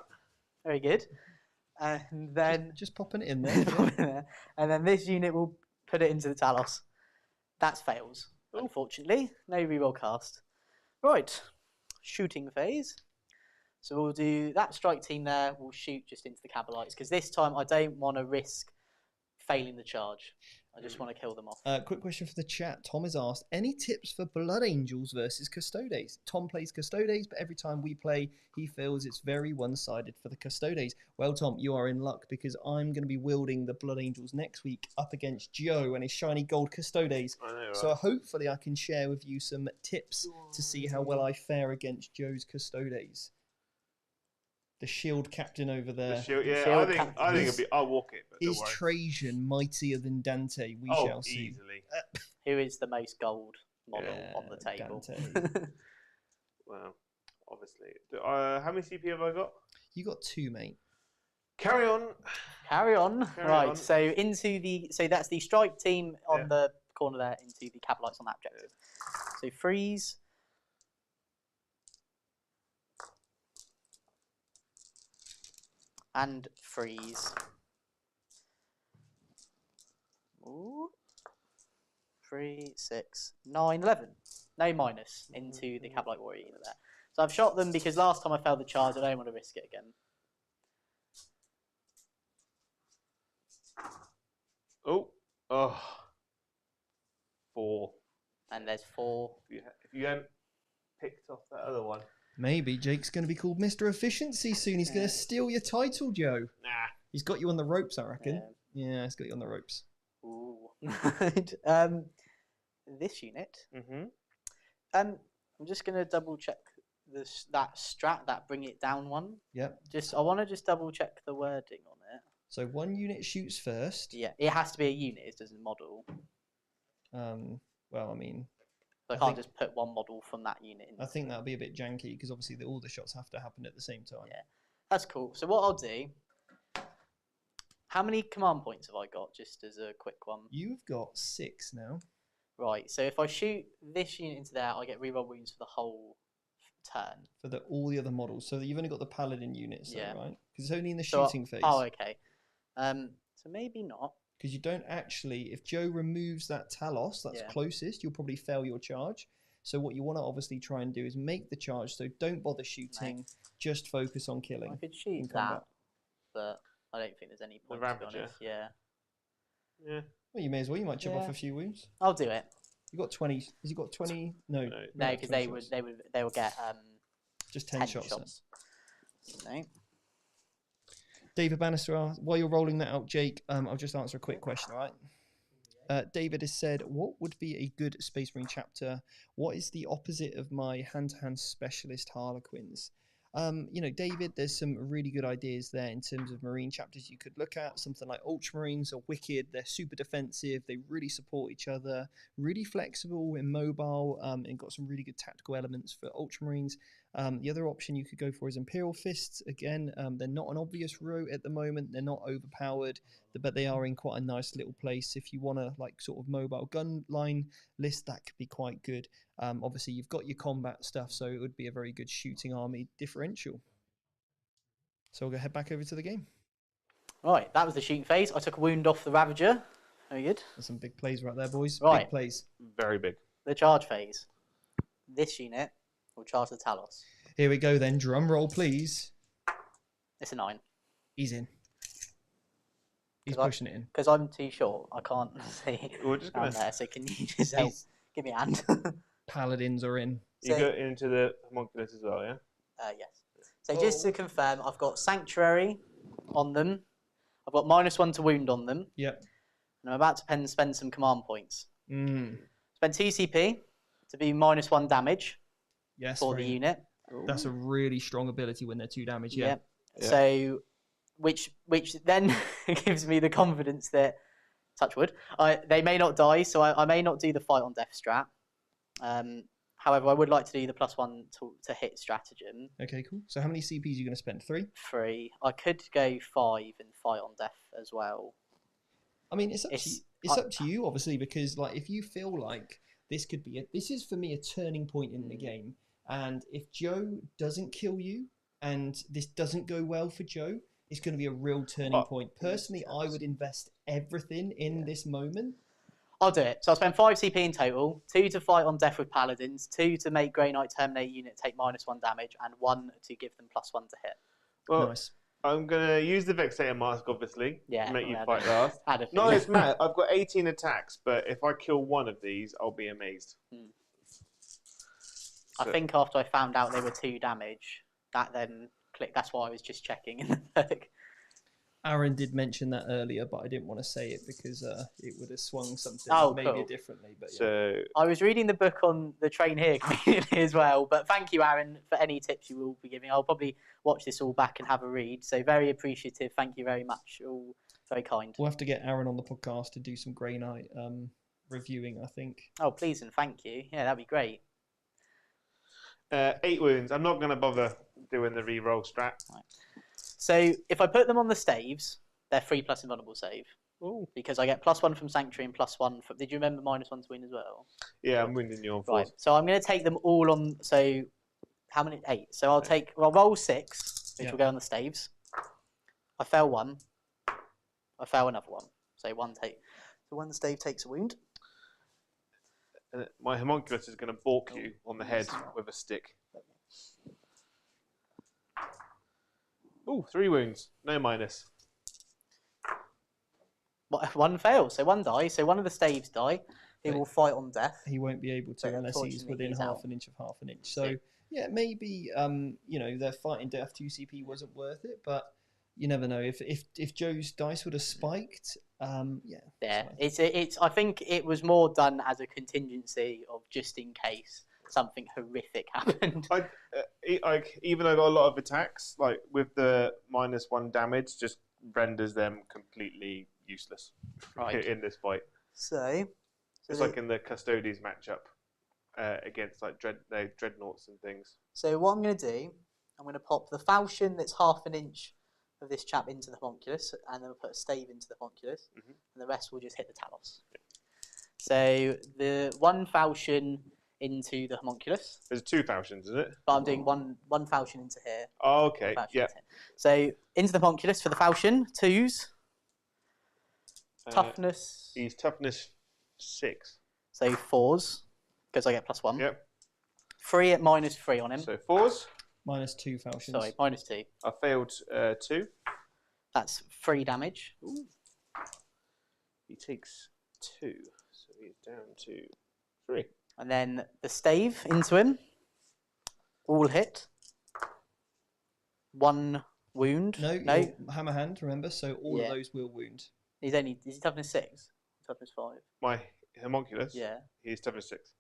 Very good. And then just popping it in there. And then this unit will put it into the Talos. That fails, unfortunately. No reroll cast. Right. Shooting phase. So we'll do that strike team there. We'll shoot just into the Cabalites because this time I don't want to risk failing the charge. I just want to kill them off. Quick question for the chat. Tom has asked, any tips for Blood Angels versus Custodes? Tom plays Custodes, but every time we play, he feels it's very one-sided for the Custodes. Well, Tom, you are in luck because I'm going to be wielding the Blood Angels next week up against Joe and his shiny gold Custodes. I know, right? So hopefully I can share with you some tips to see how well I fare against Joe's Custodes. The shield captain over there. The shield, yeah, Shield I think it'll be. I'll walk it. But Is Trajan mightier than Dante? We shall see. Easily. Who is the most gold model on the table? Dante. Well, obviously. How many CP have I got? You got 2, mate. Carry on. Carry on. Carry Right. on. So that's the strike team on Yeah. the corner there into the Cabalites on that objective. So freeze. And freeze. Ooh. 3, 6, 9, 11. No minus into the Cabalite Warrior unit there. So I've shot them because last time I failed the charge, I don't want to risk it again. Oh. 4. And there's 4. If you hadn't picked off that other one. Maybe Jake's going to be called Mr. Efficiency soon. He's going to steal your title, Joe. Nah. He's got you on the ropes, I reckon. Yeah, he's got you on the ropes. Ooh. This unit. Mm-hmm. I'm just going to double check that strat, that bring it down one. Yep. I want to just double check the wording on it. So 1 unit shoots first. Yeah, it has to be a unit. It doesn't model. Well, I mean, So I can't just put one model from that unit in. I think that'll be a bit janky because obviously all the shots have to happen at the same time. Yeah, that's cool. So what I'll do. How many command points have I got? Just as a quick one. You've got 6 now. Right. So if I shoot this unit into there, I get reroll wounds for the whole turn. For all the other models. So you've only got the paladin units, though, Yeah. right? Because it's only in the shooting phase. Oh, okay. So maybe not. Because you don't actually, if Joe removes that Talos that's closest, you'll probably fail your charge. So what you want to obviously try and do is make the charge. So don't bother shooting, just focus on killing. I could shoot that, but I don't think there's any point. The Ravager. Yeah. Yeah. Well, you may as well. You might chop off a few wounds. I'll do it. You got 20. Has he got 20? No. No, because they would get just 10 shots. No. David Bannister asked, while you're rolling that out, Jake, I'll just answer a quick question, all right? David has said, what would be a good Space Marine chapter? What is the opposite of my hand-to-hand specialist Harlequins? David, there's some really good ideas there in terms of Marine chapters you could look at. Something like Ultramarines are wicked. They're super defensive. They really support each other. Really flexible and mobile, and got some really good tactical elements for Ultramarines. The other option you could go for is Imperial Fists. Again, they're not an obvious route at the moment. They're not overpowered, but they are in quite a nice little place. If you want to sort of mobile gun line list, that could be quite good. Obviously, you've got your combat stuff, so it would be a very good shooting army differential. So we'll go head back over to the game. Right, that was the shooting phase. I took a wound off the Ravager. Very good. There's some big plays right there, boys. Right. Big plays. Very big. The charge phase. This unit will charge the Talos. Here we go then. Drum roll, please. It's a 9. He's in. He's pushing it in. Because I'm too short. I can't see We're just gonna... there. So can you just help? Give me a hand. Paladins are in. You go into the homunculus as well, yeah? Yes. So just to confirm, I've got Sanctuary on them. I've got -1 to wound on them. Yep. And I'm about to spend some command points. Mm. Spend 2 CP to be -1 damage Yes, for the unit. That's a really strong ability when they're 2 damage. Yeah. Yeah. So, which then gives me the confidence that, touch wood, they may not die, so I may not do the fight on death strat. However, I would like to do the +1 to hit stratagem. Okay, cool. So how many CPs are you going to spend? 3? 3. I could go 5 and fight on death as well. I mean, it's up to you, obviously, because like if you feel like this could be this is for me a turning point in the game, and if Joe doesn't kill you and this doesn't go well for Joe, it's going to be a real turning point. Personally, I would invest everything in this moment. I'll do it. So I'll spend 5 CP in total, 2 to fight on death with paladins, 2 to make Grey Knight terminate unit take -1 damage, and 1 to give them +1 to hit. Well, Nice. I'm going to use the Vexator Mask, obviously, Yeah, to make you fight last. No, it's mad. I've got 18 attacks, but if I kill one of these, I'll be amazed. I think after I found out they were 2 damage, that then clicked. That's why I was just checking in the perk. Aaron did mention that earlier, but I didn't want to say it because it would have swung something maybe cool. differently. But yeah. So I was reading the book on the Train Here community as well, but thank you, Aaron, for any tips you will be giving. I'll probably watch this all back and have a read, so very appreciative. Thank you very much. All very kind. We'll have to get Aaron on the podcast to do some Grey Knight reviewing, I think. Oh, please and thank you. Yeah, that'd be great. 8 wounds. I'm not going to bother doing the reroll strat. Right. So if I put them on the staves, they're 3+ invulnerable save. Ooh. Because I get +1 from Sanctuary and +1 from... Did you remember -1 to win as well? Yeah, I'm wounding you on 4. Right, so I'm going to take them all on... So how many? 8. So I'll roll 6, which will go on the staves. I fail 1. I fail another 1. So one stave takes a wound. My homunculus is going to balk you on the head with a stick. Ooh, 3 wounds. No minus. 1 fails, so 1 dies. So one of the staves die. He will fight on death. He won't be able to unless he's within half an inch of half an inch. So yeah, maybe their fighting death 2 CP wasn't worth it, but you never know. If Joe's dice would have spiked, yeah. It's. I think it was more done as a contingency of just in case something horrific happened. Even though I got a lot of attacks, like with the -1 damage, just renders them completely useless in this fight. So it's like in the Custodes matchup against like dreadnoughts and things. So what I'm going to do, I'm going to pop the falchion that's half an inch of this chap into the homunculus, and then I'll put a stave into the homunculus, and the rest will just hit the talos. Yeah. So the 1 falchion into the homunculus. There's 2 falchions, isn't it? But I'm doing one falchion into here. Oh, okay. Yeah. So into the homunculus for the falchion, 2s. Toughness. He's toughness 6. So 4s, because I get +1. Yep. 3 at -3 on him. So 4s. -2 falchions. Sorry, -2. I failed 2. That's 3 damage. Ooh. He takes 2, so he's down to 3. And then the stave into him. All hit. 1 wound. No. Hammer hand, remember? So all of those will wound. Is he toughness 6? Toughness 5? My homunculus? Yeah. He's toughness 6.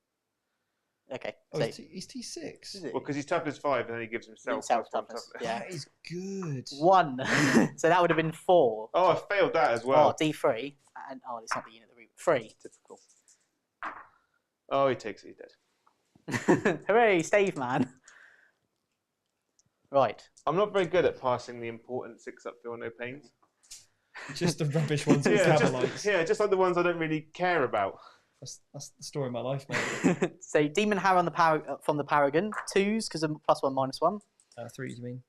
Okay. Oh, so he's T6. Well, because he's toughness 5 and then he gives himself toughness. Yeah. That is good. 1. So that would have been 4. Oh, I failed that as well. Oh, D3. And it's not the unit that we... 3. Typical. Oh, he takes it. He's dead. Hooray, stave man. Right. I'm not very good at passing the important 6 up feel no pains. Just the rubbish ones with Cavalites. Just like the ones I don't really care about. That's the story of my life, mate. So Demon Harrow on from the Paragon, 2s because of +1 -1. 3s, you mean?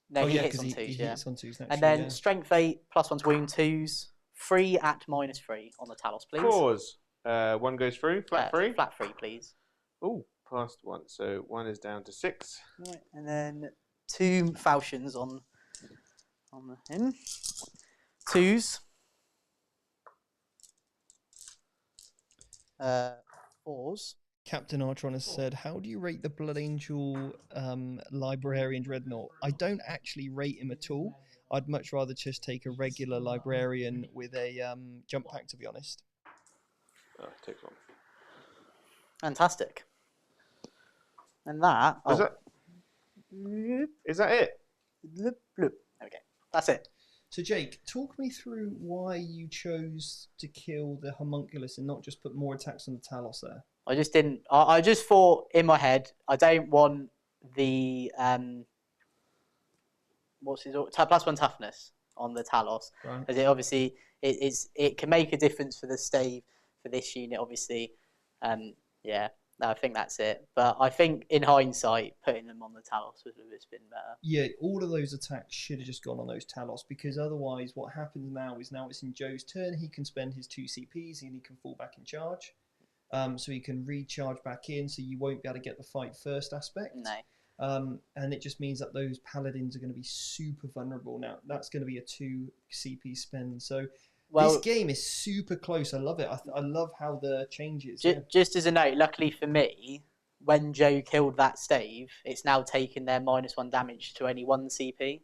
No, he hits on 2s. He hits on 2s. And then Strength 8 +1 to wound 2s. 3 at -3 on the Talos, please. 4s. 1 goes through. Flat 3. Flat 3, please. Oh, past 1. So 1 is down to 6. Right, and then 2 falchions on him. 2s. 4s. Captain Artron has said, how do you rate the Blood Angel Librarian Dreadnought? I don't actually rate him at all. I'd much rather just take a regular Librarian with a jump pack, to be honest. Oh, it takes 1. Fantastic. And that... Is that it? There we go. That's it. So Jake, talk me through why you chose to kill the homunculus and not just put more attacks on the Talos there. I just didn't. I just thought in my head, I don't want the what's his +1 toughness on the Talos, Right. because it obviously it can make a difference for the stave for this unit, obviously. Yeah, no, I think that's it. But I think in hindsight, putting them on the Talos would have just been better. Yeah, all of those attacks should have just gone on those Talos, because otherwise what happens now it's in Joe's turn. He can spend his 2 CPs and he can fall back in charge. So he can recharge back in, so you won't be able to get the fight first aspect. No. And it just means that those paladins are going to be super vulnerable. Now, that's going to be a 2 CP spend. So this game is super close. I love it. I love how the changes. Just as a note, luckily for me, when Joe killed that stave, it's now taken their -1 damage to only 1 CP.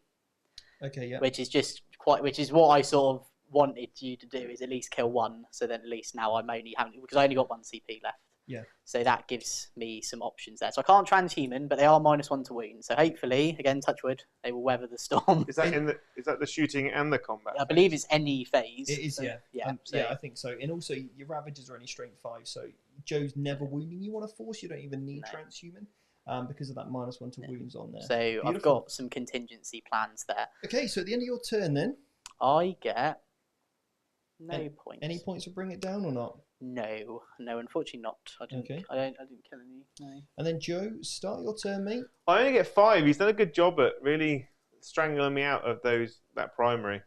Okay, yeah. Which is what I sort of wanted you to do, is at least kill 1. So then at least now I'm only having, because I only got 1 CP left. Yeah. So that gives me some options there. So I can't transhuman, but they are -1 to wound. So hopefully, again, touch wood, they will weather the storm. Is that the shooting and the combat? I believe it's any phase. It is, so, yeah. Yeah, I think so. And also, your Ravagers are only strength 5, so Joe's never wounding you on a force. You don't even need transhuman because of that -1 to wounds on there. So Beautiful. I've got some contingency plans there. Okay, so at the end of your turn then, I get no points. Any points to bring it down or not? No, unfortunately not. I didn't kill any. No. And then Joe, start your turn, mate. I only get 5. He's done a good job at really strangling me out of that primary.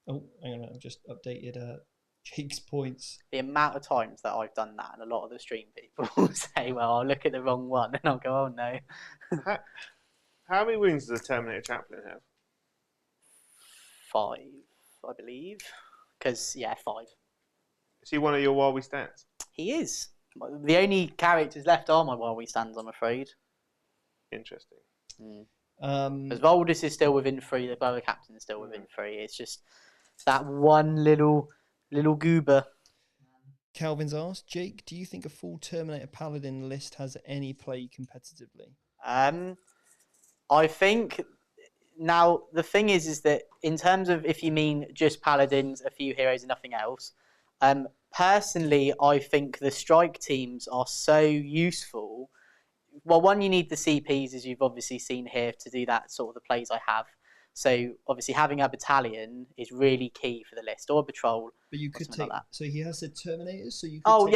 Oh, hang on, I've just updated Jake's points. The amount of times that I've done that, and a lot of the stream people will say, well, I'll look at the wrong one, and I'll go, oh no. How many wounds does a Terminator Chaplain have? 5, I believe. Because, 5. Is he one of your while we stands? He is. The only characters left are my while we stands, I'm afraid. Interesting. Because Voldus is still within 3, the Boa Captain is still within 3. It's just that one little goober. Calvin's asked, Jake, do you think a full Terminator Paladin list has any play competitively? I think now the thing is that in terms of if you mean just Paladins, a few heroes and nothing else, personally I think the strike teams are so useful. Well, one, you need the CPs, as you've obviously seen here, to do that sort of the plays I have. So obviously having a battalion is really key for the list, or a patrol. But you could take like that. So he has the Terminators, so you could all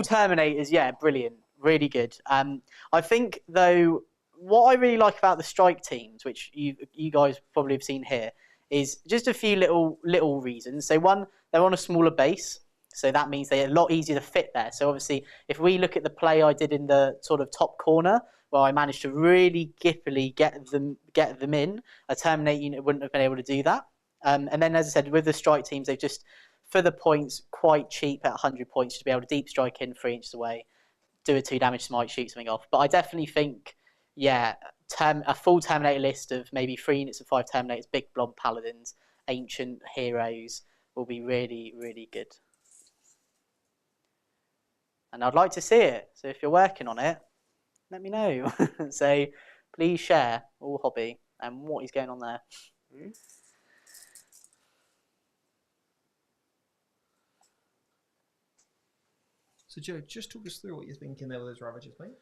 Terminators, brilliant, really good. I think though what I really like about the strike teams, which you guys probably have seen here, is just a few little reasons. So one, they're on a smaller base, so that means they're a lot easier to fit there. So obviously, if we look at the play I did in the sort of top corner, where I managed to really gippily get them in, a Terminator unit wouldn't have been able to do that. And then, as I said, with the strike teams, they just, for the points, quite cheap at 100 points to be able to deep strike in 3 inches away, do a 2 damage smite, shoot something off. But I definitely think, a full Terminator list of maybe 3 units of 5 Terminators, big blob paladins, ancient heroes will be really, really good. And I'd like to see it. So if you're working on it, let me know. So please share all hobby and what is going on there. So Joe, just talk us through what you're thinking there with those Ravagers, mate.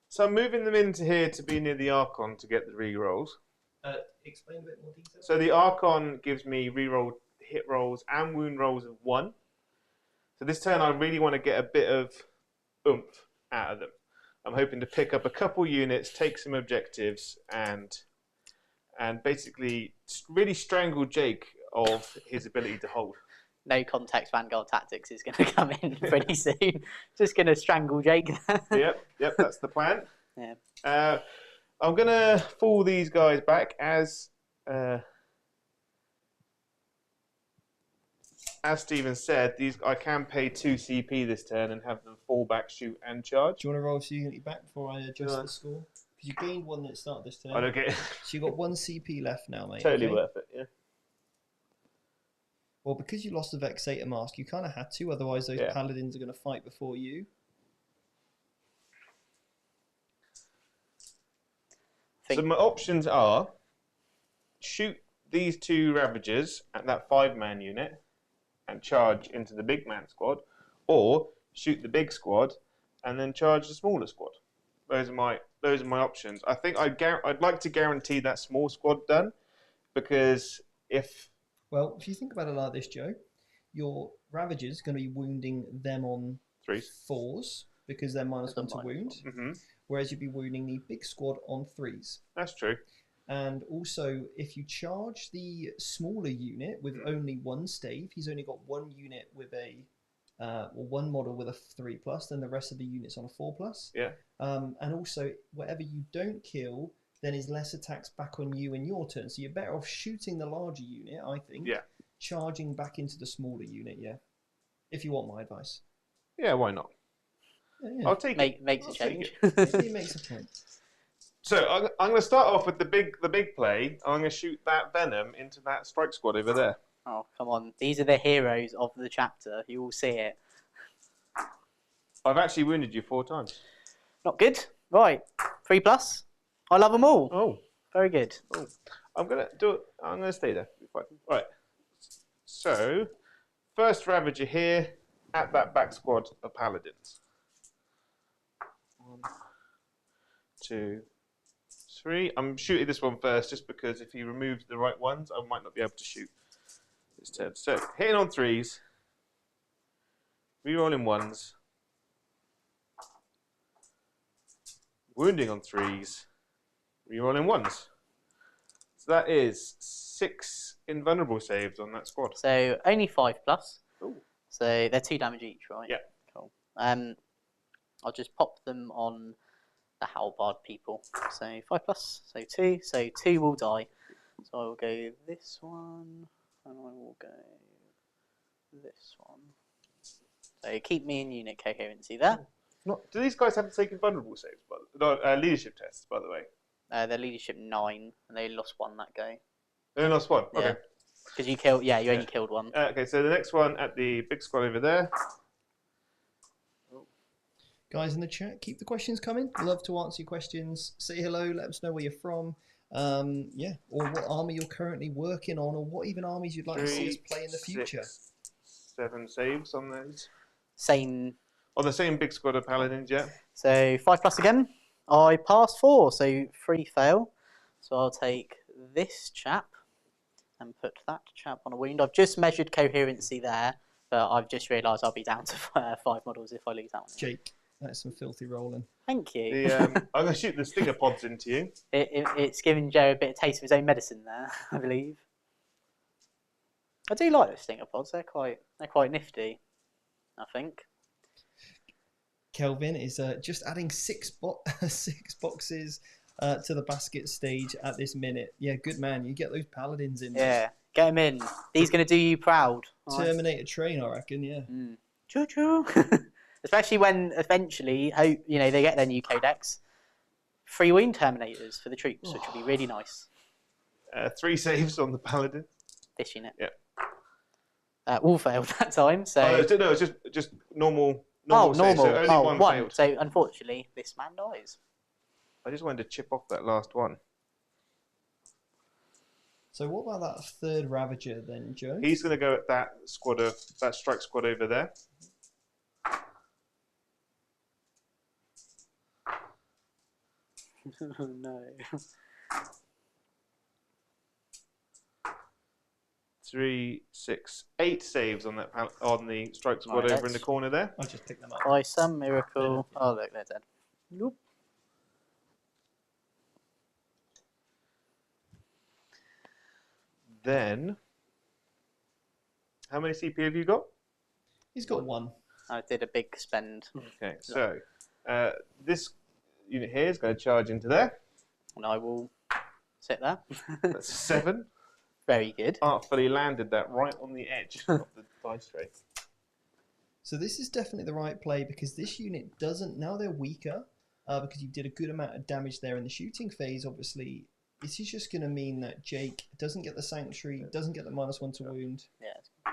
So I'm moving them into here to be near the Archon to get the rerolls. Explain a bit more detail. So the Archon gives me reroll hit rolls and wound rolls of 1. So this turn I really want to get a bit of oomph out of them. I'm hoping to pick up a couple units, take some objectives, and basically really strangle Jake of his ability to hold. No context Vanguard tactics is going to come in pretty soon. Just going to strangle Jake. Yep, that's the plan. Yeah. I'm going to fall these guys back as Steven said. I can pay 2 CP this turn and have them fall back, shoot, and charge. Do you want to roll so you can get back before I adjust the score? Because you gained 1 at the start of this turn. I don't get it. So you've got 1 CP left now, mate. Totally worth it, yeah. Well, because you lost the Vexator Mask, you kind of had to, otherwise those Paladins are going to fight before you. So my options are shoot these 2 Ravagers at that 5-man unit and charge into the big man squad, or shoot the big squad and then charge the smaller squad. Those are my options. I think I'd like to guarantee that small squad done, because if you think about it like this, Joe, your Ravagers going to be wounding them on 4s because they're -1 to wound, whereas you'd be wounding the big squad on 3s. That's true. And also, if you charge the smaller unit with only 1 stave, he's only got 1 unit with one model with a 3+, then the rest of the units on a 4+. Yeah. And also, whatever you don't kill, then is less attacks back on you in your turn. So you're better off shooting the larger unit, I think. Yeah. Charging back into the smaller unit, yeah. If you want my advice. Yeah, why not? Yeah. I'll take it. Makes a change. It makes a point. So I'm going to start off with the big play. I'm going to shoot that Venom into that strike squad over there. Oh, come on. These are the heroes of the chapter. You will see it. I've actually wounded you 4 times. Not good. Right. 3+. I love them all. Oh. Very good. Oh. I'm going to stay there. Right. So, first Ravager here at that back squad of Paladins. 1, 2, 3. I'm shooting this one first just because if he removes the right ones, I might not be able to shoot this turn. So, hitting on 3s, rerolling 1s, wounding on 3s, rerolling 1s. So that is 6 invulnerable saves on that squad. So only 5+. Ooh. So they're 2 damage each, right? Yeah. Cool. I'll just pop them on the halberd people. So 5+, so 2. So 2 will die. So I will go this one, and I will go this one. So keep me in unit coherency there. Do these guys have to take invulnerable saves? Leadership tests, by the way. Their leadership 9, and they lost 1 that go. They only lost 1. Yeah. Okay. Because you killed, you only killed 1. Okay, so the next one at the big squad over there. Guys in the chat, keep the questions coming. Love to answer your questions. Say hello, let us know where you're from. Or what army you're currently working on, or what even armies you'd like to see us play in the future. 6, 7 saves on those. Same. On the same big squad of Paladins, yeah. So 5+ again. I passed 4, so 3 fail. So I'll take this chap and put that chap on a wound. I've just measured coherency there, but I've just realised I'll be down to 5 models if I lose that one. Jake, that's some filthy rolling. Thank you. I'm going to shoot the stinger pods into you. It's giving Joe a bit of taste of his own medicine there, I believe. I do like those stinger pods. They're quite nifty, I think. Kelvin is just adding 6 boxes to the basket stage at this minute. Yeah, good man. You get those paladins in. Yeah, get them in. These going to do you proud. Terminator train, I reckon. Yeah. Choo choo. Especially when eventually, they get their new codex. 3 wound terminators for the troops, which will be really nice. 3 saves on the paladin. This unit. Yeah. All failed that time. So. No, it's just normal. Normal. So only 1 failed. So unfortunately, this man dies. I just wanted to chip off that last one. So what about that 3rd Ravager then, Joe? He's going to go at that strike squad over there. No. 3, 6, 8 saves on that on the strike squad over in the corner there. I'll just pick them up. By some miracle. Oh, look, they're dead. Nope. Then, how many CP have you got? He's got 1. I did a big spend. Okay, so this unit here is going to charge into there. And I will sit there. That's 7. Very good. Artfully landed that right on the edge of the dice tray. So this is definitely the right play because this unit doesn't... Now they're weaker because you did a good amount of damage there in the shooting phase, obviously. This is just going to mean that Jake doesn't get the Sanctuary, doesn't get the -1 to wound. Yeah.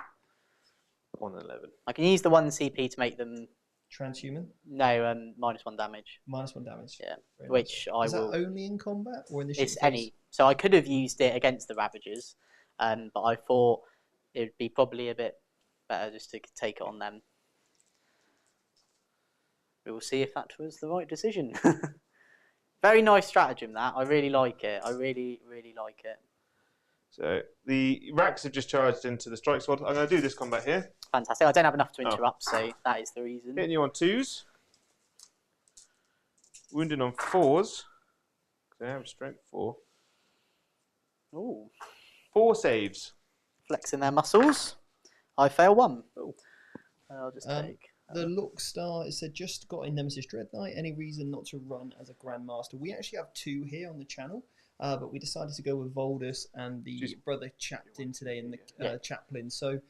111. I can use the 1 CP to make them Transhuman? No, -1 damage. -1 damage. Yeah, Very which nice. I Is will. that only in combat or in the It's shoot any. So I could have used it against the Ravagers, but I thought it would be probably a bit better just to take it on them. We will see if that was the right decision. Very nice stratagem, that. I really like it. I really, really like it. So the racks have just charged into the strike squad. I'm going to do this combat here. Fantastic. I don't have enough to interrupt, so that is the reason. Hitting you on 2s. Wounding on 4s. They have strength 4. Ooh. 4 saves. Flexing their muscles. I fail 1. Ooh. I'll just take... The Look Star, it said, just got a Nemesis Dread Knight. Any reason not to run as a Grandmaster? We actually have 2 here on the channel, but we decided to go with Voldus and the brother chapped in today in the Chaplain. So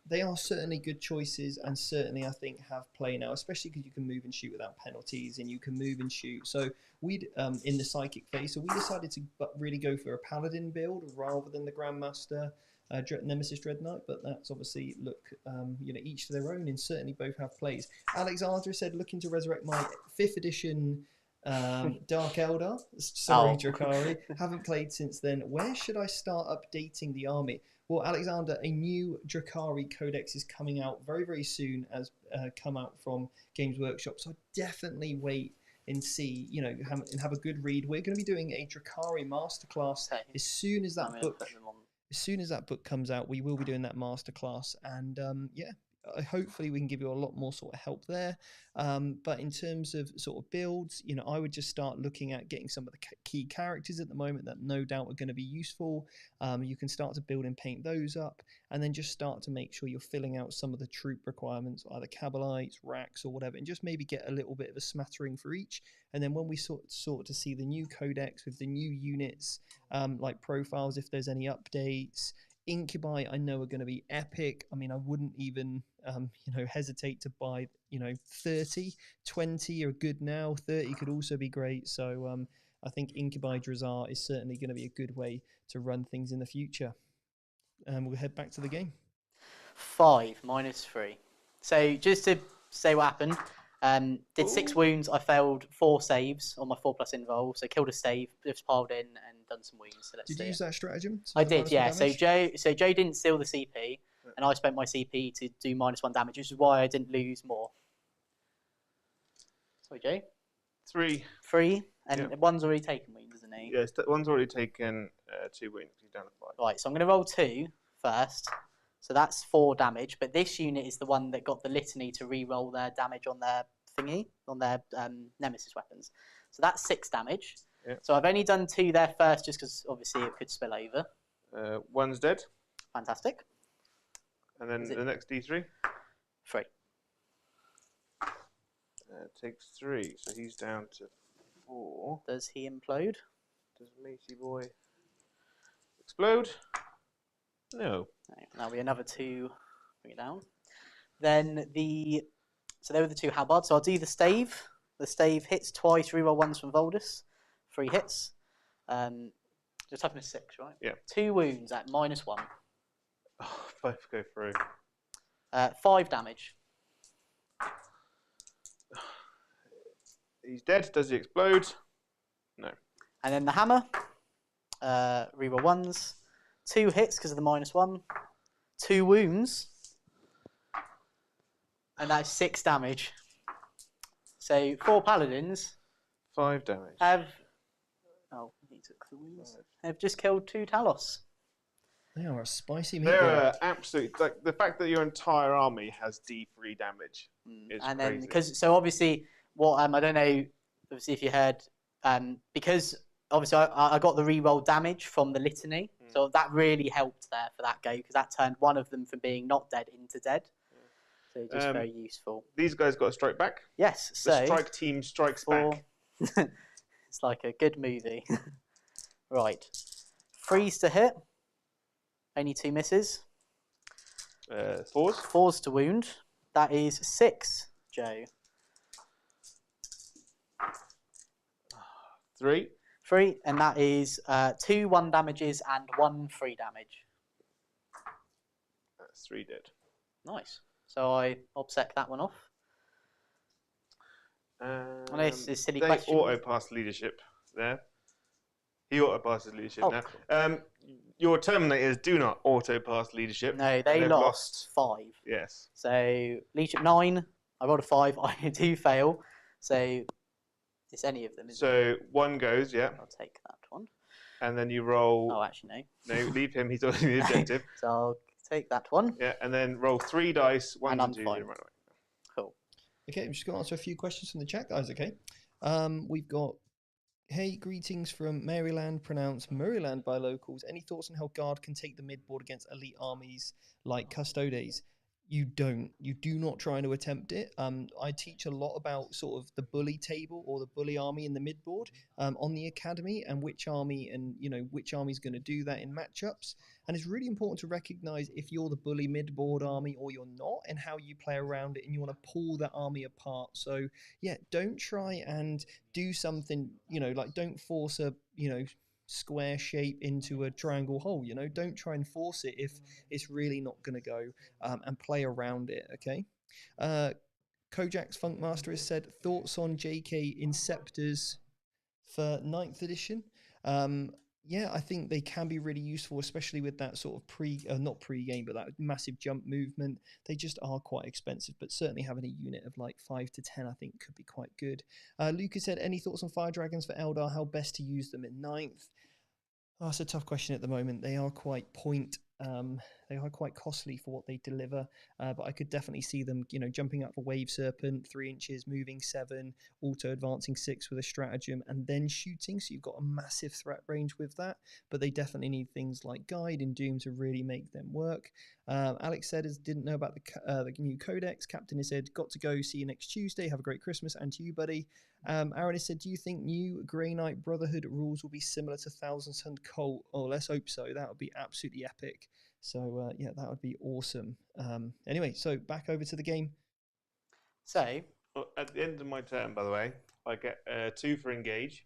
they are certainly good choices and certainly, I think, have play now, especially because you can move and shoot without penalties and you can move and shoot. So we'd in the Psychic phase, so we decided to really go for a Paladin build rather than the Grandmaster Nemesis Dread Knight, but that's obviously, look, each to their own, and certainly both have plays. Alexandra said, looking to resurrect my 5th edition Dark Eldar. Sorry, Drukhari. Haven't played since then. Where should I start updating the army? Well, Alexander, a new Drukhari Codex is coming out very, very soon, as come out from Games Workshop. So definitely wait and see, and have a good read. We're going to be doing a Drukhari masterclass as soon as that book. As soon as that book comes out, we will be doing that masterclass, and hopefully we can give you a lot more sort of help there. But in terms of sort of builds, I would just start looking at getting some of the key characters at the moment that no doubt are going to be useful. You can start to build and paint those up, and then just start to make sure you're filling out some of the troop requirements, either Cabalites, Racks, or whatever, and just maybe get a little bit of a smattering for each. And then when we sort to see the new codex with the new units, like profiles, if there's any updates, Incubi, I know, are going to be epic. I mean, I wouldn't even, hesitate to buy, 30, 20 are good now. 30 could also be great. So I think Incubi Drazar is certainly going to be a good way to run things in the future. We'll head back to the game. 5 -3. So just to say what happened, did 6 wounds. I failed 4 saves on my 4+ invuln. So killed a stave, just piled in and done some wounds. So did you use that stratagem? I did, yeah. So Joe didn't steal the CP, and I spent my CP to do -1 damage, which is why I didn't lose more. Sorry, Joe. 3. 3, and one's already taken wounds, isn't he? Yes, one's already taken 2 wounds. He's down to 5. Right, so I'm going to roll 2 first. So that's 4 damage, but this unit is the one that got the litany to re-roll their damage on their thingy, on their Nemesis weapons. So that's 6 damage. Yeah. So I've only done 2 there first, just because obviously it could spill over. One's dead. Fantastic. And then the next D3? 3. Takes 3, so he's down to 4. Does he implode? Does Macy Boy explode? No. Now we another 2. Bring it down. Then so there were the 2 halbards. So I'll do the stave. The stave hits twice. Reroll 1s from Voldus. 3 hits. Just toughness 6, right? Yeah. 2 wounds at -1. Oh, both go through. 5 damage. He's dead. Does he explode? No. And then the hammer. Reroll 1s. 2 hits because of the -1. 2 wounds. And that's 6 damage. So 4 paladins 5 damage. He took the wounds. Have just killed 2 Talos. They are a spicy meatball. They're absolute. Like the fact that your entire army has D3 damage is and crazy. then so obviously what I don't know obviously if you heard because obviously I got the re-roll damage from the litany, so that really helped there for that go because that turned one of them from being not dead into dead. So just very useful. These guys got a strike back. Yes, so the strike team strikes back. It's like a good movie. Right, 3s to hit. Only 2 misses. 4s. 4s to wound. That is 6, Joe. 3. 3, and that is 2 1 damages and 1 3 damage. That's 3 dead. Nice. So I obsec that one off. This is silly they question. auto pass leadership there. He auto passes leadership now. Cool. Your Terminators do not auto pass leadership. No, they lost 5. Yes. So leadership 9. I rolled a 5. I do fail. So it's any of them. Isn't it? So 1 goes, yeah. I'll take that one. And then you roll. Oh, actually no. No, leave him. He's already the objective. So I'll take that one. Yeah, and then roll 3 dice. 1 And and I'm 2. fine. Run away. Cool. Okay, I'm just going to answer a few questions from the chat, guys. Okay, we've got. Hey, greetings from Maryland, pronounced Maryland by locals. Any thoughts on how Guard can take the midboard against elite armies like Custodes? You don't. You do not try to attempt it. I teach a lot about sort of the bully table or the bully army in the midboard on the academy, and which army and which army is going to do that in matchups. And it's really important to recognize if you're the bully midboard army or you're not, and how you play around it, and you want to pull that army apart. So yeah, don't try and do something, like don't force a, square shape into a triangle hole. Don't try and force it if it's really not going to go, and play around it. Okay. Kojak's Funkmaster has said, thoughts on JK Inceptors for 9th edition. Yeah, I think they can be really useful, especially with that sort of not pre-game, but that massive jump movement. They just are quite expensive, but certainly having a unit of like 5 to 10, I think could be quite good. Lucas said, any thoughts on Fire Dragons for Eldar? How best to use them in 9th? Oh, that's a tough question at the moment. They are quite they are quite costly for what they deliver, but I could definitely see them, jumping up for Wave Serpent, 3 inches, moving 7, auto advancing 6 with a stratagem, and then shooting. So you've got a massive threat range with that. But they definitely need things like Guide and Doom to really make them work. Alex said, didn't know about the new codex. Captain has said, got to go. See you next Tuesday. Have a great Christmas, and to you, buddy. Aaron has said, do you think new Grey Knight Brotherhood rules will be similar to Thousand Sun Cult? Oh, let's hope so. That would be absolutely epic. So yeah, that would be awesome. Anyway, so back over to the game. So at the end of my turn, by the way, I get 2 for engage.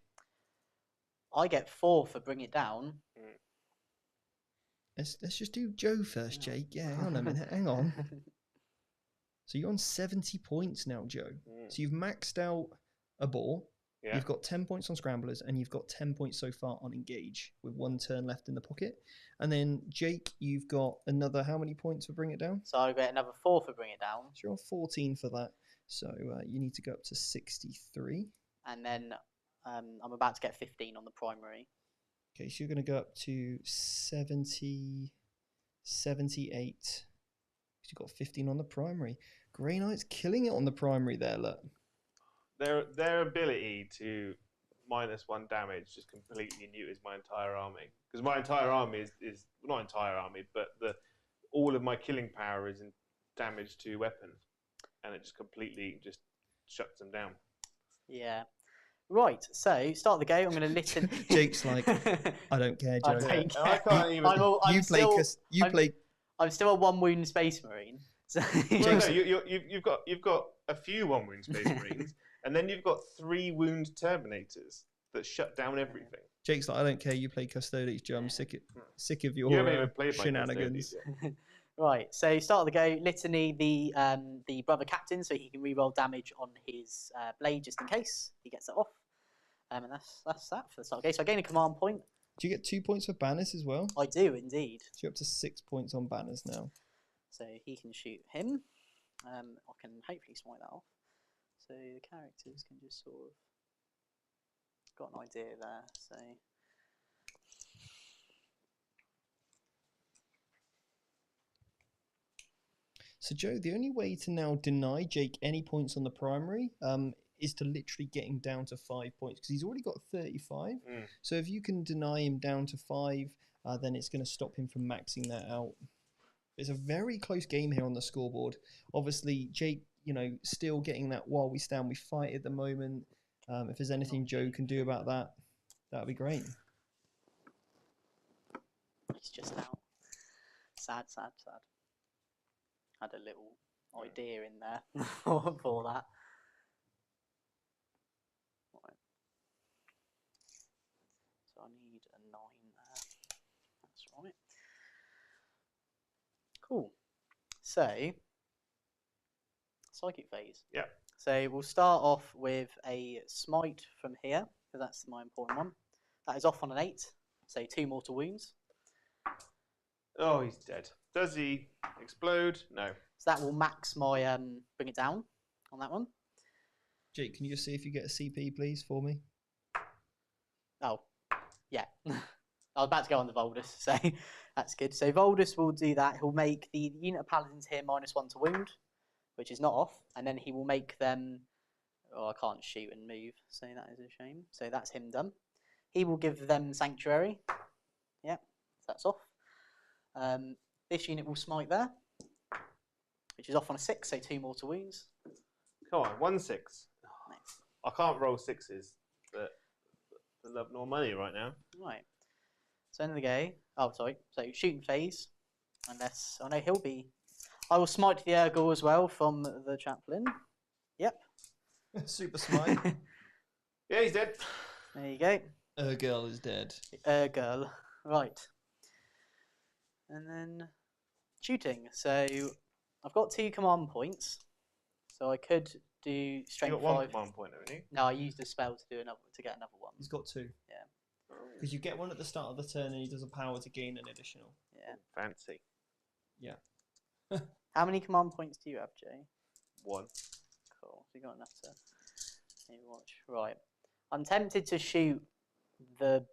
I get 4 for bring it down. Let's just do Joe first, Jake. Yeah, hang on a minute. Hang on. So you're on 70 points now, Joe. So you've maxed out a ball. Yeah. You've got 10 points on Scramblers, and you've got 10 points so far on Engage, with 1 turn left in the pocket. And then, Jake, you've got another how many points for Bring It Down? So I get another 4 for Bring It Down. So you're on 14 for that. So you need to go up to 63. And then I'm about to get 15 on the primary. Okay, so you're going to go up to 70, 78. You've got 15 on the primary. Grey Knight's killing it on the primary there, look. Their ability to -1 damage just completely neuters my entire army. Because my entire army is not entire army, but all of my killing power is in damage to weapons, and it just completely just shuts them down. Yeah. Right. So start the game. I'm going to listen. Jake's like, I don't care, Joe. I can't even. You play. I'm still a 1 wound Space Marine. So well, no, you've got a few 1 wound Space Marines, and then you've got 3 wound Terminators that shut down everything. Jake's like, I don't care. You play Custodes, Joe. I'm sick of your shenanigans. Right. So start of the go. Litany the brother captain, so he can reroll damage on his blade just in case he gets it off. And that's that for the start of the game. So I gain a command point. Do you get 2 points for banners as well? I do indeed. So you're up to 6 points on banners now. So he can shoot him. I can hopefully smite that off. So the characters can just sort of got an idea there. So Joe, the only way to now deny Jake any points on the primary is to literally get him down to 5 points, because he's already got 35. So if you can deny him down to 5, then it's going to stop him from maxing that out. It's a very close game here on the scoreboard. Obviously, Jake, still getting that while we stand, we fight at the moment. If there's anything Joe can do about that, that would be great. He's just out. Sad. Had a little idea in there for that. Right. So I need a 9 there. That's right. Cool. So, psychic phase. Yeah. So we'll start off with a smite from here, because that's my important one. That is off on an 8, so 2 mortal wounds. Oh, he's dead. Does he explode? No. So that will max my bring it down on that one. Jake, can you just see if you get a CP, please, for me? Oh, yeah. I was about to go on the Voldus, so that's good. So Voldus will do that. He'll make the unit of paladins here -1 to wound, which is not off, and then he will make them. Oh, I can't shoot and move, so that is a shame. So that's him done. He will give them sanctuary. Yep, so that's off. This unit will smite there, which is off on a 6, so 2 mortal wounds. Come on, 1/6. Nice. I can't roll 6s, but I love no money right now. Right. So end of the game. Oh, sorry. So shooting phase. Unless I know he'll be. I will smite the Urgle as well from the chaplain. Yep. Super smite. Yeah, he's dead. There you go. Girl is dead. Urgle. Right. And then shooting. So I've got 2 command points. So I could do You strength got 1 5. command point, haven't you? No, I used a spell to do another to get another one. He's got 2. Yeah. Because you get one at the start of the turn and he does a power to gain an additional. Yeah. Fancy. Yeah. How many command points do you have, Jay? 1. Cool. So you got enough to maybe watch. Right. I'm tempted to shoot the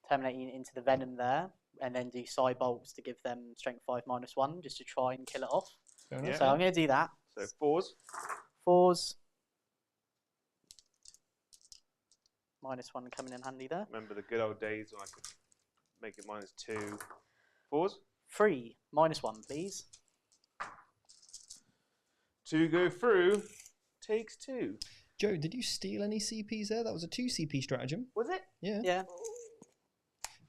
Terminate unit into the Venom there, and then do Psy bolts to give them strength 5 -1, just to try and kill it off. Fair enough. Yeah. So I'm going to do that. So 4s. 4s. -1 coming in handy there. Remember the good old days when I could make it -2. 4s. 3 -1, please. 2 go through. Takes 2. Joe, did you steal any CPs there? That was a 2 CP stratagem. Was it? Yeah. Yeah.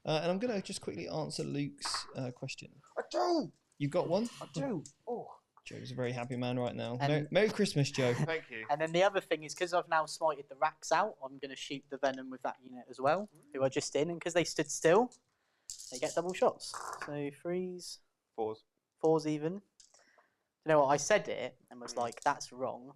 And I'm going to just quickly answer Luke's question. I do. You've got one? I do. Oh. Joe's a very happy man right now. And- Merry Christmas, Joe. Thank you. And then the other thing is, because I've now smited the racks out, I'm going to shoot the Venom with that unit as well, who are just in, and because they stood still, they get double shots. So 3s, 4s. 4s even. You know what? I said it and was like, "That's wrong."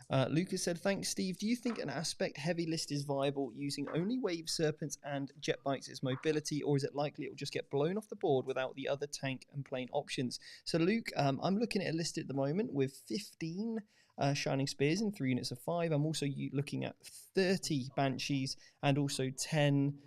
Lucas said, thanks, Steve. Do you think an aspect heavy list is viable using only wave serpents and jet bikes as mobility, or is it likely it will just get blown off the board without the other tank and plane options? So, Luke, I'm looking at a list at the moment with 15 Shining Spears in 3 units of 5. I'm also looking at 30 Banshees and also 10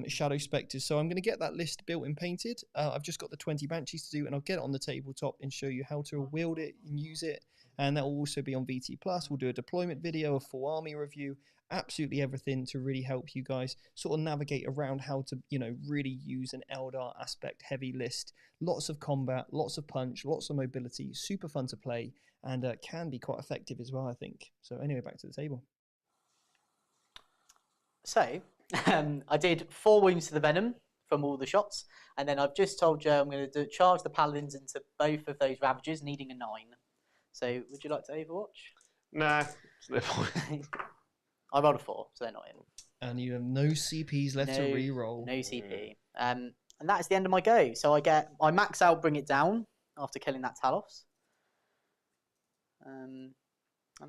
Shadow Spectres. So I'm going to get that list built and painted. I've just got the 20 Banshees to do, and I'll get it on the tabletop and show you how to wield it and use it. And that will also be on VT+. We'll do a deployment video, a full army review, absolutely everything to really help you guys sort of navigate around how to, really use an Eldar aspect heavy list. Lots of combat, lots of punch, lots of mobility, super fun to play, and can be quite effective as well, I think. So anyway, back to the table. So I did 4 wounds to the Venom from all the shots, and then I've just told Joe I'm going to charge the Paladins into both of those Ravagers, needing a 9. So would you like to Overwatch? Nah. It's no point. I rolled a 4, so they're not in. And you have no CPs left to re-roll. No CP. And that is the end of my go. So I max out Bring It Down after killing that Talos. And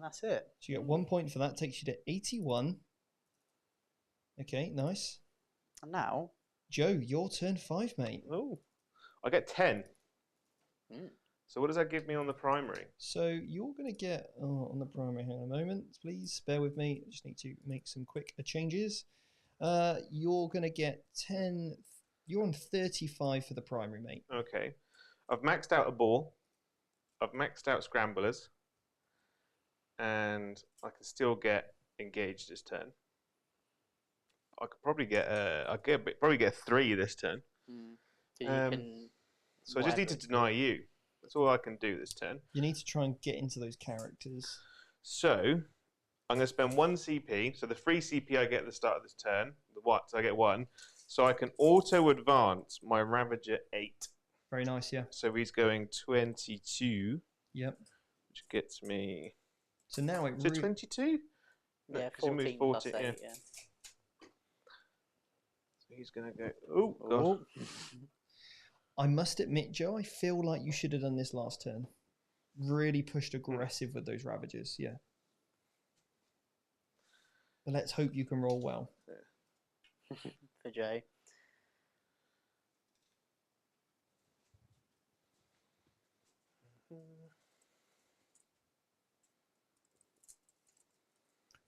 that's it. So you get 1 point for that, takes you to 81. Okay, nice. And now, Joe, your turn 5, mate. Oh. I get 10. Mm. So what does that give me on the primary? So you're going to get, on the primary, hang on a moment, please, bear with me. I just need to make some quick changes. You're going to get 10, you're on 35 for the primary, mate. Okay. I've maxed out a ball. I've maxed out scramblers. And I can still get engaged this turn. I could probably get, probably get 3 this turn. so you can. So I just need to deny you. That's all I can do this turn. You need to try and get into those characters. So I'm going to spend 1 CP. So the free CP I get at the start of this turn, so I get 1. So I can auto advance my Ravager 8. Very nice, yeah. So he's going 22. Yep. Which gets me. So now it Is it 22? Yeah, 'cause you moved 14 plus 8, yeah. yeah. So he's going to go. Oh, God. I must admit, Joe, I feel like you should have done this last turn. Really pushed aggressive with those Ravagers, yeah. But let's hope you can roll well. For Joe.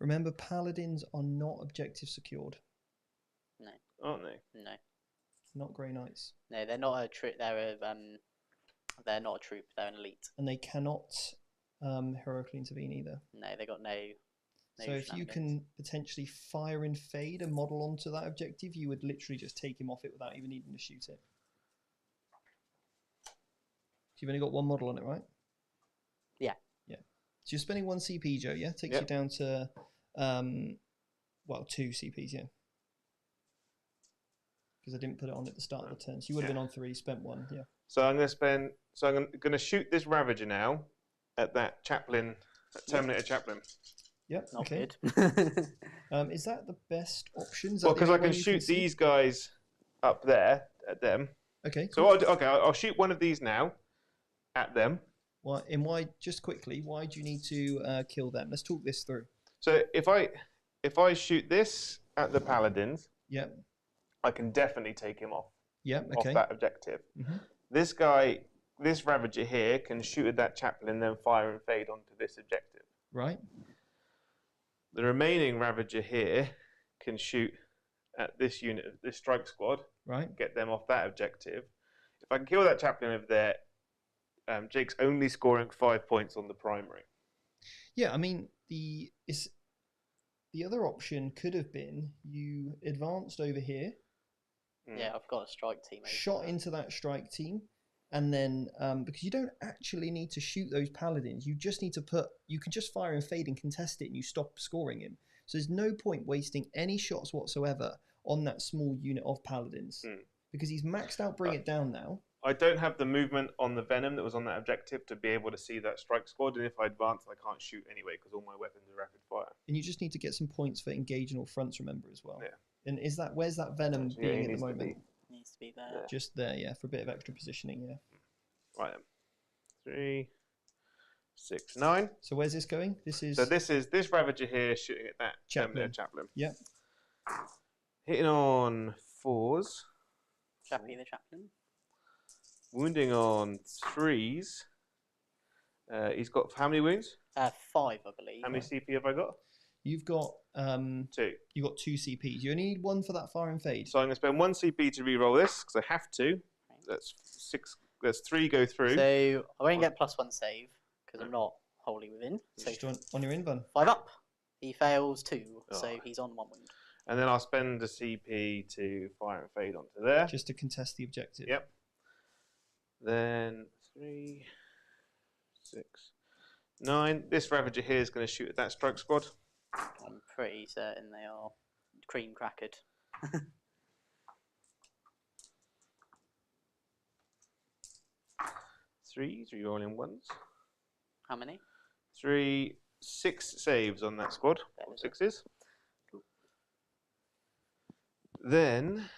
Remember, paladins are not objective secured. No. Aren't they? No. Not Grey Knights. No, they're not a troop. They're not a troop. They're an elite. And they cannot heroically intervene either. No, they got no. So if you can potentially fire and fade a model onto that objective, you would literally just take him off it without even needing to shoot it. You've only got one model on it, right? Yeah. Yeah. So you're spending 1 CP, Joe, yeah? Takes you down to, 2 CPs, yeah. Because I didn't put it on at the start of the turn. So you would have been on 3, spent 1, yeah. So I'm going to spend. So I'm going to shoot this Ravager now at that chaplain, that Terminator chaplain. Yep. Not okay. good. Is that the best option? Well, because I can shoot these guys up there at them. Okay. Cool. So I'll shoot one of these now at them. Why? Just quickly, why do you need to kill them? Let's talk this through. So if I shoot this at the paladins, Yep. I can definitely take him off. Yep. Okay. Off that objective. Mm-hmm. This guy, this Ravager here, can shoot at that chaplain, then fire and fade onto this objective. Right. The remaining Ravager here can shoot at this unit, this strike squad, Right. get them off that objective. If I can kill that chaplain over there, Jake's only scoring 5 points on the primary. Yeah, I mean the other option could have been you advanced over here, Yeah, I've got a strike team. shot into that strike team, and then because you don't actually need to shoot those paladins, you just need to you can just fire and fade and contest it, and you stop scoring him. So there's no point wasting any shots whatsoever on that small unit of paladins because he's maxed out. Bring it down now. I don't have the movement on the Venom that was on that objective to be able to see that strike squad, and if I advance, I can't shoot anyway because all my weapons are rapid fire. And you just need to get some points for engaging all fronts, remember, as well. Yeah. And where's that Venom being at the moment? Needs to be there. Just there, yeah, for a bit of extra positioning, yeah. Right then. 3, 6, 9. So where's this going? This is this Ravager here shooting at that Chaplain. chaplain. Yep. Hitting on 4s. Chappie the chaplain. Wounding on 3s. He's got how many wounds? 5, I believe. How many CP have I got? You've got 2. You've got 2 CPs. You only need 1 for that fire and fade. So I'm going to spend 1 CP to re-roll this because I have to. That's 6. There's 3 go through. So I won't get +1 save because I'm not wholly within. So Just on your invuln. 5 up. He fails 2, so he's on 1 wound. And then I'll spend a CP to fire and fade onto there. Just to contest the objective. Yep. Then 3, 6, 9. This Ravager here is going to shoot at that strike squad. I'm pretty certain they are cream crackered. 3 re-rolling 1s. How many? 6 saves on that squad. That All is it. 6s. Then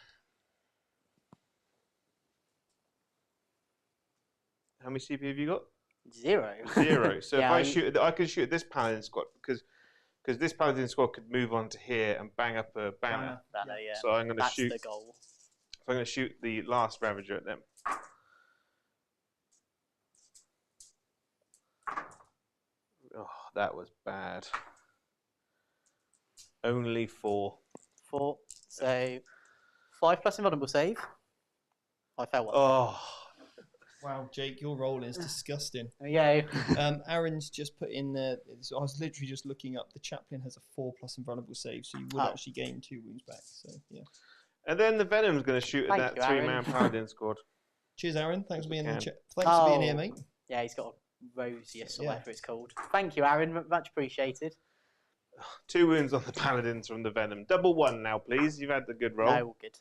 how many CP have you got? 0. 0. So Yeah, I can shoot at this paladin squad because this paladin squad could move on to here and bang up a banner. Banner, yeah. So I'm going to That's shoot. the goal. So I'm going to shoot the last Ravager at them. Oh, that was bad. Only 4. 4. So 5 plus invulnerable save. I fail 1. Oh. Wow, Jake, your roll is disgusting. There we go. Aaron's just put in there. So I was literally just looking up. The chaplain has a 4+ invulnerable save, so you would actually gain 2 wounds back. So yeah. And then the Venom's going to shoot at Thank that you, 3-man paladin squad. Cheers, Aaron. Thanks for being in the can. chat. Thanks for being here, mate. Yeah, he's got a Rosius or Yeah. whatever it's called. Thank you, Aaron. Much appreciated. 2 wounds on the paladins from the Venom. Double 1 now, please. You've had the good roll. No, all good.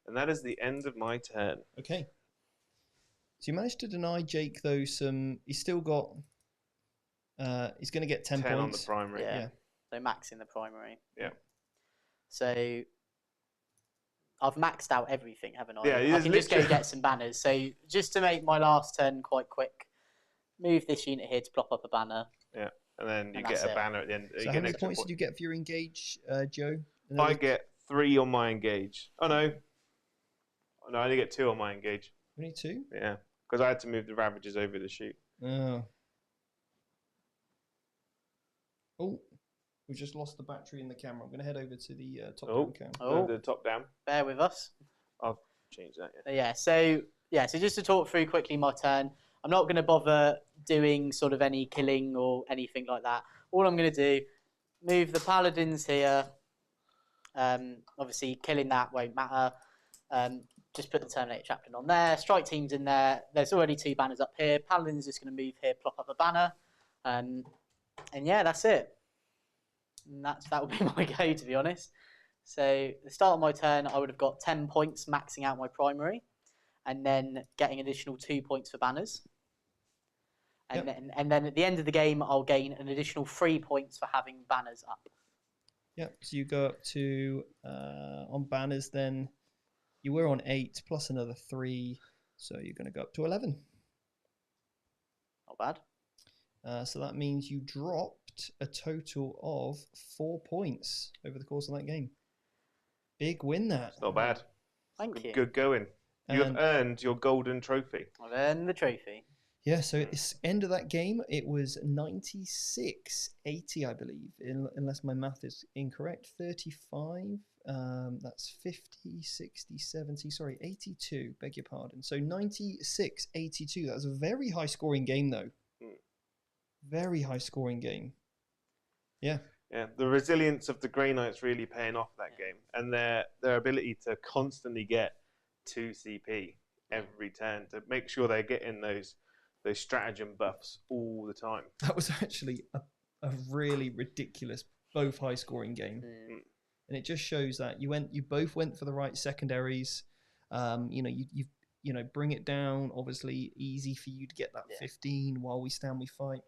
And that is the end of my turn. Okay. So you managed to deny Jake though some. He's still got. He's going to get 10 10 on the points. primary. Yeah. So max in the primary. Yeah. So I've maxed out everything, haven't I? Yeah, I can just go get some banners. So just to make my last turn quite quick, move this unit here to plop up a banner. Yeah. and then you And get that's a it. banner at the end. So how many points did you get for your engage, Joe? I get 3 on my engage. Oh no, I only get 2 on my engage. Only 2? Yeah, because I had to move the Ravagers over the chute. Oh. Oh, we've just lost the battery in the camera. I'm going to head over to the top-down cam. The top down. Bear with us. I'll change that. So just to talk through quickly my turn, I'm not going to bother doing sort of any killing or anything like that. All I'm going to do, move the paladins here. Obviously, killing that won't matter. Just put the Terminator Chaplain on there. Strike team's in there. There's already 2 banners up here. Paladin's just going to move here, plop up a banner. And yeah, that's it. And that would be my go, to be honest. So the start of my turn, I would have got 10 points, maxing out my primary, and then getting additional 2 points for banners. And then at the end of the game, I'll gain an additional 3 points for having banners up. Yep. So you go up to on banners. Then you were on 8 plus another 3, so you're going to go up to 11. Not bad. So that means you dropped a total of 4 points over the course of that game. Big win that. Not bad. Thank you. Good going. You have earned your golden trophy. I've earned the trophy. Yeah, so at the end of that game, it was 96-80, I believe, unless my math is incorrect. 35, that's 50, 60, 70, sorry, 82, beg your pardon. So 96-82, that was a very high-scoring game, though. Very high-scoring game. Yeah. Yeah, the resilience of the Grey Knights really paying off that game, and their ability to constantly get 2 CP every turn to make sure they're getting those stratagem buffs all the time. That was actually a really ridiculous, both high-scoring game, and it just shows that you both went for the right secondaries. You bring it down. Obviously, easy for you to get that 15 while we stand, we fight.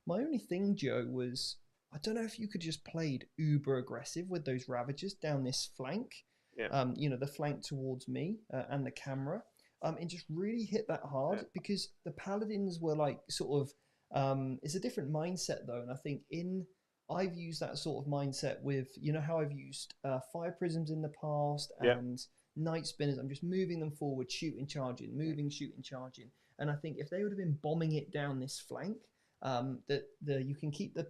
My only thing, Joe, was I don't know if you could just played uber aggressive with those Ravagers down this flank. Yeah. The flank towards me and the camera. And just really hit that hard because the Paladins were like sort of it's a different mindset though, and I think I've used that sort of mindset with how I've used Fire Prisms in the past and Night Spinners. I'm just moving them forward, shooting, charging, moving, shooting, charging, and I think if they would have been bombing it down this flank, you can keep the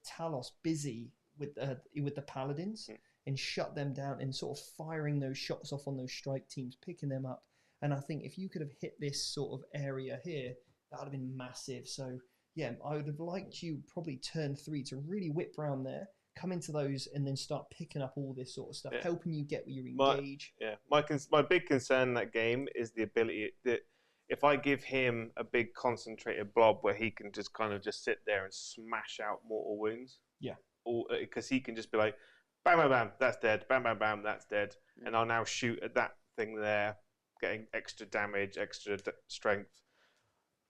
Talos busy with the Paladins and shut them down and sort of firing those shots off on those strike teams, picking them up. And I think if you could have hit this sort of area here, that would have been massive. So, yeah, I would have liked you probably turn 3 to really whip round there, come into those, and then start picking up all this sort of stuff, helping you get where you engage. My big concern in that game is the ability that if I give him a big concentrated blob where he can just kind of just sit there and smash out mortal wounds. Yeah. Because he can just be like, bam, bam, bam, that's dead. Bam, bam, bam, that's dead. And I'll now shoot at that thing there, getting extra damage, extra strength.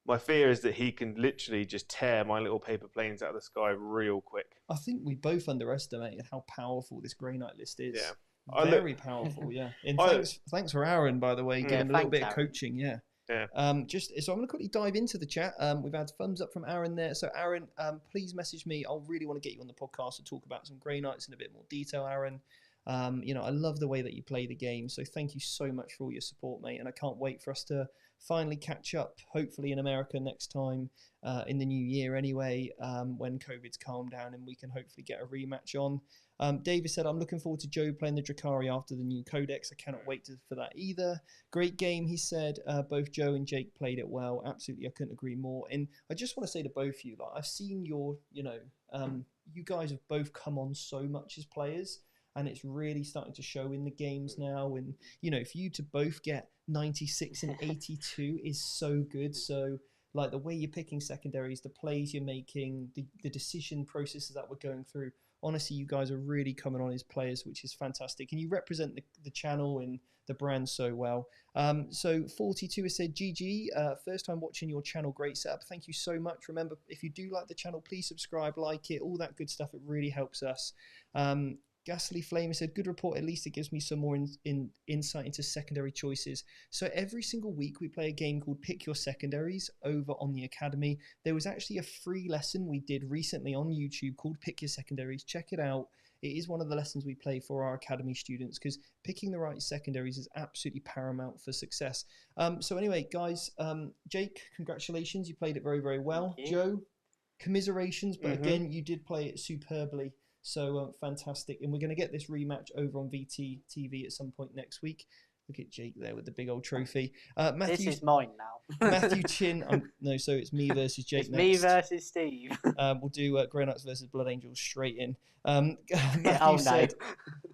My fear is that he can literally just tear my little paper planes out of the sky real quick. I think we both underestimated how powerful this Grey Knight list is. Yeah. Very powerful, yeah. And thanks for Aaron, by the way, giving a little bit of coaching, so I'm going to quickly dive into the chat. We've had thumbs up from Aaron there. So Aaron, please message me. I'll really want to get you on the podcast to talk about some Grey Knights in a bit more detail, Aaron. I love the way that you play the game. So thank you so much for all your support, mate. And I can't wait for us to finally catch up, hopefully in America next time, in the new year anyway, when COVID's calmed down and we can hopefully get a rematch on. David said, I'm looking forward to Joe playing the Drukhari after the new codex. I cannot wait for that either. Great game, he said. Both Joe and Jake played it well. Absolutely, I couldn't agree more. And I just want to say to both of you, like, I've seen you guys have both come on so much as players. And it's really starting to show in the games now. And, for you to both get 96 and 82 is so good. So, like, the way you're picking secondaries, the plays you're making, the decision processes that we're going through, honestly, you guys are really coming on as players, which is fantastic. And you represent the channel and the brand so well. So 42 has said, GG, first time watching your channel, great setup. Thank you so much. Remember, if you do like the channel, please subscribe, like it, all that good stuff. It really helps us. Ghastly Flame said, good report. At least it gives me some more insight into secondary choices. So every single week we play a game called Pick Your Secondaries over on the Academy. There was actually a free lesson we did recently on YouTube called Pick Your Secondaries. Check it out. It is one of the lessons we play for our Academy students because picking the right secondaries is absolutely paramount for success. So anyway, guys, Jake, congratulations. You played it very, very well. Joe, commiserations, but again, you did play it superbly. So fantastic. And we're going to get this rematch over on VT TV at some point next week. Look at Jake there with the big old trophy. This is mine now. Matthew Chin. No, so it's me versus Jake it's next. me versus Steve. We'll do Grey Knights versus Blood Angels straight in.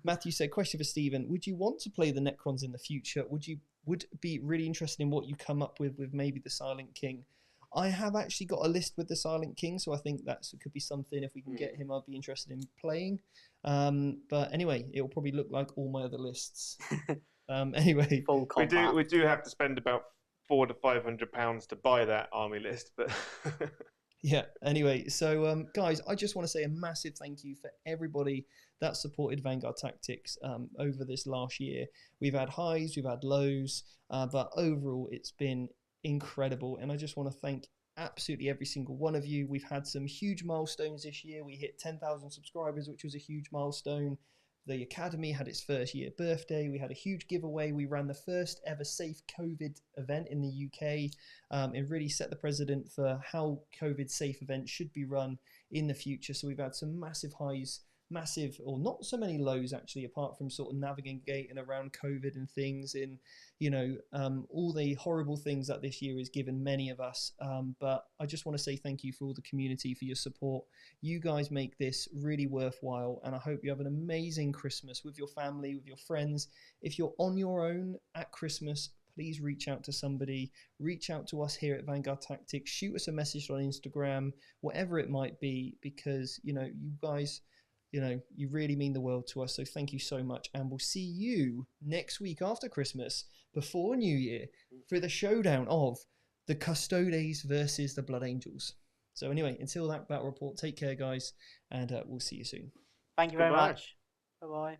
Matthew said, question for Stephen. Would you want to play the Necrons in the future? Would be really interested in what you come up with maybe the Silent King? I have actually got a list with the Silent King, so I think that could be something. If we can get him, I'd be interested in playing. But anyway, it will probably look like all my other lists. Anyway, full combat. We do have to spend about £400 to £500 to buy that army list, but yeah. Anyway, so guys, I just want to say a massive thank you for everybody that supported Vanguard Tactics over this last year. We've had highs, we've had lows, but overall, it's been incredible, and I just want to thank absolutely every single one of you. We've had some huge milestones this year. We hit 10,000 subscribers, which was a huge milestone. The Academy had its first year birthday. We had a huge giveaway. We ran the first ever safe COVID event in the UK. It really set the precedent for how COVID safe events should be run in the future. So we've had some massive highs, or not so many lows actually, apart from sort of navigating around COVID and things in, all the horrible things that this year has given many of us. But I just want to say thank you for all the community, for your support. You guys make this really worthwhile, and I hope you have an amazing Christmas with your family, with your friends. If you're on your own at Christmas, please reach out to somebody, reach out to us here at Vanguard Tactics, shoot us a message on Instagram, whatever it might be, because, you guys, you really mean the world to us. So thank you so much. And we'll see you next week after Christmas, before New Year, for the showdown of the Custodes versus the Blood Angels. So anyway, until that battle report, take care, guys, and we'll see you soon. Thank you very much. Bye-bye.